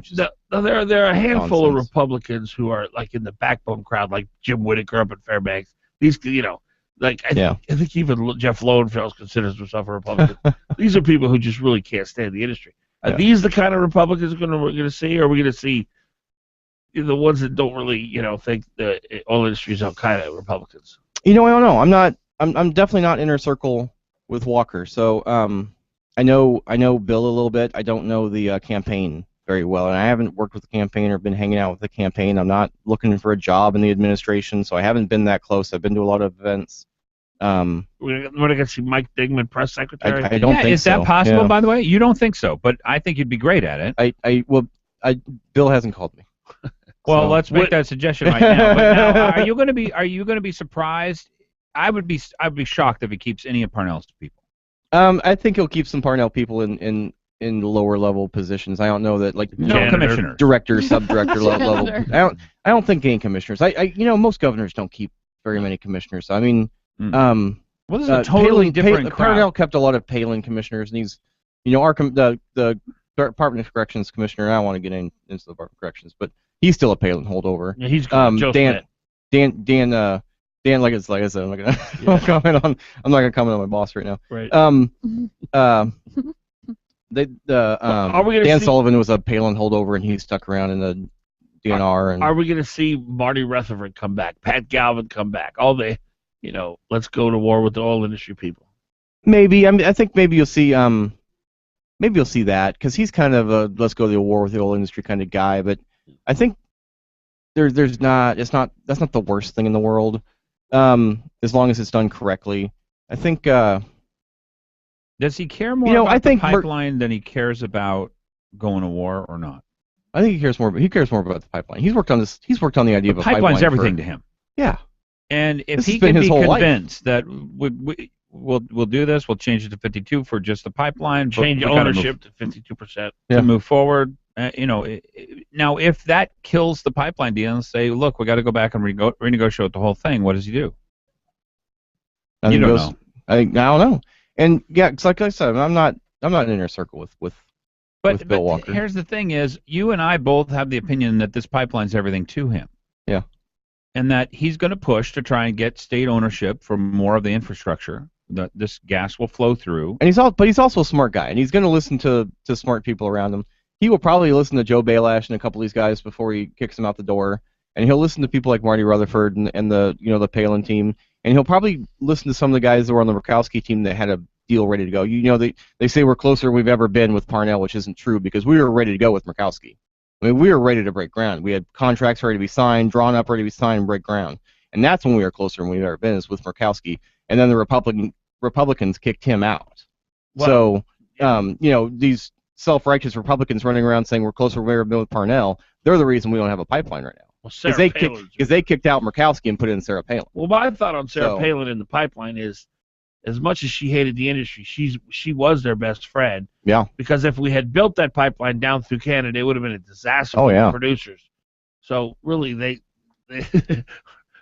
there are a handful of Republicans who are like in the backbone crowd, like Jim Whitaker up at Fairbanks. These, Like, I think even Jeff Lowenfeld considers himself a Republican. These are people who just really can't stand the industry. Are these the kind of Republicans we're going to see, or are we going to see the ones that don't really, think the oil industry is all kind of Republicans? I don't know. I'm definitely not inner circle with Walker. So I know Bill a little bit. I don't know the campaign very well, and I haven't worked with the campaign or been hanging out with the campaign. I'm not looking for a job in the administration, so I haven't been that close. I've been to a lot of events. We're going to see Mike Dingman, press secretary. I don't think is so. That possible, by the way? You don't think so, but I think you'd be great at it. Bill hasn't called me. Well, let's make that suggestion right now. But now, are you going to be surprised? I would be shocked if he keeps any of Parnell's people. I think he'll keep some Parnell people in lower level positions. I don't know that no commissioners, director, sub-director level. I don't think any commissioners. Most governors don't keep very many commissioners. I mean, well, this is a totally different crowd. Parnell kept a lot of Palin commissioners, and he's, the Department of Corrections commissioner. I don't want to get into the Department of Corrections, but he's still a Palin holdover. Yeah, he's Dan, like I said, I'm not gonna comment on. I'm not gonna comment on my boss right now. Right. Dan Sullivan was a Palin holdover, and he stuck around in the DNR. Are we gonna see Marty Rutherford come back? Pat Galvin come back? All the, let's go to war with the oil industry people. Maybe. I think maybe you'll see. Maybe you'll see that, because he's kind of a let's go to the war with the oil industry kind of guy. But I think that's not the worst thing in the world. As long as it's done correctly. I think. Does he care more about the pipeline than he cares about going to war, or not? I think he cares more. He cares more about the pipeline. He's worked on this. He's worked on the idea of a pipeline. Pipeline's everything to him. Yeah. And if he can be convinced that we'll do this, we'll change it to 52 for just the pipeline. Change ownership to 52% to move forward. Now, if that kills the pipeline deal and say, look, we got to go back and renegotiate the whole thing, what does he do? I don't know. And yeah, it's like I said, I'm not in inner circle with Bill Walker. Here's the thing: is you and I both have the opinion that this pipeline's everything to him. Yeah. And that he's going to push to try and get state ownership for more of the infrastructure. That this gas will flow through. And he's also a smart guy, and he's going to listen to smart people around him. He will probably listen to Joe Balash and a couple of these guys before he kicks them out the door, and he'll listen to people like Marty Rutherford and the the Palin team, and he'll probably listen to some of the guys that were on the Murkowski team that had a deal ready to go. They say we're closer than we've ever been with Parnell, which isn't true, because we were ready to go with Murkowski. I mean, we were ready to break ground. We had contracts ready to be signed, drawn up, ready to be signed, and break ground. And that's when we were closer than we've ever been, is with Murkowski. And then the Republicans kicked him out. Well, so, these self-righteous Republicans running around saying we're closer than we've ever been with Parnell, they're the reason we don't have a pipeline right now. Well, because they kicked out Murkowski and put in Sarah Palin. Well, my thought on Sarah Palin in the pipeline is, as much as she hated the industry, she was their best friend. Yeah. Because if we had built that pipeline down through Canada, it would have been a disaster for the producers. So really, who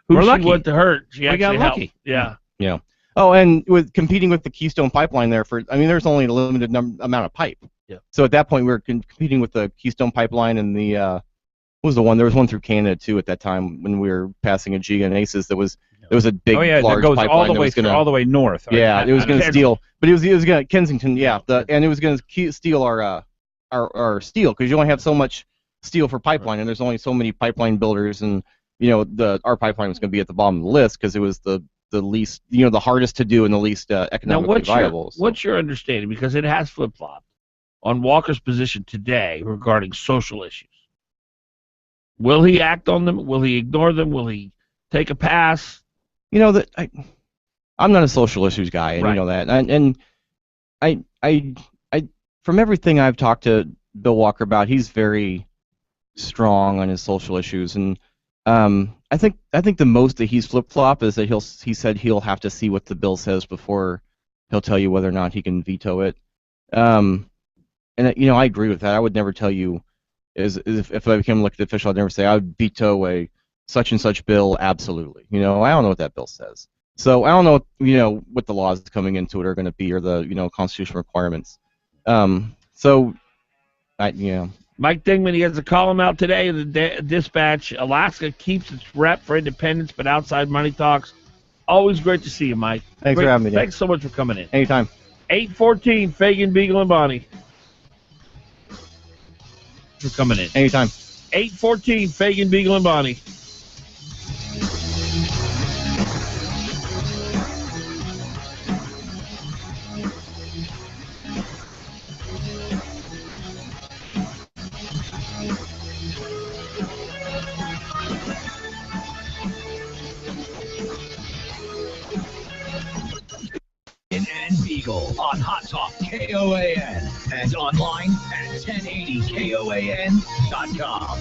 she went to hurt, she actually got lucky. Helped. Yeah. Oh, and with competing with the Keystone Pipeline there's only a limited amount of pipe. Yeah. So at that point, we were competing with the Keystone Pipeline and the what was the one? There was one through Canada too at that time when we were passing a Giga and Aces that was. There was a big, large that goes pipeline all the way north. Yeah, it was going to steal, but it was going to Kensington. Yeah, and it was going to steal our steel, because you only have so much steel for pipeline, and there's only so many pipeline builders, and our pipeline was going to be at the bottom of the list because it was the least, the hardest to do and the least economically viable. What's your understanding? Because it has flip-flopped on Walker's position today regarding social issues. Will he act on them? Will he ignore them? Will he take a pass? I'm not a social issues guy, and you know that. And I from everything I've talked to Bill Walker about, he's very strong on his social issues, and I think the most that he's flip-flop is that he said he'll have to see what the bill says before he'll tell you whether or not he can veto it. And I agree with that. I would never tell you, if I became elected official, I'd never say I would veto a such and such bill, absolutely. I don't know what that bill says. So I don't know what the laws coming into it are going to be, or the constitutional requirements. Mike Dingman, he has a column out today in the Dispatch. Alaska keeps its rep for independence, but outside money talks Always great to see you, Mike. Thanks for having me, Dan. Thanks so much for coming in. Anytime. 8:14, Fagan, Biegel, and Bonnie. For coming in. Anytime. 8:14, Fagan, Biegel, and Bonnie. Dan Biegel on Hot Talk KOAN and online at 1080KOAN.com.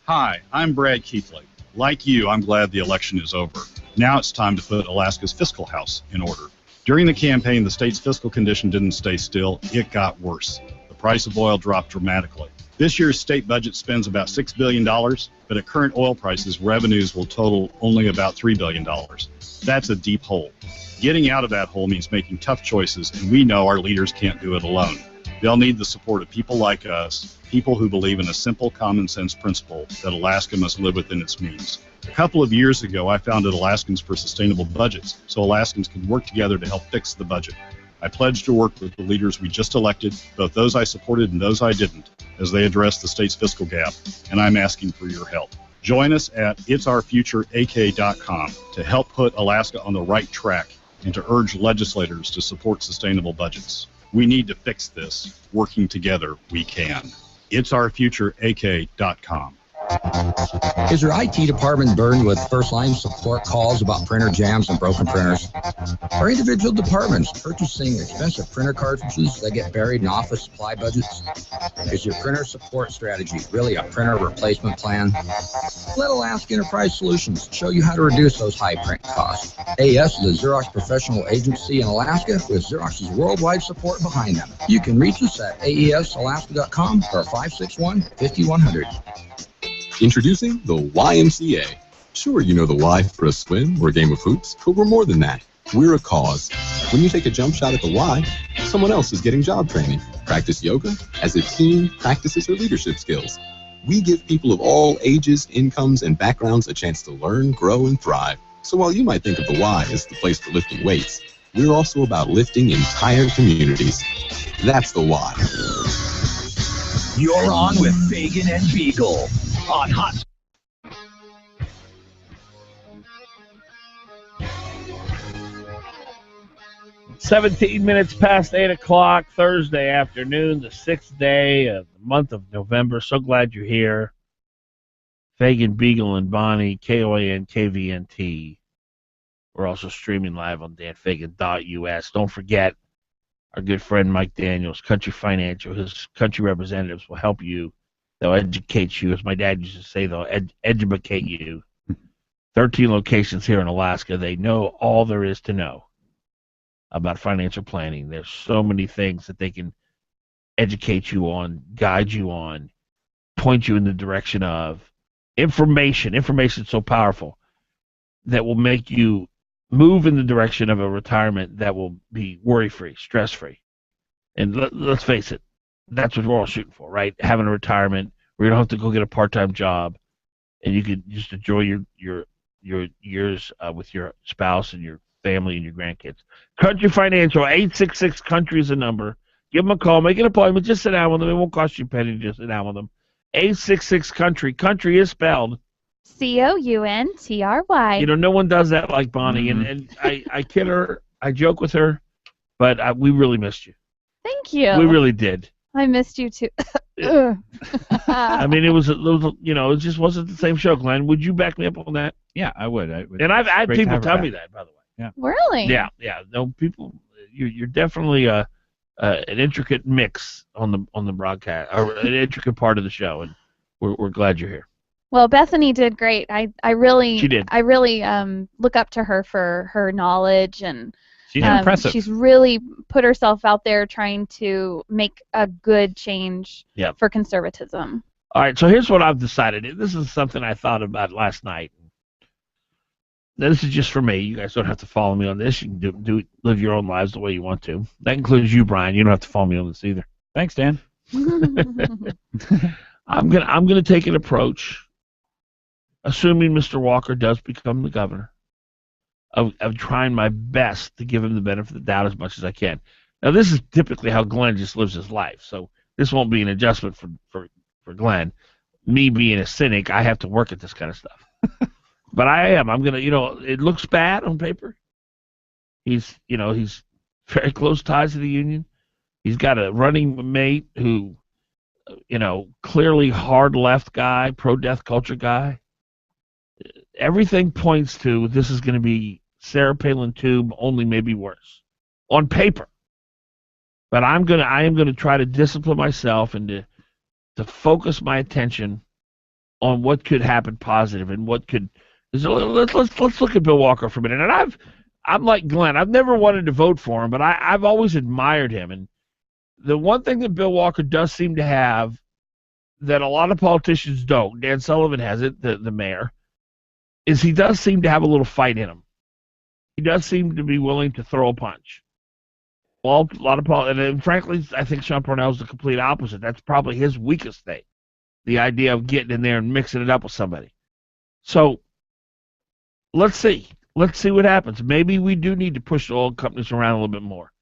Hi, I'm Brad Keithley. Like you, I'm glad the election is over. Now it's time to put Alaska's fiscal house in order. During the campaign, the state's fiscal condition didn't stay still. It got worse. The price of oil dropped dramatically. This year's state budget spends about $6 billion, but at current oil prices, revenues will total only about $3 billion. That's a deep hole. Getting out of that hole means making tough choices, and we know our leaders can't do it alone. They'll need the support of people like us, people who believe in a simple common sense principle that Alaska must live within its means. A couple of years ago, I founded Alaskans for Sustainable Budgets, so Alaskans can work together to help fix the budget. I pledged to work with the leaders we just elected, both those I supported and those I didn't, as they address the state's fiscal gap, and I'm asking for your help. Join us at itsourfutureak.com to help put Alaska on the right track and to urge legislators to support sustainable budgets. We need to fix this. Working together, we can. itsourfutureak.com. Is your IT department burdened with first-line support calls about printer jams and broken printers? Are individual departments purchasing expensive printer cartridges that get buried in office supply budgets? Is your printer support strategy really a printer replacement plan? Let Alaska Enterprise Solutions show you how to reduce those high print costs. AES is a Xerox professional agency in Alaska with Xerox's worldwide support behind them. You can reach us at aesalaska.com or 561-5100. Introducing the YMCA. Sure, you know the Y for a swim or a game of hoops, but we're more than that. We're a cause. When you take a jump shot at the Y, someone else is getting job training. Practice yoga as a team practices their leadership skills. We give people of all ages, incomes, and backgrounds a chance to learn, grow, and thrive. So while you might think of the Y as the place for lifting weights, we're also about lifting entire communities. That's the Y. You're on with Fagan and Biegel on Hot. $17 minutes past 8 o'clock, Thursday afternoon, the 6th day of the month of November. So glad you're here. Fagan, Biegel, and Bonnie, KOAN, KVNT. We're also streaming live on danfagan.us. Don't forget, our good friend Mike Daniels, Country Financial, his country representatives will help you. They'll educate you. As my dad used to say, they'll educate you. 13 locations here in Alaska. They know all there is to know about financial planning. There's so many things that they can educate you on, guide you on, point you in the direction of. Information is so powerful that will make you move in the direction of a retirement that will be worry-free, stress-free. And let's face it, that's what we're all shooting for, right? Having a retirement where you don't have to go get a part-time job and you can just enjoy your years with your spouse and your family and your grandkids. Country Financial, 866-COUNTRY is the number. Give them a call. Make an appointment. Just sit down with them. It won't cost you a penny to just sit down with them. 866-COUNTRY. Country is spelled COUNTRY. You know, no one does that like Bonnie. And I kid her. I joke with her. But we really missed you. Thank you. We really did. I missed you too. I mean, it just wasn't the same show, Glenn. Would you back me up on that? Yeah, I would. And I've had people tell me that, by the way. Yeah. Really? Yeah. No, people, you're definitely an intricate mix on the broadcast, or an intricate part of the show, and we're glad you're here. Well, Bethany did great. She did. I really look up to her for her knowledge, and she's impressive. She's really put herself out there trying to make a good change for conservatism. All right, so here's what I've decided. This is something I thought about last night. Now, this is just for me. You guys don't have to follow me on this. You can live your own lives the way you want to. That includes you, Brian. You don't have to follow me on this either. Thanks, Dan. I'm gonna take an approach, assuming Mr. Walker does become the governor, of trying my best to give him the benefit of the doubt as much as I can. Now, this is typically how Glenn just lives his life, so this won't be an adjustment for Glenn. Me being a cynic, I have to work at this kind of stuff. But I am. I'm gonna. It looks bad on paper. He's very close ties to the union. He's got a running mate who, clearly hard left guy, pro-death culture guy. Everything points to this is going to be Sarah Palin tube, only maybe worse, on paper. But I am gonna try to discipline myself and to focus my attention on what could happen positive and what could. Let's look at Bill Walker for a minute. And I'm like Glenn. I've never wanted to vote for him, but I've always admired him. And the one thing that Bill Walker does seem to have that a lot of politicians don't, Dan Sullivan has it, the mayor, is he does seem to have a little fight in him. He does seem to be willing to throw a punch. Well, a lot of and frankly, I think Sean Parnell's the complete opposite. That's probably his weakest thing, the idea of getting in there and mixing it up with somebody. So let's see. Let's see what happens. Maybe we do need to push the oil companies around a little bit more.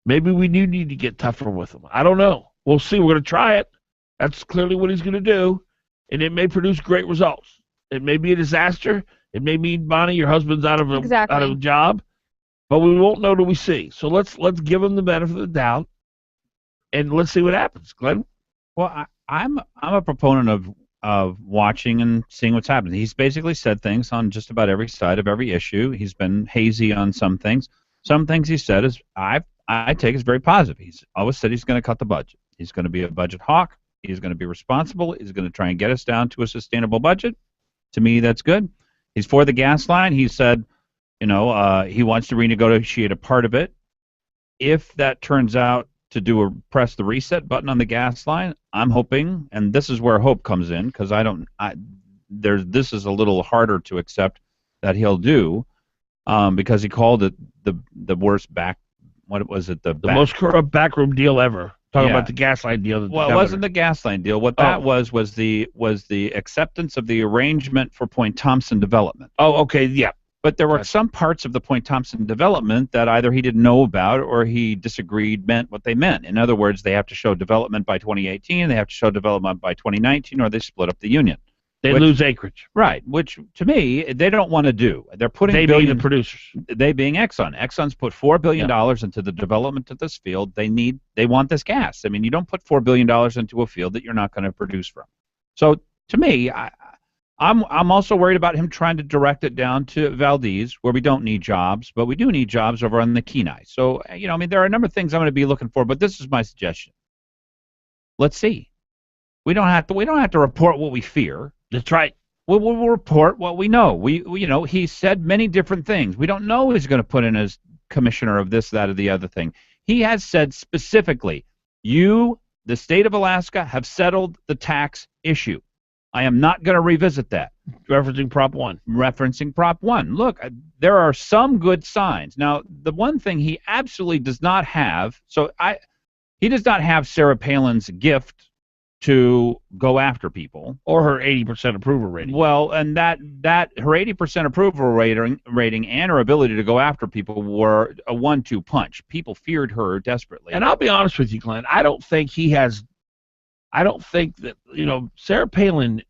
Maybe we do need to get tougher with them. I don't know. We'll see. We're going to try it. That's clearly what he's going to do, and it may produce great results. It may be a disaster. It may mean, Bonnie, your husband's out of a job, but we won't know till we see. So let's give him the benefit of the doubt, and let's see what happens. Glenn? Well, I'm a proponent of watching and seeing what's happening. He's basically said things on just about every side of every issue. He's been hazy on some things. Some things he said is I take as very positive. He's always said he's going to cut the budget. He's going to be a budget hawk. He's going to be responsible. He's going to try and get us down to a sustainable budget. To me, that's good. He's for the gas line. He said, he wants to renegotiate a part of it. If that turns out to press the reset button on the gas line, I'm hoping, and this is where hope comes in, because this is a little harder to accept that he'll do, because he called it the worst the most corrupt backroom deal ever. Talking about the gas line deal. Well, it wasn't the gas line deal. What that was the acceptance of the arrangement for Point Thompson development. Oh, okay, yeah. But there were some parts of the Point Thompson development that either he didn't know about or he disagreed meant what they meant. In other words, they have to show development by 2018, they have to show development by 2019, or they split up the union. They lose acreage. Right, which to me, they don't want to do. They're putting being the producers. They being Exxon. Exxon's put $4 billion into the development of this field. They want this gas. I mean, you don't put $4 billion into a field that you're not going to produce from. So to me, I'm also worried about him trying to direct it down to Valdez, where we don't need jobs, but we do need jobs over on the Kenai. So, there are a number of things I'm going to be looking for, but this is my suggestion. Let's see. We don't have to report what we fear. That's right. We'll report what we know. He said many different things. We don't know he's going to put in as commissioner of this, that, or the other thing. He has said specifically, the state of Alaska, have settled the tax issue. I am not going to revisit that. Referencing Prop 1. Referencing Prop 1. Look, there are some good signs. Now, the one thing he absolutely does not have, he does not have Sarah Palin's gift to go after people, or her 80% approval rating. Well, and that her 80% approval rating and her ability to go after people were a 1-2 punch. People feared her desperately. And I'll be honest with you, Glenn. I don't think that Sarah Palin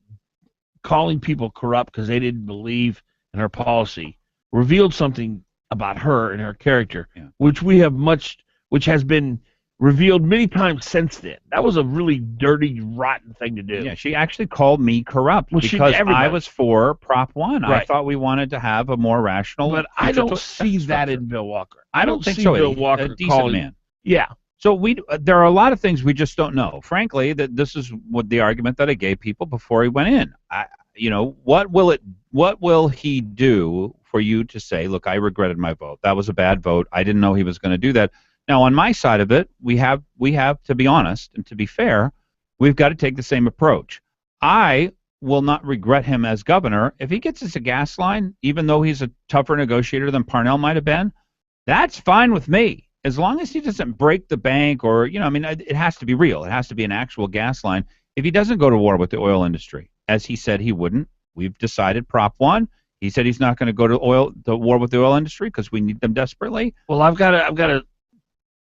calling people corrupt because they didn't believe in her policy revealed something about her and her character, which has been revealed many times since then. That was a really dirty, rotten thing to do. Yeah, she actually called me corrupt because I was for Prop 1. Right. I thought we wanted to have a more rational. But I don't see that in Bill Walker. I don't think see so. Bill Walker a decent calling, man. Yeah. So there are a lot of things we just don't know. Frankly, this is what the argument that I gave people before he went in. What will he do for you to say, look, I regretted my vote. That was a bad vote. I didn't know he was going to do that. Now, on my side of it, we have to be honest and to be fair, we've got to take the same approach. I will not regret him as governor if he gets us a gas line, even though he's a tougher negotiator than Parnell might have been. That's fine with me, as long as he doesn't break the bank or, it has to be real. It has to be an actual gas line. If he doesn't go to war with the oil industry, as he said he wouldn't, we've decided Prop 1. He said he's not going to go to war with the oil industry because we need them desperately. Well, I've got to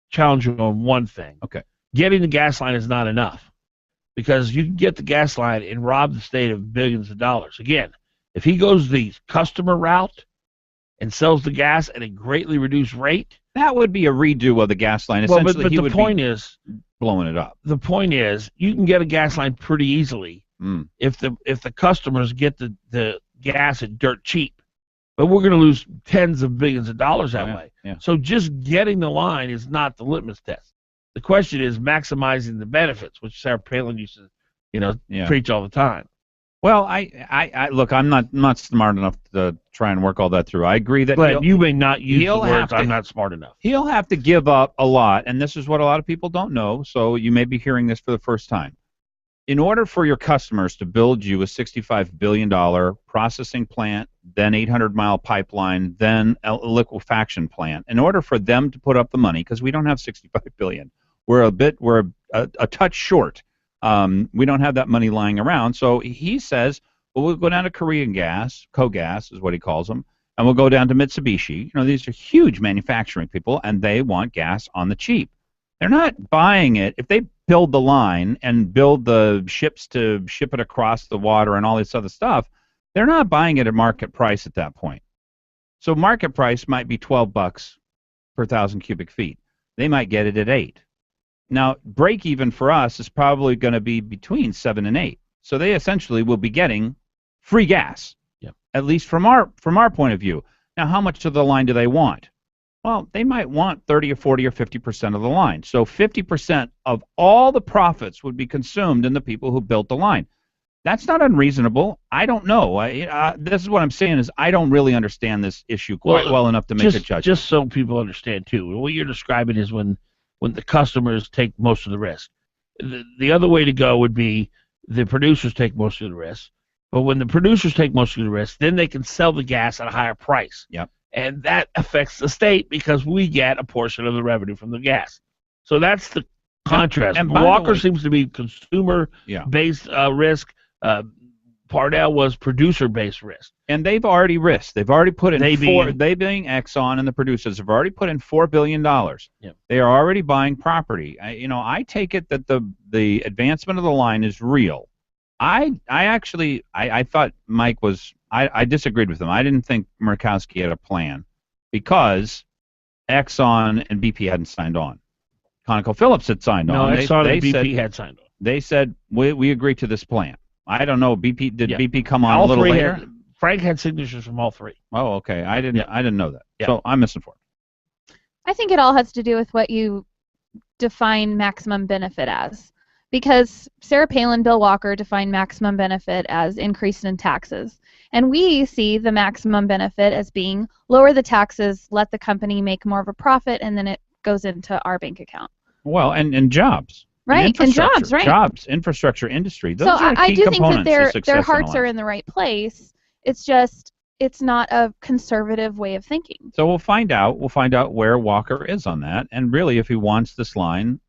challenge you on one thing. Okay. Getting the gas line is not enough, because you can get the gas line and rob the state of billions of dollars. Again, if he goes the customer route and sells the gas at a greatly reduced rate, that would be a redo of the gas line. Well, Essentially, but he the would point be is blowing it up. the point is you can get a gas line pretty easily if the customers get the gas at dirt cheap. But we're going to lose tens of billions of dollars that way. Yeah. So just getting the line is not the litmus test. The question is maximizing the benefits, which Sarah Palin used to, preach all the time. Well, I look, I'm not smart enough to try and work all that through. I agree that But you may not use the words, I'm not smart enough. He'll have to give up a lot, and this is what a lot of people don't know, so you may be hearing this for the first time. In order for your customers to build you a $65 billion processing plant, then 800-mile pipeline, then a liquefaction plant, in order for them to put up the money, because we don't have $65 billion, we're a touch short. We don't have that money lying around. So he says, well, we'll go down to Korean Gas, KOGAS is what he calls them, and we'll go down to Mitsubishi. These are huge manufacturing people, and they want gas on the cheap. They're not buying it. If they build the line and build the ships to ship it across the water and all this other stuff, they're not buying it at market price at that point. So market price might be $12 per 1,000 cubic feet. They might get it at 8. Now, break even for us is probably going to be between 7 and 8. So they essentially will be getting free gas, at least from our point of view. Now, how much of the line do they want? Well, they might want 30 or 40 or 50% of the line. So 50% of all the profits would be consumed in the people who built the line. That's not unreasonable. I don't know. This is what I'm saying is I don't really understand this issue quite well enough to make a judgment. Just so people understand, too, what you're describing is when the customers take most of the risk. The other way to go would be the producers take most of the risk. But when the producers take most of the risk, then they can sell the gas at a higher price. Yep. And that affects the state because we get a portion of the revenue from the gas. So that's the contrast. And Walker seems to be consumer-based risk. Parnell was producer-based risk. And they've already risked. They've already put in they being Exxon and the producers have already put in $4 billion. Yep. They are already buying property. I take it that the advancement of the line is real. I thought Mike was. I disagreed with him. I didn't think Murkowski had a plan because Exxon and BP hadn't signed on. ConocoPhillips had signed on. No, Exxon and BP had signed on. They said we agree to this plan. I don't know. BP come on a little later? Frank had signatures from all three. Oh, okay. I didn't know that. Yeah. So I'm misinformed. I think it all has to do with what you define maximum benefit as. Because Sarah Palin, Bill Walker defined maximum benefit as increase in taxes. And we see the maximum benefit as being lower the taxes, let the company make more of a profit, and then it goes into our bank account. Well, and jobs. Right, and jobs, right. Jobs, infrastructure, industry. Those so are I key do think that components their hearts are in the right place. It's just it's not a conservative way of thinking. So we'll find out. We'll find out where Walker is on that, and really if he wants this line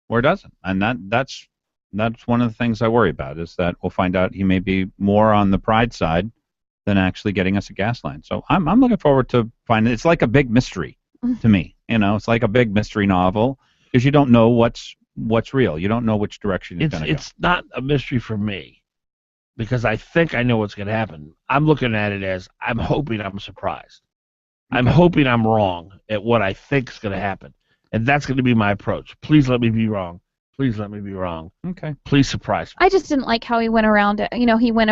or doesn't. And that's one of the things I worry about is that we'll find out he may be more on the pride side than actually getting us a gas line. So I'm looking forward to finding. It's like a big mystery to me. It's like a big mystery novel because you don't know what's real. You don't know which direction it's going to go. It's not a mystery for me because I think I know what's going to happen. I'm looking at it as I'm hoping I'm surprised. Okay. I'm hoping I'm wrong at what I think is going to happen, and that's going to be my approach. Please let me be wrong. Please let me be wrong. Okay. Please surprise me. I just didn't like how he went around it. He went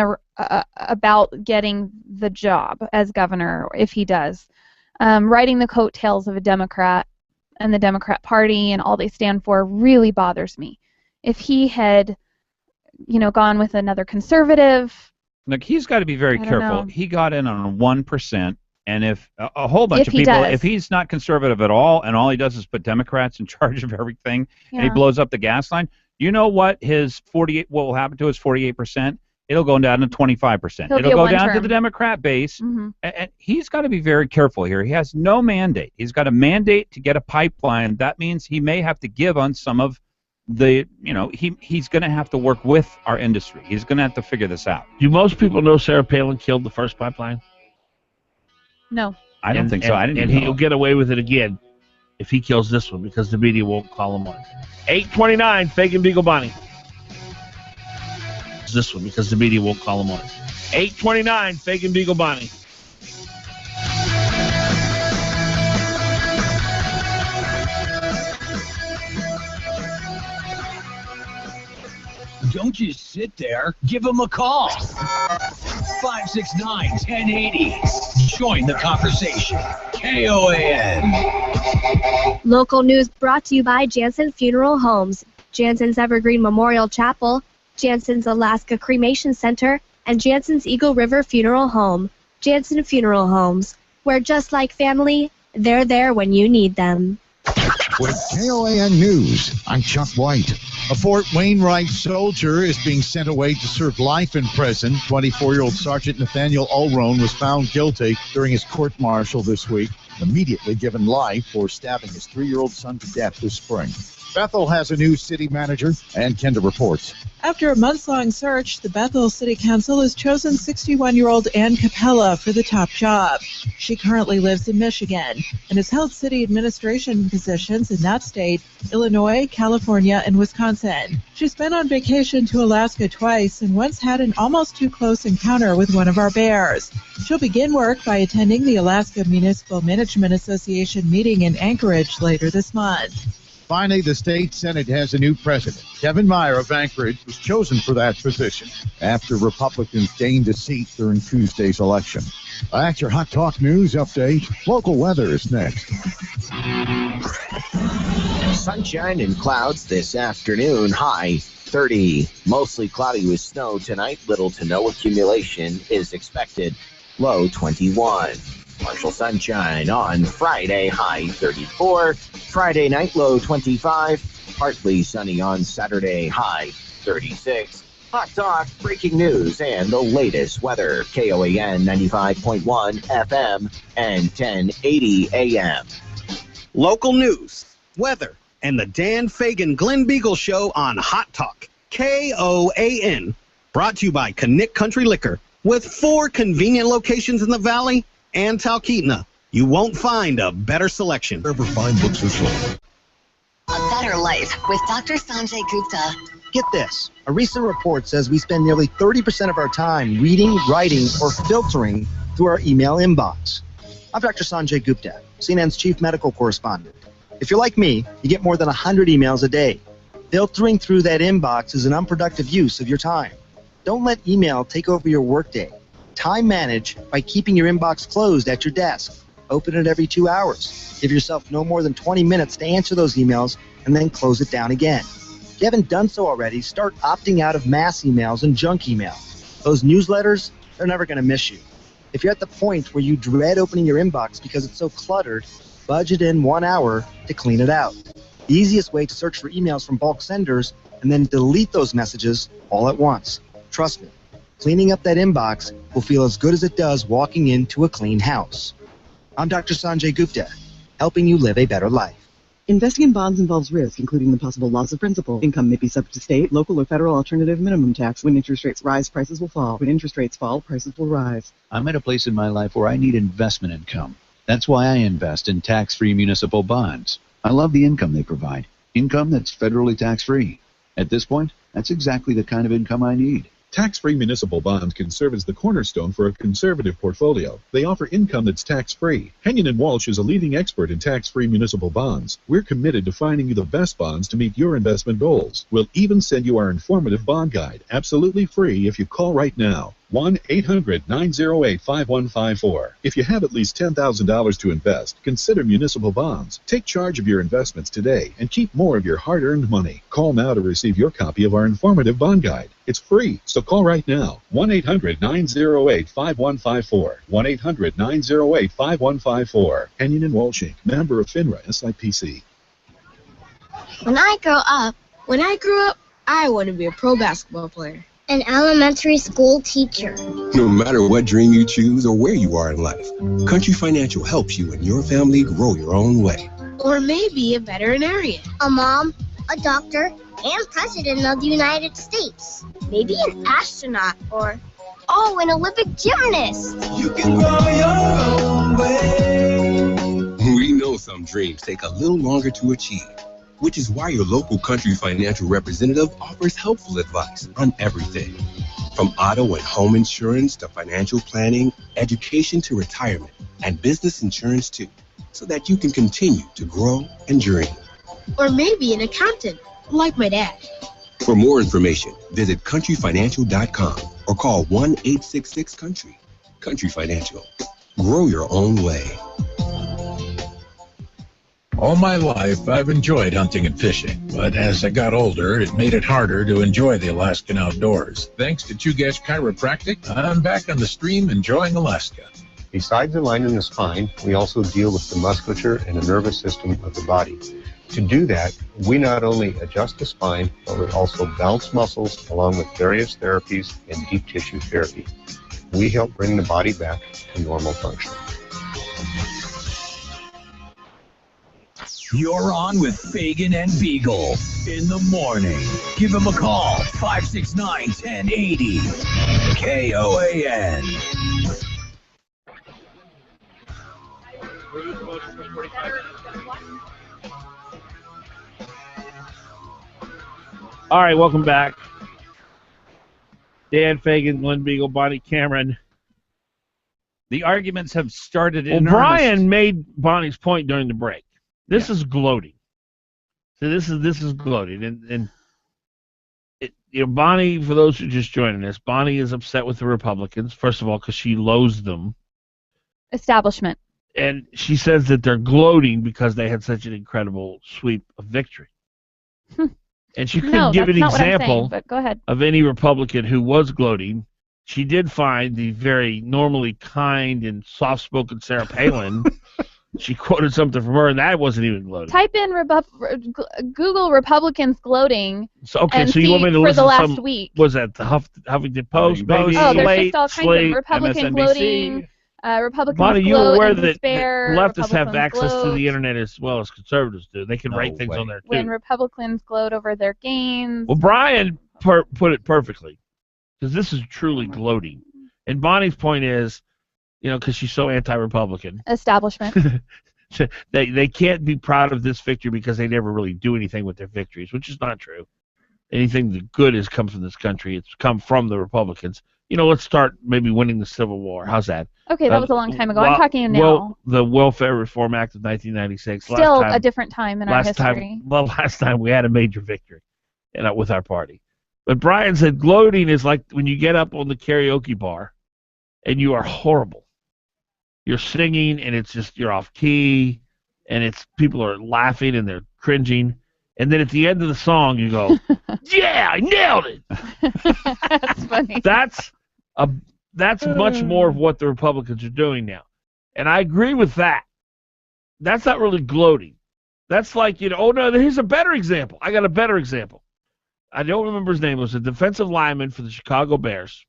about getting the job as governor, if he does, riding the coattails of a Democrat and the Democrat Party and all they stand for really bothers me. If he had, gone with another conservative. Look, he's got to be very careful. He got in on 1%. And if a whole bunch of people, if he's not conservative at all, and all he does is put Democrats in charge of everything, and he blows up the gas line, you know what? What will happen to his 48%? It'll go down to 25%. It'll go down to the Democrat base, and he's got to be very careful here. He has no mandate. He's got a mandate to get a pipeline. That means he may have to give on some of the, he's going to have to work with our industry. He's going to have to figure this out. Do most people know Sarah Palin killed the first pipeline? No. I don't think so. I didn't And even he'll know. get away with it again if he kills this one because the media won't call him on it. 8:29, Fagan Biegel Bonnie. This one because the media won't call him on it. 8:29, Fagan Biegel Bonnie. Don't just sit there. Give them a call. 569-1080. Join the conversation. KOAN. Local news brought to you by Jansen Funeral Homes, Jansen's Evergreen Memorial Chapel, Jansen's Alaska Cremation Center, and Jansen's Eagle River Funeral Home. Jansen Funeral Homes, where just like family, they're there when you need them. With KOAN News, I'm Chuck White. A Fort Wainwright soldier is being sent away to serve life in prison. 24-year-old Sergeant Nathaniel Ulrone was found guilty during his court-martial this week, immediately given life for stabbing his 3-year-old son to death this spring. Bethel has a new city manager, and Kenda reports. After a months-long search, the Bethel City Council has chosen 61-year-old Ann Capella for the top job. She currently lives in Michigan and has held city administration positions in that state, Illinois, California, and Wisconsin. She's been on vacation to Alaska twice and once had an almost too close encounter with one of our bears. She'll begin work by attending the Alaska Municipal Management Association meeting in Anchorage later this month. Finally, the state Senate has a new president. Kevin Meyer of Anchorage was chosen for that position after Republicans gained a seat during Tuesday's election. That's your Hot Talk News update. Local weather is next. Sunshine and clouds this afternoon, high 30. Mostly cloudy with snow tonight. Little to no accumulation is expected. Low 21. Partial sunshine on Friday, high 34. Friday night, low 25. Partly sunny on Saturday, high 36. Hot Talk, breaking news, and the latest weather. KOAN 95.1 FM and 1080 AM. Local news, weather, and the Dan Fagan Glen Biegel Show on Hot Talk. KOAN. Brought to you by Connect Country Liquor. With 4 convenient locations in the Valley and Talkeetna, you won't find a better selection. Wherever fine books are sold. A better life with Dr. Sanjay Gupta. Get this. A recent report says we spend nearly 30% of our time reading, writing, or filtering through our email inbox. I'm Dr. Sanjay Gupta, CNN's chief medical correspondent. If you're like me, you get more than 100 emails a day. Filtering through that inbox is an unproductive use of your time. Don't let email take over your workday. Time manage by keeping your inbox closed at your desk. Open it every 2 hours. Give yourself no more than 20 minutes to answer those emails and then close it down again. If you haven't done so already, start opting out of mass emails and junk email. Those newsletters, they're never going to miss you. If you're at the point where you dread opening your inbox because it's so cluttered, budget in 1 hour to clean it out. The easiest way to search for emails from bulk senders and then delete those messages all at once. Trust me, cleaning up that inbox will feel as good as it does walking into a clean house. I'm Dr. Sanjay Gupta, helping you live a better life. Investing in bonds involves risk, including the possible loss of principal. Income may be subject to state, local, or federal alternative minimum tax. When interest rates rise, prices will fall. When interest rates fall, prices will rise. I'm at a place in my life where I need investment income. That's why I invest in tax-free municipal bonds. I love the income they provide. Income that's federally tax-free. At this point, that's exactly the kind of income I need. Tax-free municipal bonds can serve as the cornerstone for a conservative portfolio. They offer income that's tax-free. Henyon & Walsh is a leading expert in tax-free municipal bonds. We're committed to finding you the best bonds to meet your investment goals. We'll even send you our informative bond guide, absolutely free if you call right now. 1-800-908-5154. If you have at least $10,000 to invest, consider municipal bonds. Take charge of your investments today and keep more of your hard-earned money. Call now to receive your copy of our informative bond guide. It's free, so call right now. 1-800-908-5154. 1-800-908-5154. Henyon & Walsh Inc., member of FINRA SIPC. When I grow up, I want to be a pro basketball player. An elementary school teacher. No matter what dream you choose or where you are in life, Country Financial helps you and your family grow your own way. Or maybe a veterinarian. A mom, a doctor, and president of the United States. Maybe an astronaut or, an Olympic gymnast. You can grow your own own way. We know some dreams take a little longer to achieve, which is why your local Country Financial representative offers helpful advice on everything. From auto and home insurance to financial planning, education to retirement, and business insurance too, so that you can continue to grow and dream. Or maybe an accountant, like my dad. For more information, visit countryfinancial.com or call 1-866-COUNTRY. Country Financial. Grow your own way. All my life, I've enjoyed hunting and fishing, but as I got older, it made it harder to enjoy the Alaskan outdoors. Thanks to Chugash Chiropractic, I'm back on the stream enjoying Alaska. Besides aligning the spine, we also deal with the musculature and the nervous system of the body. To do that, we not only adjust the spine, but we also balance muscles along with various therapies and deep tissue therapy. We help bring the body back to normal function. You're on with Fagan and Biegel in the morning. Give them a call, 569-1080. KOAN. All right, welcome back. Dan Fagan, Glen Biegel, Bonnie Cameron. The arguments have started Well, in Brian earnest. made Bonnie's point during the break. This is gloating. So this is gloating, and Bonnie. For those who just joining us, Bonnie is upset with the Republicans. First of all, because she loathes them, Establishment. and she says that they're gloating because they had such an incredible sweep of victory. And she couldn't No, give that's an not what I'm example saying, but go ahead. of any Republican who was gloating. She did find the very normally kind and soft-spoken Sarah Palin. She quoted something from her, and that wasn't even gloating. Type in Google Republicans gloating. So and so you want me to for listen the to last some? week. Was that the Huffington Post? Maybe Oh, there's Slate, just all kinds Slate, of Republican MSNBC. gloating. Republicans Bonnie, you gloat aware and that despair. leftists have Republicans access to gloat the internet as well as conservatives do? They can write things on there too. when Republicans gloat over their gains. Well, Brian put it perfectly, because this is truly gloating. And Bonnie's point is, because she's so anti-Republican, Establishment. they can't be proud of this victory because they never really do anything with their victories, which is not true. Anything that good has come from this country, it's come from the Republicans. Let's start maybe winning the Civil War. How's that? Okay, that was a long time ago. I'm talking now. The Welfare Reform Act of 1996. Still a different time in our history. Last time we had a major victory with our party. But Brian said gloating is like when you get up on the karaoke bar and you are horrible. You're singing and it's just you're off key and people are laughing and they're cringing. And then at the end of the song you go, yeah, I nailed it. That's funny. That's much more of what the Republicans are doing now. And I agree with that. That's not really gloating. That's like, oh no, here's a better example. I got a better example. I don't remember his name. It was a defensive lineman for the Chicago Bears.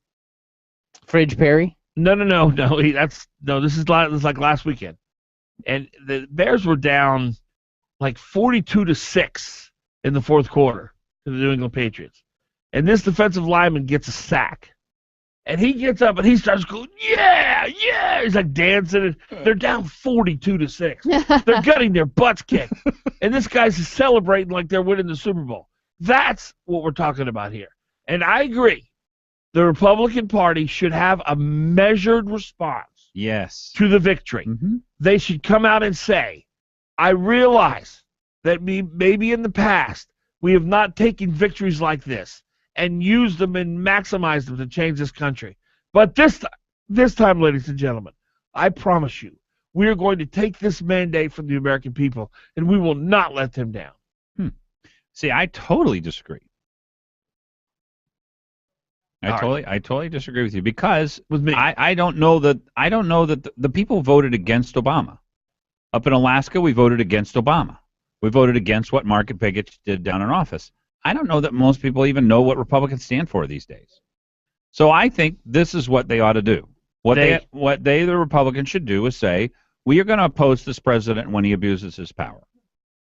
Fridge Perry? No. This is like last weekend. And the Bears were down like 42-6 in the fourth quarter to the New England Patriots. And this defensive lineman gets a sack. And he gets up and he starts going, yeah. He's like dancing. And they're down 42-6. They're getting their butts kicked. And this guy's celebrating like they're winning the Super Bowl. That's what we're talking about here. And I agree. The Republican Party should have a measured response to the victory. Mm-hmm. They should come out and say, I realize that maybe in the past we have not taken victories like this and used them and maximized them to change this country. But this time, ladies and gentlemen, I promise you, we are going to take this mandate from the American people, and we will not let them down. See, I totally disagree. I totally disagree with you because with me. I don't know that the people voted against Obama. Up in Alaska, we voted against Obama. We voted against what Mark Pigott did down in office. I don't know that most people even know what Republicans stand for these days. So I think this is what they ought to do. What the Republicans should do is say, we are going to oppose this president when he abuses his power.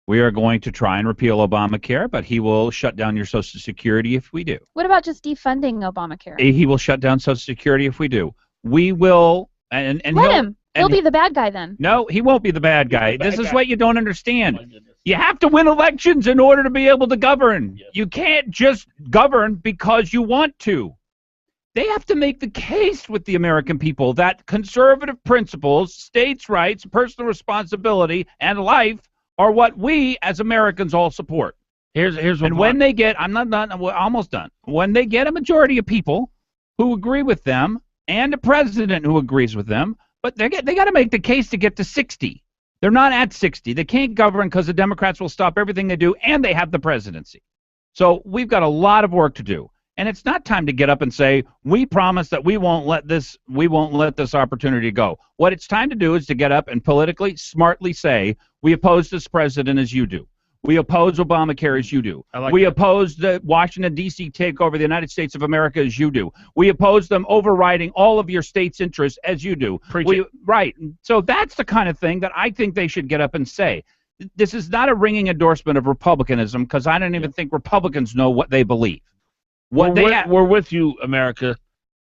We are going to try and repeal Obamacare, but he will shut down your Social Security if we do. What about just defunding Obamacare? He will shut down Social Security if we do. We will, and Let him. He'll be the bad guy then. No, he won't be the bad guy. This is what you don't understand. You have to win elections in order to be able to govern. You can't just govern because you want to. They have to make the case with the American people that conservative principles, states' rights, personal responsibility, and life are what we as Americans all support. Here's what. And when they get, I'm not done, I'm almost done. When they get a majority of people who agree with them and a president who agrees with them, but they got to make the case to get to 60. They're not at 60. They can't govern because the Democrats will stop everything they do, and they have the presidency. So we've got a lot of work to do. And it's not time to get up and say, we promise that we won't let this opportunity go. What it's time to do is to get up and politically, smartly say, we oppose this president as you do. We oppose Obamacare as you do. We oppose the Washington, D.C. takeover of the United States of America as you do. We oppose them overriding all of your state's interests as you do. Right. So that's the kind of thing that I think they should get up and say. This is not a ringing endorsement of republicanism, because I don't even think Republicans know what they believe. We're with you, America.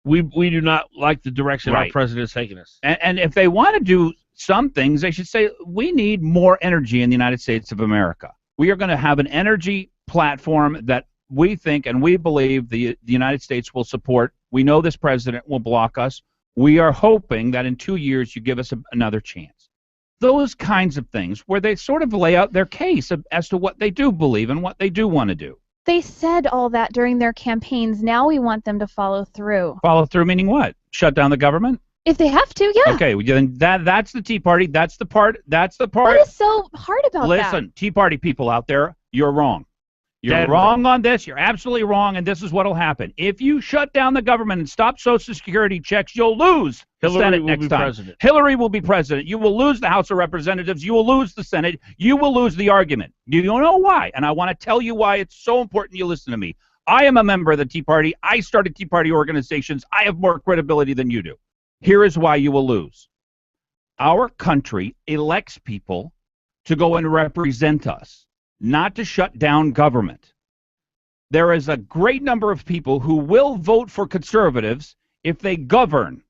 We do not like the direction our president is taking us. And if they want to do some things, they should say, we need more energy in the United States of America. We are going to have an energy platform that we think and we believe the United States will support. We know this president will block us. We are hoping that in 2 years you give us another chance. Those kinds of things where they sort of lay out their case as to what they do believe and what they do want to do. They said all that during their campaigns. Now we want them to follow through. Follow through meaning what? Shut down the government? If they have to, yeah. Okay, then that's the Tea Party. That's the part. What is so hard about that? Listen, Tea Party people out there, you're wrong. You're wrong on this. You're absolutely wrong, and this is what will happen. If you shut down the government and stop Social Security checks, you'll lose the Senate next time. Hillary will be president. You will lose the House of Representatives. You will lose the Senate. You will lose the argument. You don't know why, and I want to tell you why it's so important you listen to me. I am a member of the Tea Party. I started Tea Party organizations. I have more credibility than you do. Here is why you will lose. Our country elects people to go and represent us, not to shut down government. There is a great number of people who will vote for conservatives if they govern,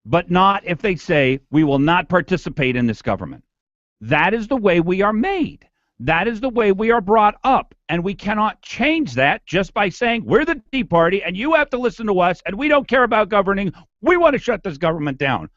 but not if they say, we will not participate in this government. That is the way we are made. That is the way we are brought up, and we cannot change that just by saying, we're the Tea Party, and you have to listen to us, and we don't care about governing. We want to shut this government down.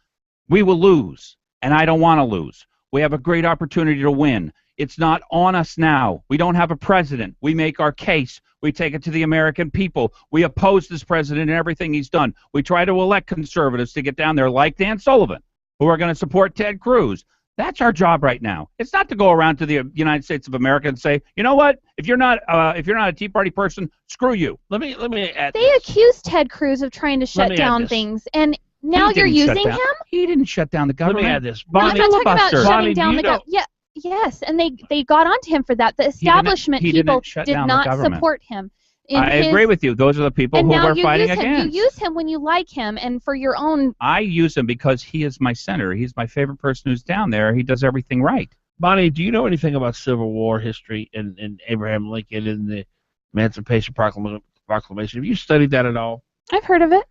We will lose, and I don't want to lose. We have a great opportunity to win. It's not on us now. We don't have a president. We make our case. We take it to the American people. We oppose this president and everything he's done. We try to elect conservatives to get down there like Dan Sullivan, who are going to support Ted Cruz. That's our job right now. It's not to go around to the United States of America and say, you know what? If you're not a Tea Party person, screw you. Let me add. They accused Ted Cruz of trying to shut down things, and now you're using him. He didn't shut down the government. Let me add this. I'm not talking about shutting down the government. Yeah, yes, and they got onto him for that. The establishment people did not support him. I agree with you. Those are the people who we're fighting against. You use him when you like him and for your own... I use him because he is my senator. He's my favorite person who's down there. He does everything right. Bonnie, do you know anything about Civil War history and Abraham Lincoln and the Emancipation Proclamation? Have you studied that at all? I've heard of it.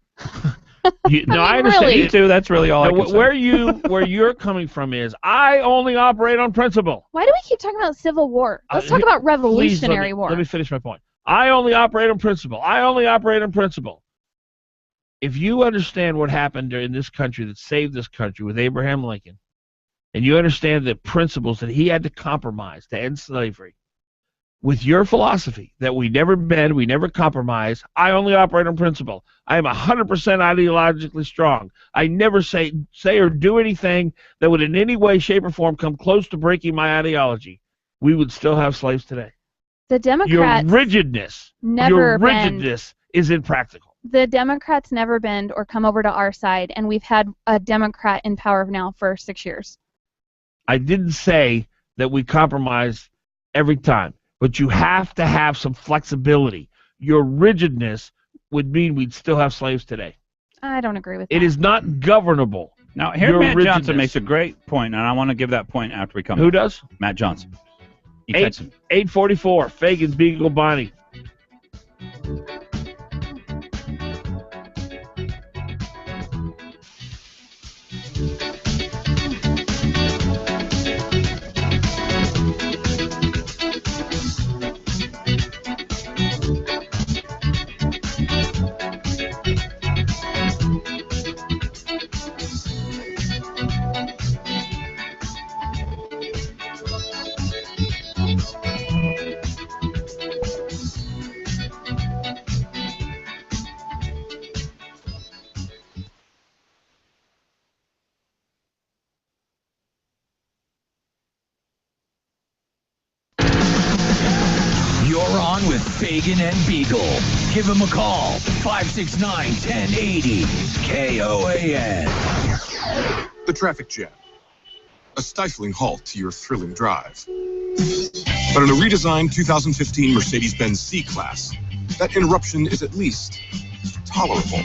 I understand. Me too. That's really all I can say. Where you're coming from is, I only operate on principle. Why do we keep talking about Civil War? Let's talk about Revolutionary War. Let me finish my point. I only operate on principle. I only operate on principle. If you understand what happened in this country that saved this country with Abraham Lincoln, and you understand the principles that he had to compromise to end slavery, with your philosophy that we never bend, we never compromise, I only operate on principle. I am 100% ideologically strong. I never say or do anything that would in any way, shape, or form come close to breaking my ideology. We would still have slaves today. The Democrats your rigidness is impractical. The Democrats never bend or come over to our side, and we've had a Democrat in power now for 6 years. I didn't say that we compromise every time, but you have to have some flexibility. Your rigidness would mean we'd still have slaves today. I don't agree with that. It is not governable. Now, here Matt Johnson makes a great point, and I want to give that point after we come. Who does? Matt Johnson. 8:44. Fagan, Biegel, Bonnie. on with Fagan and Biegel. Give him a call. 569-1080. KOAN. The traffic jam. A stifling halt to your thrilling drive. But in a redesigned 2015 Mercedes-Benz C-Class, that interruption is at least tolerable.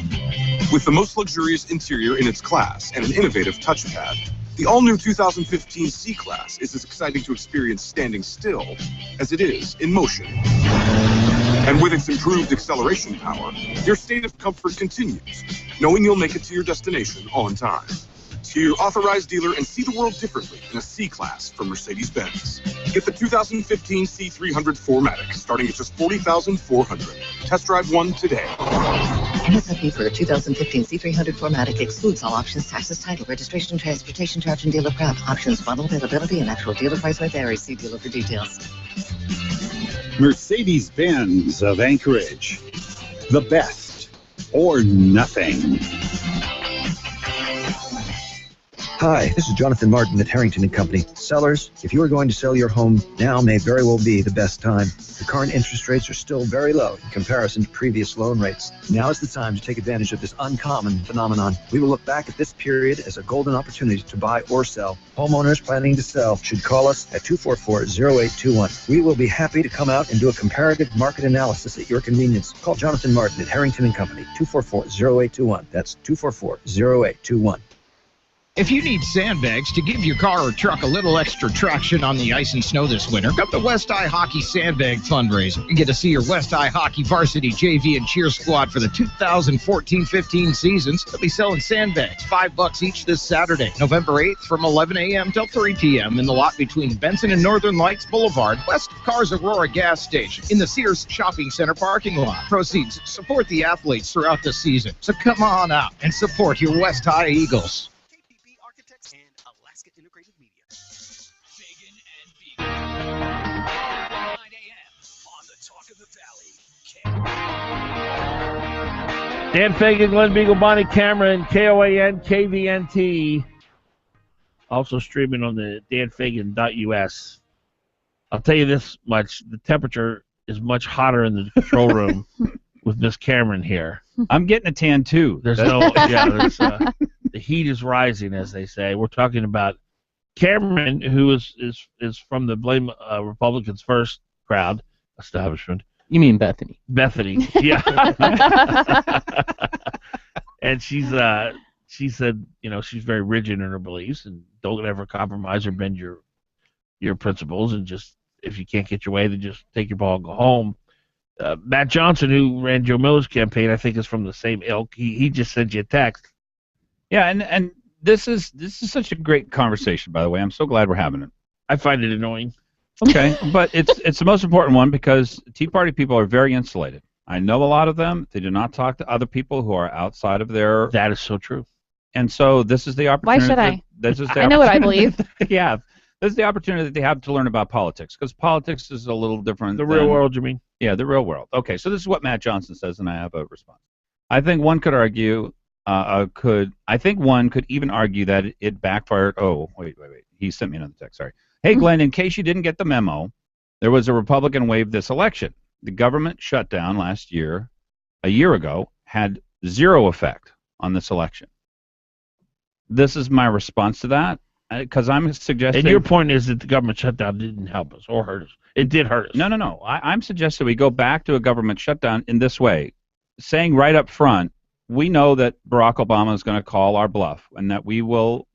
With the most luxurious interior in its class and an innovative touchpad, the all-new 2015 C-Class is as exciting to experience standing still as it is in motion. And with its improved acceleration power, your state of comfort continues, knowing you'll make it to your destination on time. To your authorized dealer and see the world differently in a C-Class from Mercedes-Benz. Get the 2015 C300 4MATIC starting at just $40,400. Test drive one today. MSRP for a 2015 C300 4MATIC excludes all options, taxes, title, registration, transportation charge, and dealer prep. Options, model availability, and actual dealer price may vary. See dealer for details. Mercedes-Benz of Anchorage. The best or nothing. Hi, this is Jonathan Martin at Harrington & Company. Sellers, if you are going to sell your home, now may very well be the best time. The current interest rates are still very low in comparison to previous loan rates. Now is the time to take advantage of this uncommon phenomenon. We will look back at this period as a golden opportunity to buy or sell. Homeowners planning to sell should call us at 244-0821. We will be happy to come out and do a comparative market analysis at your convenience. Call Jonathan Martin at Harrington & Company, 244-0821. That's 244-0821. If you need sandbags to give your car or truck a little extra traction on the ice and snow this winter, come to West High Hockey Sandbag Fundraiser. You get to see your West High Hockey varsity JV and cheer squad for the 2014-15 seasons. They'll be selling sandbags, $5 each this Saturday, November 8th from 11 a.m. till 3 p.m. in the lot between Benson and Northern Lights Boulevard, west of Cars Aurora gas station, in the Sears Shopping Center parking lot. Proceeds support the athletes throughout the season. So come on out and support your West High Eagles. Dan Fagan, Glen Biegel, Bonnie Cameron, KOAN, KVNT. Also streaming on the danfagan.us. I'll tell you this much. The temperature is much hotter in the control room with Miss Cameron here. I'm getting a tan, too. The heat is rising, as they say. We're talking about Cameron, who is from the Blame Republicans First crowd establishment. You mean Bethany? Bethany, yeah. And she said, she's very rigid in her beliefs and don't ever compromise or bend your principles, and just if you can't get your way, then just take your ball and go home. Matt Johnson, who ran Joe Miller's campaign, I think is from the same ilk. He just sent you a text. Yeah, and this is such a great conversation, by the way. I'm so glad we're having it. I find it annoying. Okay, but it's the most important one because Tea Party people are very insulated. I know a lot of them. They do not talk to other people who are outside of their... That is so true. And so this is the opportunity... Why should I? I know what I believe. Yeah, this is the opportunity that they have to learn about politics because politics is a little different real world, you mean? Yeah, the real world. Okay, so this is what Matt Johnson says, and I have a response. I think one could argue... I think one could even argue that it backfired... Oh, wait. He sent me another text, sorry. Hey, Glenn, in case you didn't get the memo, there was a Republican wave this election. The government shutdown last year, a year ago, had zero effect on this election. This is my response to that, because I'm suggesting... And your point is that the government shutdown didn't help us or hurt us. It did hurt us. No. I'm suggesting we go back to a government shutdown in this way, saying right up front, we know that Barack Obama is going to call our bluff, and that we will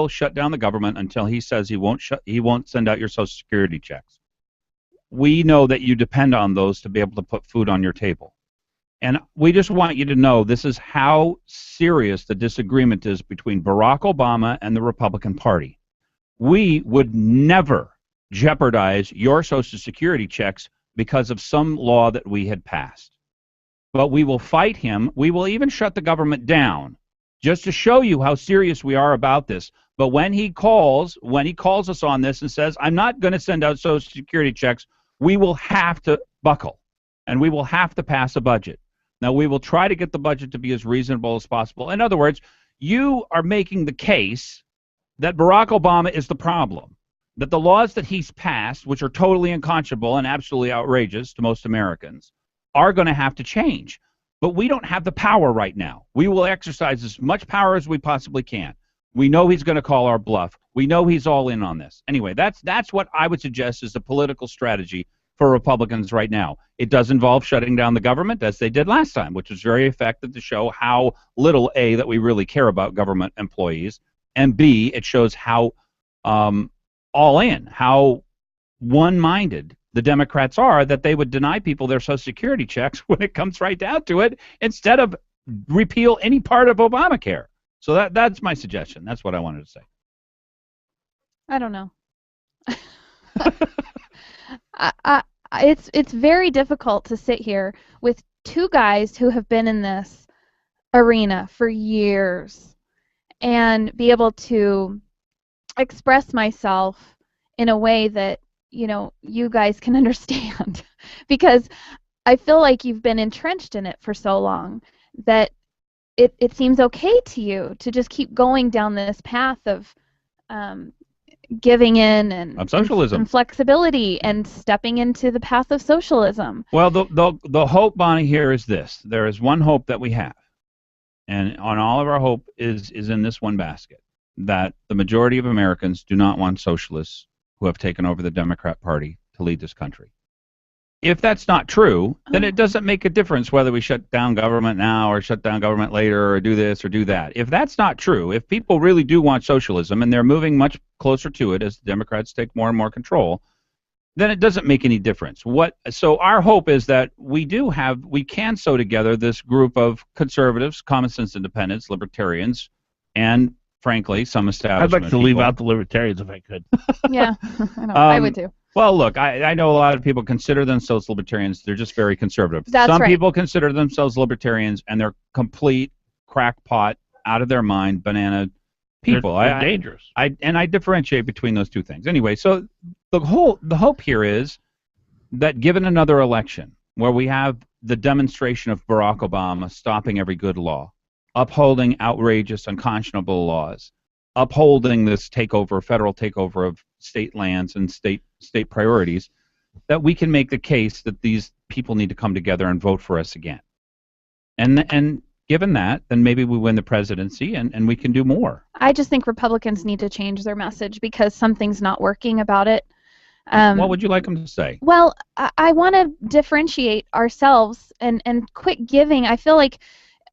shut down the government until he says he won't send out your Social Security checks. We know that you depend on those to be able to put food on your table, and we just want you to know this is how serious the disagreement is between Barack Obama and the Republican Party. We would never jeopardize your Social Security checks because of some law that we had passed. But we will fight him. We will even shut the government down just to show you how serious we are about this. But when he calls us on this and says, I'm not going to send out Social Security checks, we will have to buckle, and we will have to pass a budget. Now, we will try to get the budget to be as reasonable as possible. In other words, you are making the case that Barack Obama is the problem. that the laws that he's passed, which are totally unconscionable and absolutely outrageous to most Americans, are going to have to change. But we don't have the power right now. We will exercise as much power as we possibly can. We know he's going to call our bluff. We know he's all in on this. Anyway, that's what I would suggest is the political strategy for Republicans right now. It does involve shutting down the government, as they did last time, which was very effective to show how little, A, that we really care about government employees, and B, it shows how all in, how one-minded the Democrats are, that they would deny people their Social Security checks when it comes right down to it, instead of repeal any part of Obamacare. So that's my suggestion. That's what I wanted to say. I don't know. It's very difficult to sit here with two guys who have been in this arena for years and be able to express myself in a way that, you know, you guys can understand. Because I feel like you've been entrenched in it for so long that it seems okay to you to just keep going down this path of giving in and socialism and flexibility and stepping into the path of socialism. Well, the hope, Bonnie, here is this. There is one hope that we have, and on all of our hope is in this one basket, that the majority of Americans do not want socialists who have taken over the Democrat Party to lead this country. If that's not true, then it doesn't make a difference whether we shut down government now or shut down government later or do this or do that. If that's not true, if people really do want socialism and they're moving much closer to it as the Democrats take more and more control, then it doesn't make any difference. So our hope is that we can sew together this group of conservatives, common sense independents, libertarians, and frankly, some establishment I'd like to leave out the libertarians if I could. Yeah, I know. I would too. Well, look, I know a lot of people consider themselves libertarians. They're just very conservative. Some people consider themselves libertarians, and they're complete crackpot, out of their mind, banana people. They're dangerous. I differentiate between those two things. Anyway, so the hope here is that given another election where we have the demonstration of Barack Obama stopping every good law, upholding outrageous, unconscionable laws, upholding this federal takeover of state lands and state priorities, that we can make the case that these people need to come together and vote for us again. And given that, then maybe we win the presidency and we can do more. I just think Republicans need to change their message because something's not working about it. What would you like them to say? Well, I want to differentiate ourselves and quit giving. I feel like,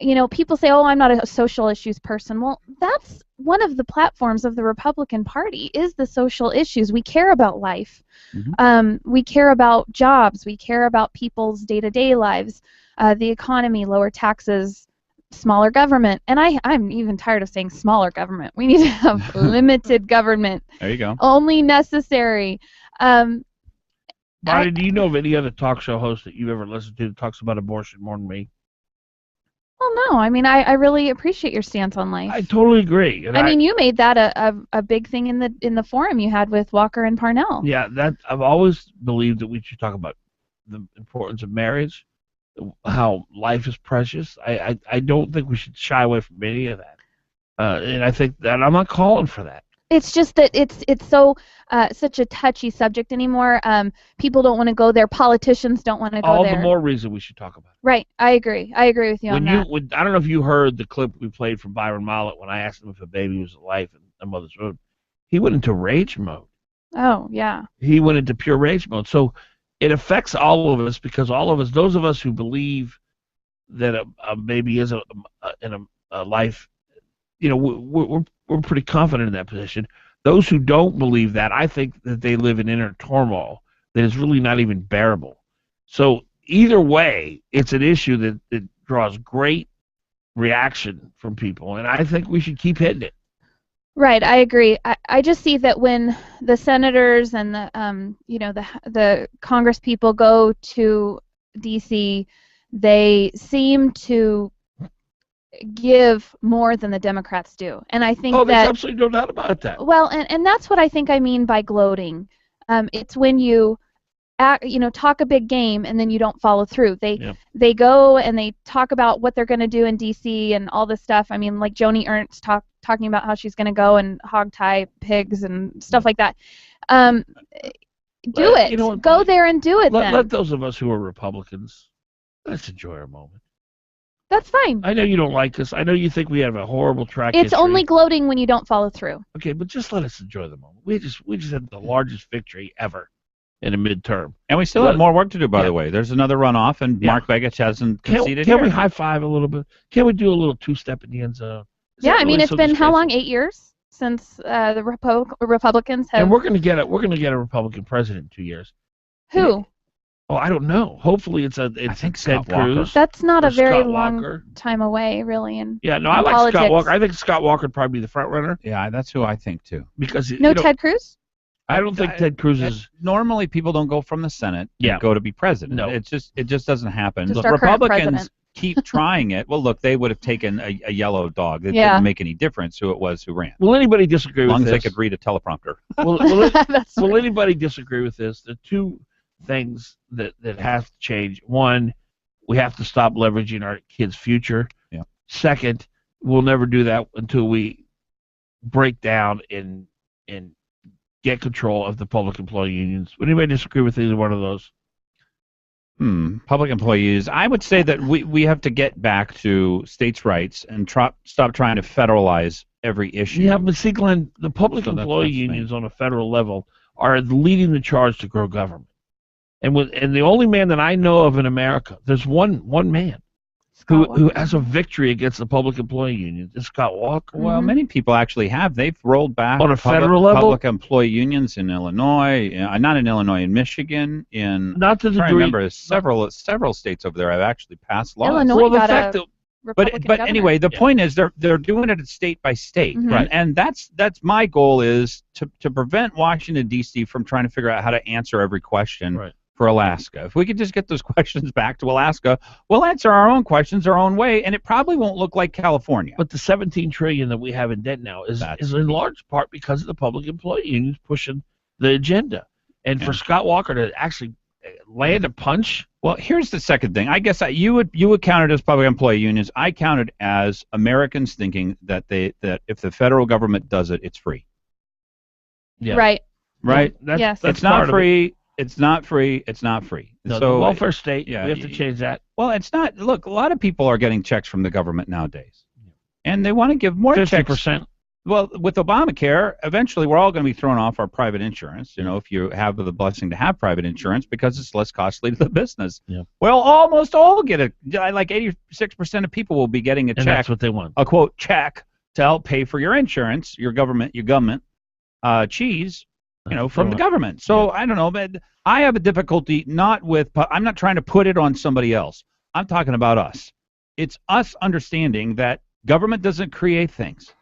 you know, people say, oh, I'm not a social issues person. Well, that's one of the platforms of the Republican Party is the social issues. We care about life. Mm-hmm. We care about jobs. We care about people's day-to-day lives, the economy, lower taxes, smaller government. And I'm even tired of saying smaller government. We need to have limited government. There you go. Only necessary. Bonnie, do you know of any other talk show host that you've ever listened to that talks about abortion more than me? Well, no. I mean, I really appreciate your stance on life. I totally agree. And I mean, you made that a big thing in the forum you had with Walker and Parnell. Yeah, I've always believed that we should talk about the importance of marriage, how life is precious. I don't think we should shy away from any of that. And I think that I'm not calling for that. It's just that it's so such a touchy subject anymore. People don't want to go there. Politicians don't want to go there. All the more reason we should talk about it. Right. I agree. I agree with you on that. I don't know if you heard the clip we played from Byron Mollett when I asked him if a baby was alive in a mother's womb. He went into rage mode. Oh, yeah. He went into pure rage mode. So it affects all of us because all of us, those of us who believe that a baby is in a life, you know, we're pretty confident in that position. Those who don't believe that, I think that they live in inner turmoil that is really not even bearable. So either way, it's an issue that draws great reaction from people, and I think we should keep hitting it. Right, I agree. I just see that when the senators and the Congress people go to D.C., they seem to give more than the Democrats do, and I think there's absolutely no doubt about that. Well, and that's what I think I mean by gloating. It's when you talk a big game and then you don't follow through. They go and they talk about what they're going to do in D.C. and all this stuff. I mean, like Joni Ernst talking about how she's going to go and hog tie pigs and stuff like that. Do it. You know what, Go there and do it then. Let those of us who are Republicans, let's enjoy our moment. That's fine. I know you don't like us. I know you think we have a horrible track It's history. only gloating when you don't follow through. Okay, but just let us enjoy the moment. We just had the largest victory ever in a midterm. And we still have more work to do, by the way. There's another runoff, and Mark Begich hasn't conceded Can we here. high five a little bit? Can we do a little two-step in the end zone? Yeah, I mean, it's been how long? 8 years since the Republicans have. And we're going to get a Republican president in 2 years. Who? Oh, I don't know. Hopefully it's Ted Cruz. That's not a very Scott long Walker. time away, really. Yeah, no, I like politics. Scott Walker. I think Scott Walker would probably be the front runner. Yeah, that's who I think too. Because Ted Cruz? I don't think Ted Cruz is. Normally, people don't go from the Senate and go to be president. No. It just doesn't happen. Just The our current Republicans president. keep trying it. Well, look, they would have taken a yellow dog. It Yeah. didn't make any difference who it was who ran. Will anybody disagree As long with as this? they could read a teleprompter. Will anybody disagree with this? The two things that have to change. One, we have to stop leveraging our kids' future. Yeah. Second, we'll never do that until we break down and get control of the public employee unions. Would anybody disagree with either one of those? Public employees. I would say that we have to get back to states' rights and stop trying to federalize every issue. Yeah, but see, Glenn, the public So that's employee the thing. unions on a federal level are leading the charge to grow government. And the only man that I know of in America, there's one man who has a victory against the public employee unions. It's Scott Walker. Well, many people actually have. They've rolled back On a federal level? public employee unions in Illinois, not in Illinois, in Michigan, in Not to the I degree. remember several states over there have actually passed laws. Illinois Well, the got fact a that- Republican But governor. anyway, the point is they're doing it state by state, Mhm. and that's my goal is to prevent Washington D.C. from trying to figure out how to answer every question for Alaska. If we could just get those questions back to Alaska, we'll answer our own questions our own way, and it probably won't look like California. But the $17 trillion that we have in debt now is in large part because of the public employee unions pushing the agenda. And for Scott Walker to actually land a punch. Well, here's the second thing. I guess you would count it as public employee unions. I count it as Americans thinking that if the federal government does it, it's free. Yeah. Right. Right? Yes. It's not free. It's not free. It's not free. No, So the welfare state, yeah, we have to change that. Well, it's not. Look, a lot of people are getting checks from the government nowadays, and they want to give more 50%. checks. Well, with Obamacare, eventually we're all going to be thrown off our private insurance. You know, if you have the blessing to have private insurance, because it's less costly to the business. Yeah. Well, almost all get it. Like 86% of people will be getting a And check. that's what they want. A quote check to help pay for your insurance, your government cheese. You know, from the government. So I don't know, but I have a difficulty not with. I'm not trying to put it on somebody else. I'm talking about us. It's us understanding that government doesn't create things.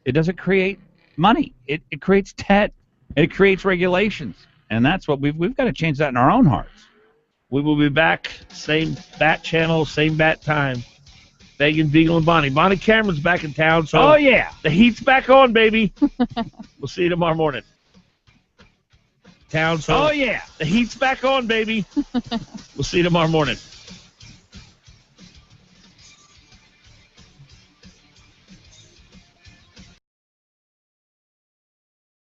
It doesn't create money. It creates debt. It creates regulations, and that's what we've got to change that in our own hearts. We will be back, same bat channel, same bat time. Fagan, Biegel, and Bonnie. Bonnie Cameron's back in town, so Oh yeah, the heat's back on, baby. We'll see you tomorrow morning. Town, so oh yeah. the heat's back on, baby. We'll see you tomorrow morning.